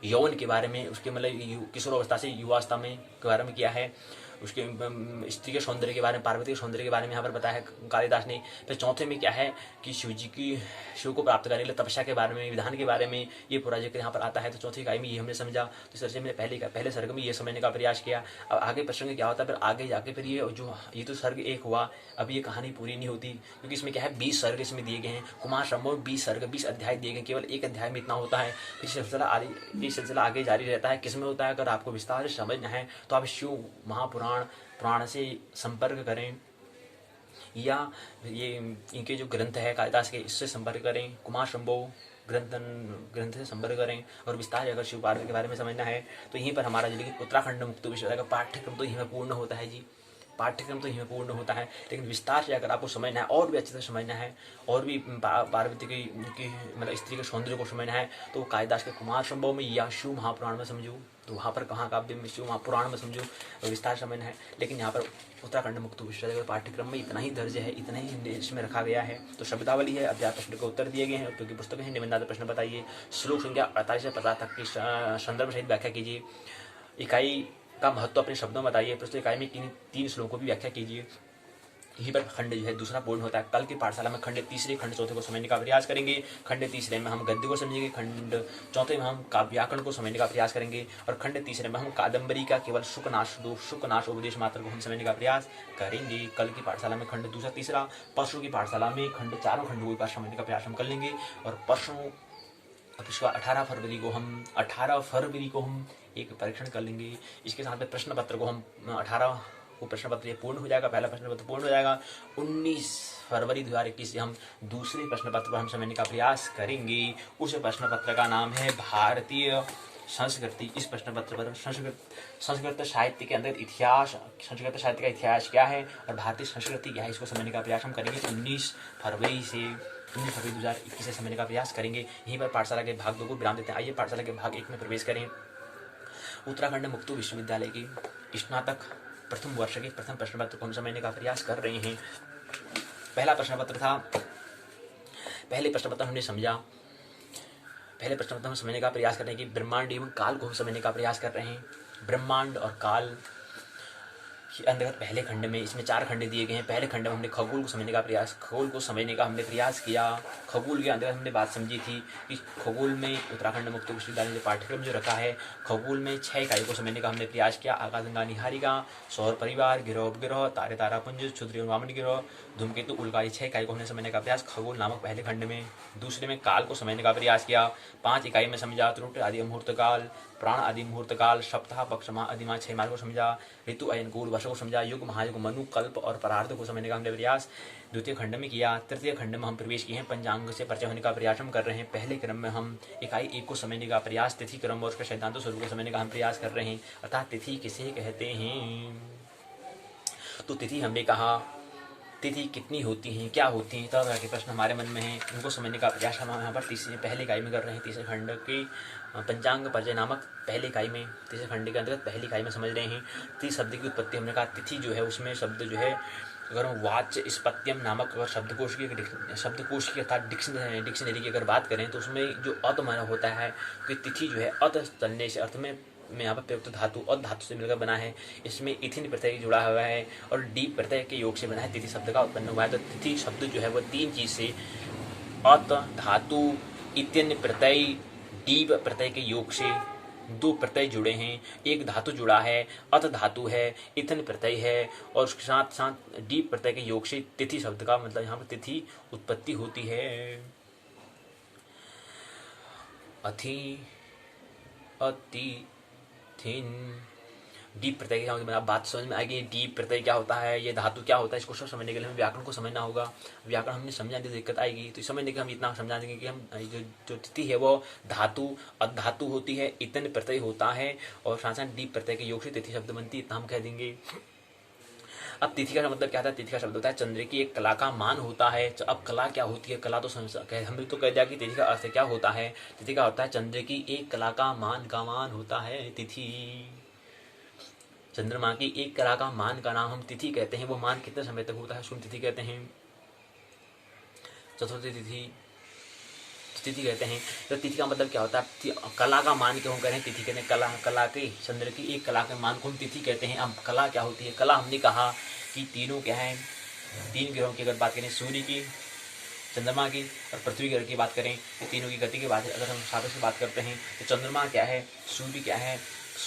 यौवन के बारे में, उसके मतलब किशोरावस्था से युवावस्था में के बारे में किया है। उसके स्त्री के सौंदर्य के बारे में, पार्वती के सौंदर्य के बारे में यहाँ पर बताया है कालिदास ने। फिर चौथे में क्या है कि शिव को प्राप्त करने के लिए तपस्या के बारे में, विधान के बारे में ये पूरा जिक्र यहाँ पर आता है। तो चौथी इकाई में ये हमने समझा। तो इस तरह से हमने पहले सर्ग में ये समझने का प्रयास किया। अब आगे प्रसंग क्या होता है, फिर आगे जाके फिर ये तो सर्ग 1 हुआ। अब ये कहानी पूरी नहीं होती क्योंकि इसमें क्या है 20 सर्ग इसमें दिए गए हैं। कुमार संभव 20 सर्ग 20 अध्याय दिए गए, केवल एक अध्याय में इतना होता है। फिर सिलसिला आगे जारी रहता है। किसमें होता है? अगर आपको विस्तार से समझना है तो आप शिव पुराण से संपर्क करें या ये इनके जो ग्रंथ है कालिदास के, इससे संपर्क करें। कुमार संभव ग्रंथ से संपर्क करें। और विस्तार अगर शिव पार्वती के बारे में समझना है तो यहीं पर हमारा जो उत्तराखंड मुक्त विश्वविद्यालय का पाठ्यक्रम तो यहीं पर पूर्ण होता है जी। पाठ्यक्रम तो यहीं पूर्ण होता है, लेकिन विस्तार से अगर आपको समझना है और भी अच्छे से समझना है और भी पार्वती की मतलब स्त्री के सौंदर्य को समझना है तो कालिदास के कुमार संभव में या शिव महापुराण में समझो। तो वहाँ पर कहाँ काव्य में वहाँ पुराण में समझो विस्तार समय है, लेकिन यहाँ पर उत्तराखंड मुक्त विश्वविद्यालय पाठ्यक्रम में इतना ही दर्ज है, इतना ही इसमें रखा गया है। तो शब्दावली है, अध्याय प्रश्न के उत्तर दिए गए हैं, उपयोगी पुस्तकें हैं, निबंधात्मक प्रश्न बताइए, श्लोक संख्या 48 से 50 तक की संदर्भ सहित व्याख्या कीजिए, इकाई का महत्व अपने शब्दों में बताइए, प्रस्तुत इकाई में तीन श्लोकों की व्याख्या कीजिए। यहीं पर खंड जो है दूसरा पूर्ण होता है। कल की पाठशाला में खंड तीसरे खंड चौथे को समझने का प्रयास करेंगे। खंड तीसरे में हम गद्य को समझेंगे, खंड चौथे में हम व्याकरण को समझने का प्रयास करेंगे, और खंड तीसरे में हम कादम्बरी का केवल शुकनाश उपदेश मात्र को हम समझने का प्रयास करेंगे। कल की पाठशाला में खंड दूसरा तीसरा, परसों की पाठशाला में खंड चारों खंडों को समझने का प्रयास हम कर लेंगे। और परसों इसका 18 फरवरी को हम एक परीक्षण कर लेंगे। इसके साथ में प्रश्न पत्र को हम 18 को प्रश्न पत्र ये पूर्ण हो जाएगा, पहला प्रश्न पत्र पूर्ण हो जाएगा। 19 फरवरी 2021 से हम दूसरे प्रश्न पत्र पर हम समझने का प्रयास करेंगे। उस प्रश्न पत्र का नाम है भारतीय संस्कृति। इस प्रश्न पत्र पर संस्कृत साहित्य के अंदर इतिहास, संस्कृत साहित्य का इतिहास क्या है और भारतीय संस्कृति क्या है, इसको समझने का प्रयास हम करेंगे। 19 फरवरी 2021 से समझने का प्रयास करेंगे। यहीं पर पाठशाला के भाग 2 को विराम देते हैं। आइए पाठशाला के भाग 1 में प्रवेश करें। उत्तराखंड मुक्त विश्वविद्यालय की स्नातक प्रथम वर्ष के प्रथम प्रश्न पत्र को हम समझने का प्रयास कर रहे हैं। पहला प्रश्न पत्र था, पहले प्रश्न पत्र हमने समझा, पहले प्रश्न पत्र हम समझने का प्रयास कर रहे हैं कि ब्रह्मांड एवं काल को हम समझने का प्रयास कर रहे हैं। ब्रह्मांड और काल के अंतर्गत पहले खंड में, इसमें 4 खंड दिए गए हैं। पहले खंड में हमने खगोल को समझने का प्रयास किया। खगोल के अंतर्गत हमने बात समझी थी कि खगोल में उत्तराखंड मुक्त विश्वविद्यालय ने पाठ्यक्रम जो रखा है, खगोल में 6 इकाइयों को समझने का हमने प्रयास किया। आकाशगंगा निहारिका, सौर परिवार, गिरह उपग्रह, तारे तारापुंज, क्षुद्र एवं वामन गिरह, धूमकेतु, उल्का, 6 इकाई को हमने समझने का प्रयास खगोल नामक पहले खंड में। दूसरे में काल को समझने का प्रयास किया। 5 इकाई में समझा। त्रुट आदि मुहूर्त काल, प्राण आदि मुहूर्त काल, सप्ताह, पक्ष, माह, अधिमाह, 6 माह को समझा। ऋतु, अयनकूल, वर्ष को समझा। युग, महायुग, मनु, कल्प और परार्थ को समझने का हमने प्रयास द्वितीय खंड में किया। तृतीय खंड में हम प्रवेश किए हैं, पंचांग से परिचय होने का प्रयास हम कर रहे हैं। पहले क्रम में हम इकाई 1 को समझने का प्रयास, तिथि क्रम और उसके सिद्धांत स्वरूप को समझने का हम प्रयास कर रहे हैं, अर्थात तिथि किसे कहते हैं। तो तिथि हमने कहा, तिथि कितनी होती हैं, क्या होती हैं, तरह तरह के प्रश्न हमारे मन में हैं, उनको समझने का प्रयास हम यहाँ पर पहले इकाई में कर रहे हैं। तीसरे खंड के पंचांग परिचय नामक पहले इकाई में, तीसरे खंड के अंतर्गत पहली इकाई में समझ रहे हैं। तिथि शब्द की उत्पत्ति हमने कहा, तिथि जो है उसमें शब्द जो है, अगर हम वाच्य स्पत्यम नामक अगर शब्दकोश की अर्थात डिक्शनरी की अगर बात करें तो उसमें जो अत माना होता है कि तिथि जो है अत चलने से अर्थ में यहाँ पर प्रयुक्त धातु और धातु से मिलकर बना है। इसमें इथिन प्रत्यय जुड़ा हुआ है और डी प्रत्यय के योग से बना है, तिथि शब्द का उत्पन्न हुआ है। तो तिथि शब्द जो है वह 3 चीज से, अत धातु, इतिन प्रत्यय, डी प्रत्यय के योग से 2 प्रत्यय जुड़े हैं। एक धातु जुड़ा है, अत धातु है, इथन प्रत्यय है और उसके साथ साथ डी प्रत्यय के योग से तिथि शब्द का मतलब यहाँ पर तिथि उत्पत्ति होती है। अथि, अति, थिन, डी प्रत्यय क्या होता है, बात समझ में आएगी। डी प्रत्यय क्या होता है, ये धातु क्या होता है, इसको सब समझने के लिए हमें व्याकरण को समझना होगा। व्याकरण हमने समझाने की दिक्कत आएगी, तो समझने के हम इतना समझा देंगे कि हम जो तिथि है वो धातु अधातु होती है, इतन प्रत्यय होता है और साथ साथ डी प्रत्यय के योग से तिथि शब्द बनती है, इतना हम कह देंगे। अब तिथि का मतलब क्या था, तिथि का शब्द होता है चंद्र की एक कला का मान होता है। अब कला क्या होती है, कला तो हमने तो कह दिया कि तिथि का अर्थ क्या होता है। तिथि का होता है चंद्र की एक कला का मान होता है तिथि। चंद्रमा की एक कला का मान का नाम हम तिथि कहते हैं। वो मान कितने समय तक होता है उसको तिथि कहते हैं। चतुर्थी तिथि कहते हैं। तो तिथि का मतलब क्या होता है, कला का मान क्यों कह रहे हैं, तिथि कहते हैं कला के, चंद्र की एक कला के मान को हम तिथि कहते हैं। अब कला क्या होती है, कला हमने कहा कि तीनों क्या है, 3 ग्रहों की अगर बात करें, सूर्य की, चंद्रमा की और पृथ्वी ग्रह की बात करें, तो तीनों की गति की बात अगर हम सापेक्ष बात करते हैं तो चंद्रमा क्या है, सूर्य क्या है,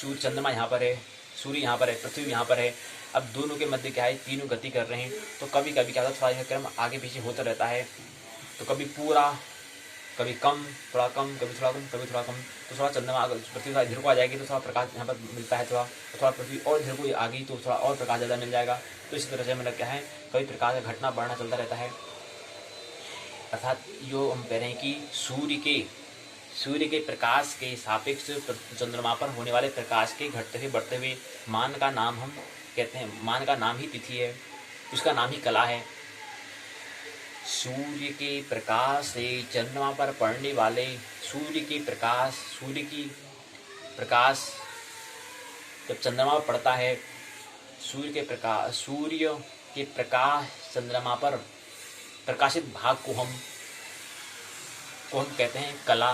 चंद्रमा यहाँ पर है, सूर्य यहाँ पर है, पृथ्वी यहाँ पर है। अब दोनों के मध्य क्या है, तीनों गति कर रहे हैं। तो कभी कभी क्या होता है, थोड़ा क्रम आगे पीछे होता रहता है। तो कभी पूरा, कभी कम, थोड़ा कम, कभी थोड़ा कम, कभी थोड़ा कम। तो थोड़ा चंद्रमा अगर पृथ्वी थोड़ा इधर को आ जाएगी तो थोड़ा प्रकाश यहाँ पर मिलता है, थोड़ा पृथ्वी और इधर को आ गई तो थोड़ा और प्रकाश ज़्यादा मिल जाएगा। तो इसी तरह से मतलब क्या है, कई प्रकार का घटना बढ़ना चलता रहता है। अर्थात जो हम कह रहे हैं कि सूर्य के प्रकाश के सापेक्ष चंद्रमा पर होने वाले प्रकाश के घटते हुए बढ़ते हुए मान का नाम हम कहते हैं, मान का नाम ही तिथि है, उसका नाम ही कला है। सूर्य के प्रकाश से चंद्रमा पर पड़ने वाले सूर्य की प्रकाश जब चंद्रमा पर पड़ता है, सूर्य के प्रकाश चंद्रमा पर प्रकाशित भाग को हम कहते हैं कला।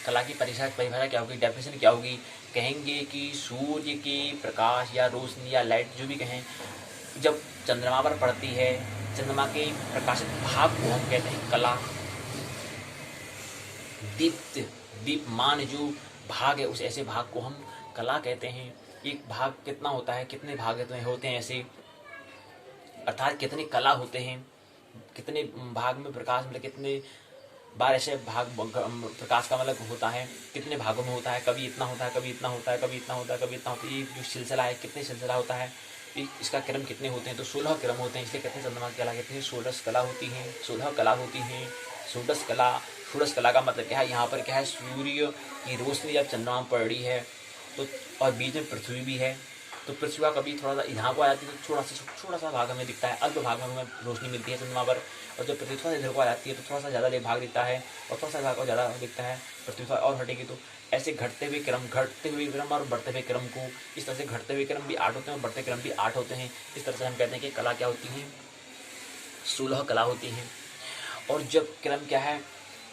कला की परिभाषा क्या होगी, डेफिनेशन क्या होगी? कहेंगे कि सूर्य के प्रकाश या रोशनी या लाइट जो भी कहें, जब चंद्रमा पर पड़ती है, चंद्रमा के प्रकाशित भाग को हम कहते हैं कला। दीप्यमान जो भाग है, उस ऐसे भाग को हम कला कहते हैं। एक भाग कितना होता है, कितने भाग होते हैं ऐसे, अर्थात कितने कला होते हैं, कितने भाग में प्रकाश, मतलब कितने बार ऐसे भाग प्रकाश का मतलब होता है, कितने भागों में होता है, कभी इतना होता है, कभी इतना होता है, कभी इतना होता है, कभी इतना होता है। ये जो सिलसिला है, कितने सिलसिला होता है, इसका क्रम कितने होते हैं? तो 16 क्रम होते हैं, इसलिए कहते हैं चंद्रमा की कला कहते हैं। 16 कला होती हैं, 16 कला होती हैं। 16 कला का मतलब क्या है? यहाँ पर क्या है, सूर्य की रोशनी जब चंद्रमा में पड़ रही है तो, और बीच में पृथ्वी भी है, तो पृथ्वी का कभी थोड़ा सा यहाँ को आ जाती है तो छोटा सा भाग हमें दिखता है, अल्प भाग में हमें रोशनी मिलती है चंद्रमा पर। और जब पृथ्वी थोड़ा सा इधर को आ जाती है तो थोड़ा सा ज़्यादा भाग दिखता है, और थोड़ा सा भाग को ज़्यादा दिखता है, पृथ्वी पर और हटेगी तो ऐसे घटते हुए क्रम और बढ़ते हुए क्रम को, इस तरह से घटते हुए क्रम भी 8 होते हैं और बढ़ते क्रम भी 8 होते हैं। इस तरह से हम कहते हैं कि कला क्या होती है, 16 कला होती हैं। और जब क्रम क्या है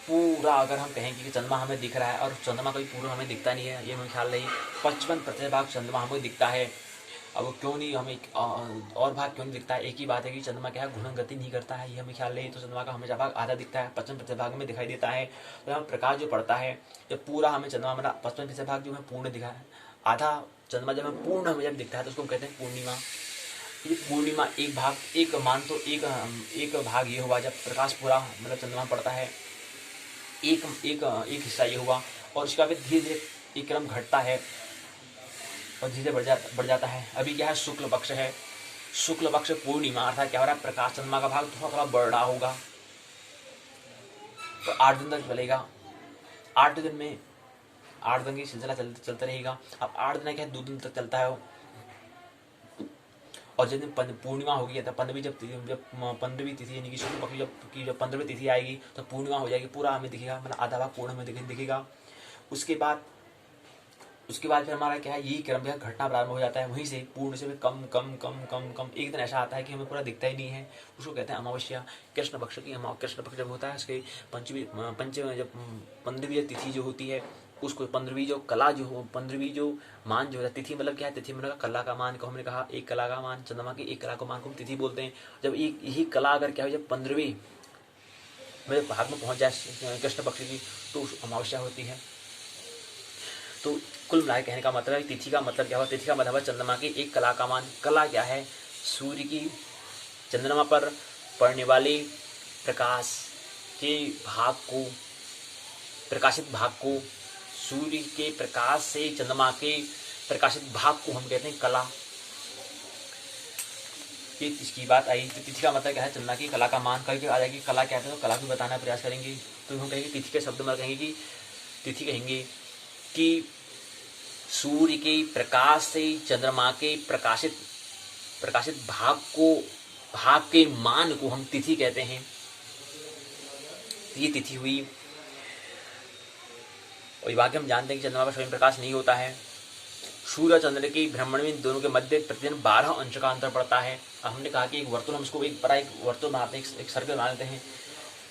पूरा, अगर हम कहें कि चंद्रमा हमें दिख रहा है और चंद्रमा कभी पूरा हमें दिखता नहीं है, ये हमें ख्याल रही, 55% भाग चंद्रमा हमें दिखता है। अब क्यों नहीं हमें और भाग क्यों नहीं दिखता है? एक ही बात है कि चंद्रमा क्या है, घूर्णन गति नहीं करता है, ये हमें ख्याल नहीं। तो चंद्रमा का हमेशा भाग आधा दिखता है, 55% भाग में दिखाई देता है। तो यहाँ प्रकाश जो पड़ता है, जब पूरा हमें चंद्रमा मतलब 55% भाग जो हमें पूर्ण दिखा है, आधा चंद्रमा जब हमें पूर्ण हमें जब दिखता है तो उसको कहते हैं पूर्णिमा। ये पूर्णिमा एक भाग, एक मान तो एक भाग ये हुआ जब प्रकाश पूरा मतलब चंद्रमा पड़ता है, एक हिस्सा ये हुआ, और उसका फिर धीरे धीरे एक क्रम घटता है और धीरे बढ़ जाता है। अभी क्या है, शुक्ल पक्ष है, शुक्ल पक्ष पूर्णिमा, अर्थात क्या हो रहा है, प्रकाश चंद्रमा का भाग थोड़ा बढ़ रहा होगा, तो 8 दिन तक चलेगा। 8 दिन की सिलसिला चलता रहेगा। अब 8 दिन क्या है, 2 दिन तक चलता है। और जिस दिन पूर्णिमा होगी, जब 15वीं तिथि यानी कि शुक्ल पक्ष जब 15वीं तिथि आएगी तो पूर्णिमा हो जाएगी, पूरा हमें दिखेगा, मतलब आधा भाग पूर्ण हमें दिखेगा। उसके बाद फिर हमारा क्या है, यही क्रम का घटना प्रारंभ हो जाता है। वहीं से पूर्ण से भी कम कम कम कम कम एक दिन ऐसा आता है कि हमें पूरा दिखता ही नहीं है, उसको कहते हैं अमावस्या। कृष्ण पक्ष जब होता है, उसके जब 15वीं तिथि जो होती है, उसको 15वीं जो कला जो हो, 15वीं जो मान जो है, तिथि मतलब क्या है, तिथि मतलब कला का मान को हमने कहा, एक कला का मान, चंद्रमा की एक कला का मान को हम तिथि बोलते हैं। जब एक यही कला अगर क्या हो, जब 15वीं में भाग में पहुंच जाए कृष्ण पक्ष की, तो अमावस्या होती है। तो कुल मिलाकर कहने का मतलब है, तिथि का मतलब क्या हुआ, तिथि का मतलब है चंद्रमा की एक कला का मान। कला क्या है, सूर्य की चंद्रमा पर पड़ने वाले प्रकाश के भाग को, प्रकाशित भाग को, सूर्य के प्रकाश से चंद्रमा के प्रकाशित भाग को हम कहते हैं कला। ये इसकी बात आई। तो तिथि का मतलब क्या है, चंद्रमा की कला का मान। कहीं आ जाएगी कला क्या है, तो कला भी बताना प्रयास करेंगे। तो हम कहेंगे तिथि के शब्द में कहेंगे कि तिथि कहेंगे कि सूर्य के प्रकाश से चंद्रमा के प्रकाशित भाग के मान को हम तिथि कहते हैं। ये तिथि हुई। और बाकी हम जानते हैं कि चंद्रमा पर स्वयं प्रकाश नहीं होता है। सूर्य और चंद्र के भ्रमण में दोनों के मध्य प्रतिदिन 12 अंश का अंतर पड़ता है। अब हमने कहा कि एक वर्तुल, हम इसको एक वर्तुल बनाते हैं, एक सर्कल बना लेते हैं,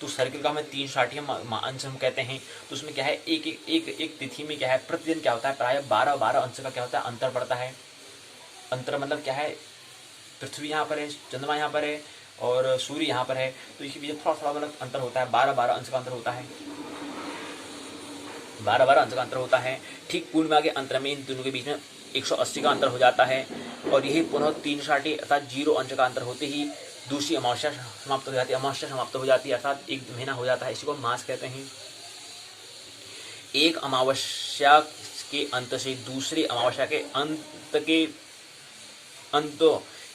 तो सर्कल का हमें 3 60 अंश हम कहते हैं। तो उसमें क्या है, एक तिथि में क्या है, प्रतिदिन क्या होता है, प्राय 12 अंश का क्या होता है, अंतर पड़ता है। अंतर मतलब क्या है, पृथ्वी यहाँ पर है, चंद्रमा यहाँ पर है और सूर्य यहाँ पर है, तो इसके बीच थोड़ा मतलब अंतर होता है, 12 अंश का अंतर होता है, 12 अंश का अंतर होता है। ठीक पूर्णिमा के अंतर में इन दोनों के बीच में 180 का अंतर हो जाता है। और यही पुनः 3 60 अर्थात 0 अंश का अंतर होते ही दूसरी अमावस्या समाप्त हो जाती है। अमावस्या समाप्त हो जाती है अर्थात एक महीना हो जाता है, इसी को मास कहते हैं। एक अमावस्या के अंत से दूसरी अमावस्या के अंत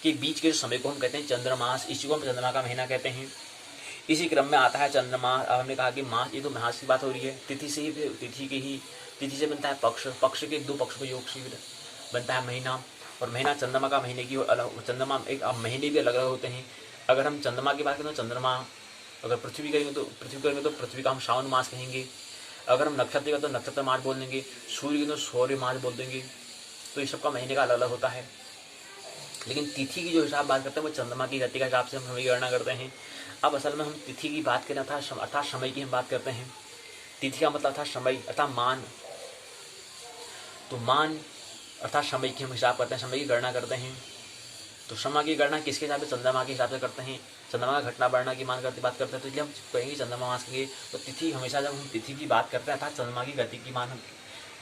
के बीच के समय को हम कहते हैं चंद्रमास, इसी को हम चंद्रमा का महीना कहते हैं। इसी क्रम में आता है चंद्रमा। अब हमने कहा कि मास, ये तो मास की बात हो रही है। तिथि से ही, तिथि से बनता है पक्ष, पक्ष के 2 पक्ष को योग से बनता है महीना। और महीना चंद्रमा का महीने की अलग, चंद्रमा एक महीने भी अलग अलग होते हैं। अगर हम चंद्रमा की बात करें तो चंद्रमा, अगर पृथ्वी करेंगे तो पृथ्वी का हम श्रावण मास कहेंगे। अगर हम नक्षत्र का तो नक्षत्र मास बोल देंगे, सूर्य की तो सौर्य मास बोल देंगे। तो ये सबका महीने का अलग अलग होता है। लेकिन तिथि की जो हिसाब बात करते हैं वो चंद्रमा की गति का हिसाब से हम समय की गणना करते हैं। अब असल में हम तिथि की बात करें अर्थात समय की हम बात करते हैं। तिथि का मतलब अर्थात समय अर्थात मान, तो मान अर्थात समय की हम हिसाब करते हैं, समय की गणना करते हैं। तो समय की गणना किसके हिसाब से? चंद्रमा के हिसाब से करते हैं। चंद्रमा का घटना बढ़ना की मान करते बात करते हैं, तो इसलिए हम कहेंगे चंद्रमा मास के। तो तिथि हमेशा जब हम तिथि की बात करते हैं अर्थात चंद्रमा की गति की मान,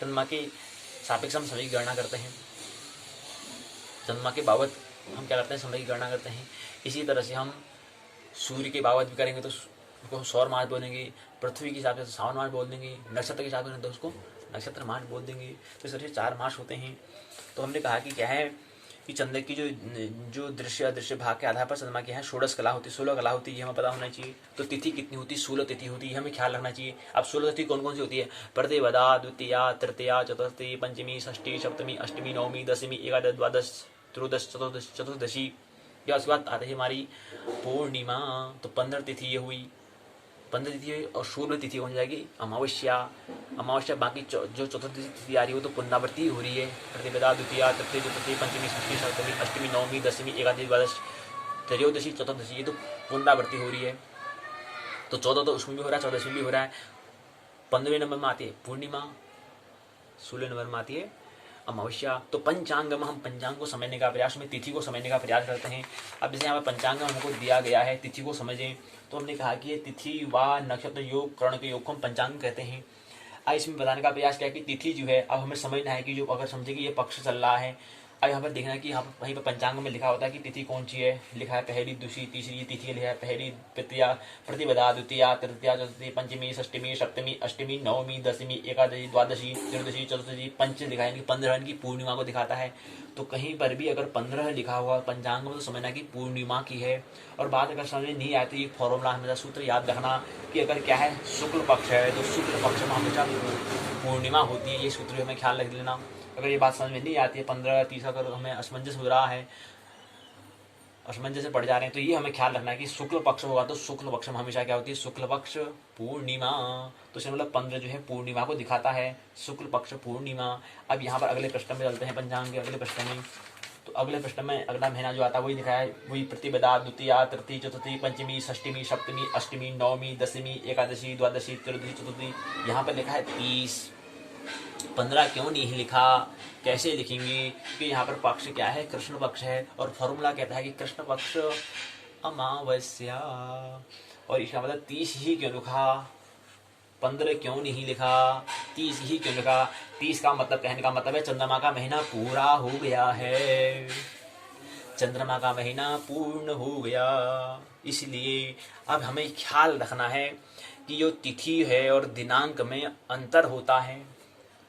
चंद्रमा के सापेक्ष हम समय की गणना करते हैं। चंद्रमा के बाबत हम क्या करते हैं? समय की गणना करते हैं। इसी तरह से हम सूर्य के बाबत भी करेंगे तो उसको सौर मास बोलेंगे, पृथ्वी के हिसाब से तो सावन मास बोल देंगे, नक्षत्र के हिसाब से तो उसको नक्षत्र मास बोल देंगे। तो इस तरह से 4 मास होते हैं। तो हमने कहा कि क्या है कि चंद्र की जो दृश्य अदृश्य भाग के आधार पर चंद्रमा की है 16 कला होती है, 16 कला होती है, ये हमें पता होना चाहिए। तो तिथि कितनी होती है? 16 तिथि होती है, हमें ख्याल रखना चाहिए। अब 16 तिथि कौन कौन सी होती है? प्रतिपदा, द्वितीया, तृतीया, चतुर्थी, पंचमी, षष्ठी, सप्तमी, अष्टमी, नवमी, दशमी, एकादश, द्वादश, त्रयोदश, चतुर्दशी। या उसके बाद आती है हमारी पूर्णिमा। तो 15 तिथि ये हुई, 15 तिथि। और 16 तिथि हो जाएगी अमावस्या। अमावस्या बाकी जो चतुर्थी तिथि आ रही है वो तो पुनरावृत्ति हो रही है। प्रतिपदा, द्वितीया, तृतीय, चतुर्थी, पंचमी, षष्ठी, सप्तमी, अष्टमी, नवमी, दशमी, एकादशी, द्वादश, त्रयोदशी, चतुर्दशी, ये तो पुनरावृत्ति हो रही है। तो 14 तो उसमें भी हो रहा है, 14 में भी हो रहा है। 15वें नंबर में आती है पूर्णिमा, 16 नंबर में आती है अमावस्या। तो पंचांग में हम पंचांग को समझने का प्रयास में तिथि को समझने का प्रयास करते हैं। अब जैसे यहाँ पर पंचांग में हमको दिया गया है तिथि को समझें, तो हमने कहा कि ये तिथि व नक्षत्र योग कर्ण के योग को हम पंचांग कहते हैं। अब इसमें बताने का प्रयास किया कि तिथि जो है, अब हमें समझना है कि जो अगर समझे कि ये पक्ष चल रहा है, अब यहाँ पर देखना है कि यहाँ वहीं पर पंचांग में लिखा होता है कि तिथि कौन सी है। लिखा है पहली, दूसरी, तीसरी तिथि लिखा है पहली, तृतीया, प्रतिपदा, द्वितीया, तृतीया, चतुर्थी, पंचमी, षष्टमी, सप्तमी, अष्टमी, नवमी, दशमी, एकादशी, द्वादशी, त्रयोदशी, चतुर्दशी, पंच लिखा है, 15 की पूर्णिमा को दिखाता है। तो कहीं पर भी अगर 15 लिखा हुआ पंचांग में तो समझना कि पूर्णिमा की है। और बात अगर समझ नहीं आती, फॉर्मूला हमेशा सूत्र याद रखना कि अगर क्या है शुक्ल पक्ष है तो शुक्ल पक्ष में हमेशा पूर्णिमा होती है। ये सूत्र हमें ख्याल रख लेना। अगर ये बात समझ में नहीं आती है, 15 30 अगर हमें असमंजस हो रहा है, असमंजस से पड़ जा रहे हैं, तो ये हमें ख्याल रखना है कि शुक्ल पक्ष होगा तो शुक्ल पक्ष में हमेशा क्या होती है? शुक्ल पक्ष पूर्णिमा। तो इसमें मतलब 15 जो है पूर्णिमा को दिखाता है, शुक्ल पक्ष पूर्णिमा। अब यहाँ पर अगले प्रश्न में चलते हैं, पंचांग के अगले प्रश्न में। तो अगले प्रश्न में अगला महीना जो आता है वही दिखाया है, वही प्रतिपदा, द्वितीया, तृतीय, चतुर्थी, पंचमी, षष्टमी, सप्तमी, अष्टमी, नवमी, दशमी, एकादशी, द्वादशी, त्रयोदशी, चतुर्थी। यहाँ पर लिखा है 30। 15 क्यों नहीं लिखा, कैसे लिखेंगे? कि यहाँ पर पक्ष क्या है? कृष्ण पक्ष है। और फॉर्मूला कहता है कि कृष्ण पक्ष अमावस्या। और इसका मतलब 30 ही क्यों लिखा, 15 क्यों नहीं लिखा, 30 ही क्यों लिखा? 30 का मतलब, कहने का मतलब है चंद्रमा का महीना पूरा हो गया है, चंद्रमा का महीना पूर्ण हो गया। इसलिए अब हमें ख्याल रखना है कि जो तिथि है और दिनांक में अंतर होता है,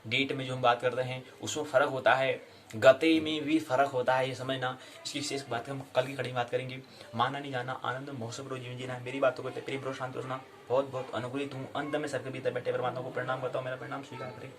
डेट में जो हम बात करते हैं उसमें फ़र्क होता है, गते में भी फ़र्क होता है, ये समझना। इसकी विशेष बात हम कल की कड़ी में बात करेंगे। माना नहीं जाना, आनंद महोत्सव रो जीवन जीना है। मेरी बातों को प्रेम रो शांत रखना, बहुत बहुत अनुकूलित हूँ। अंत में सबके भीतर बैठे परमात्मा को प्रणाम करता हूँ। मेरा प्रणाम स्वीकार करें।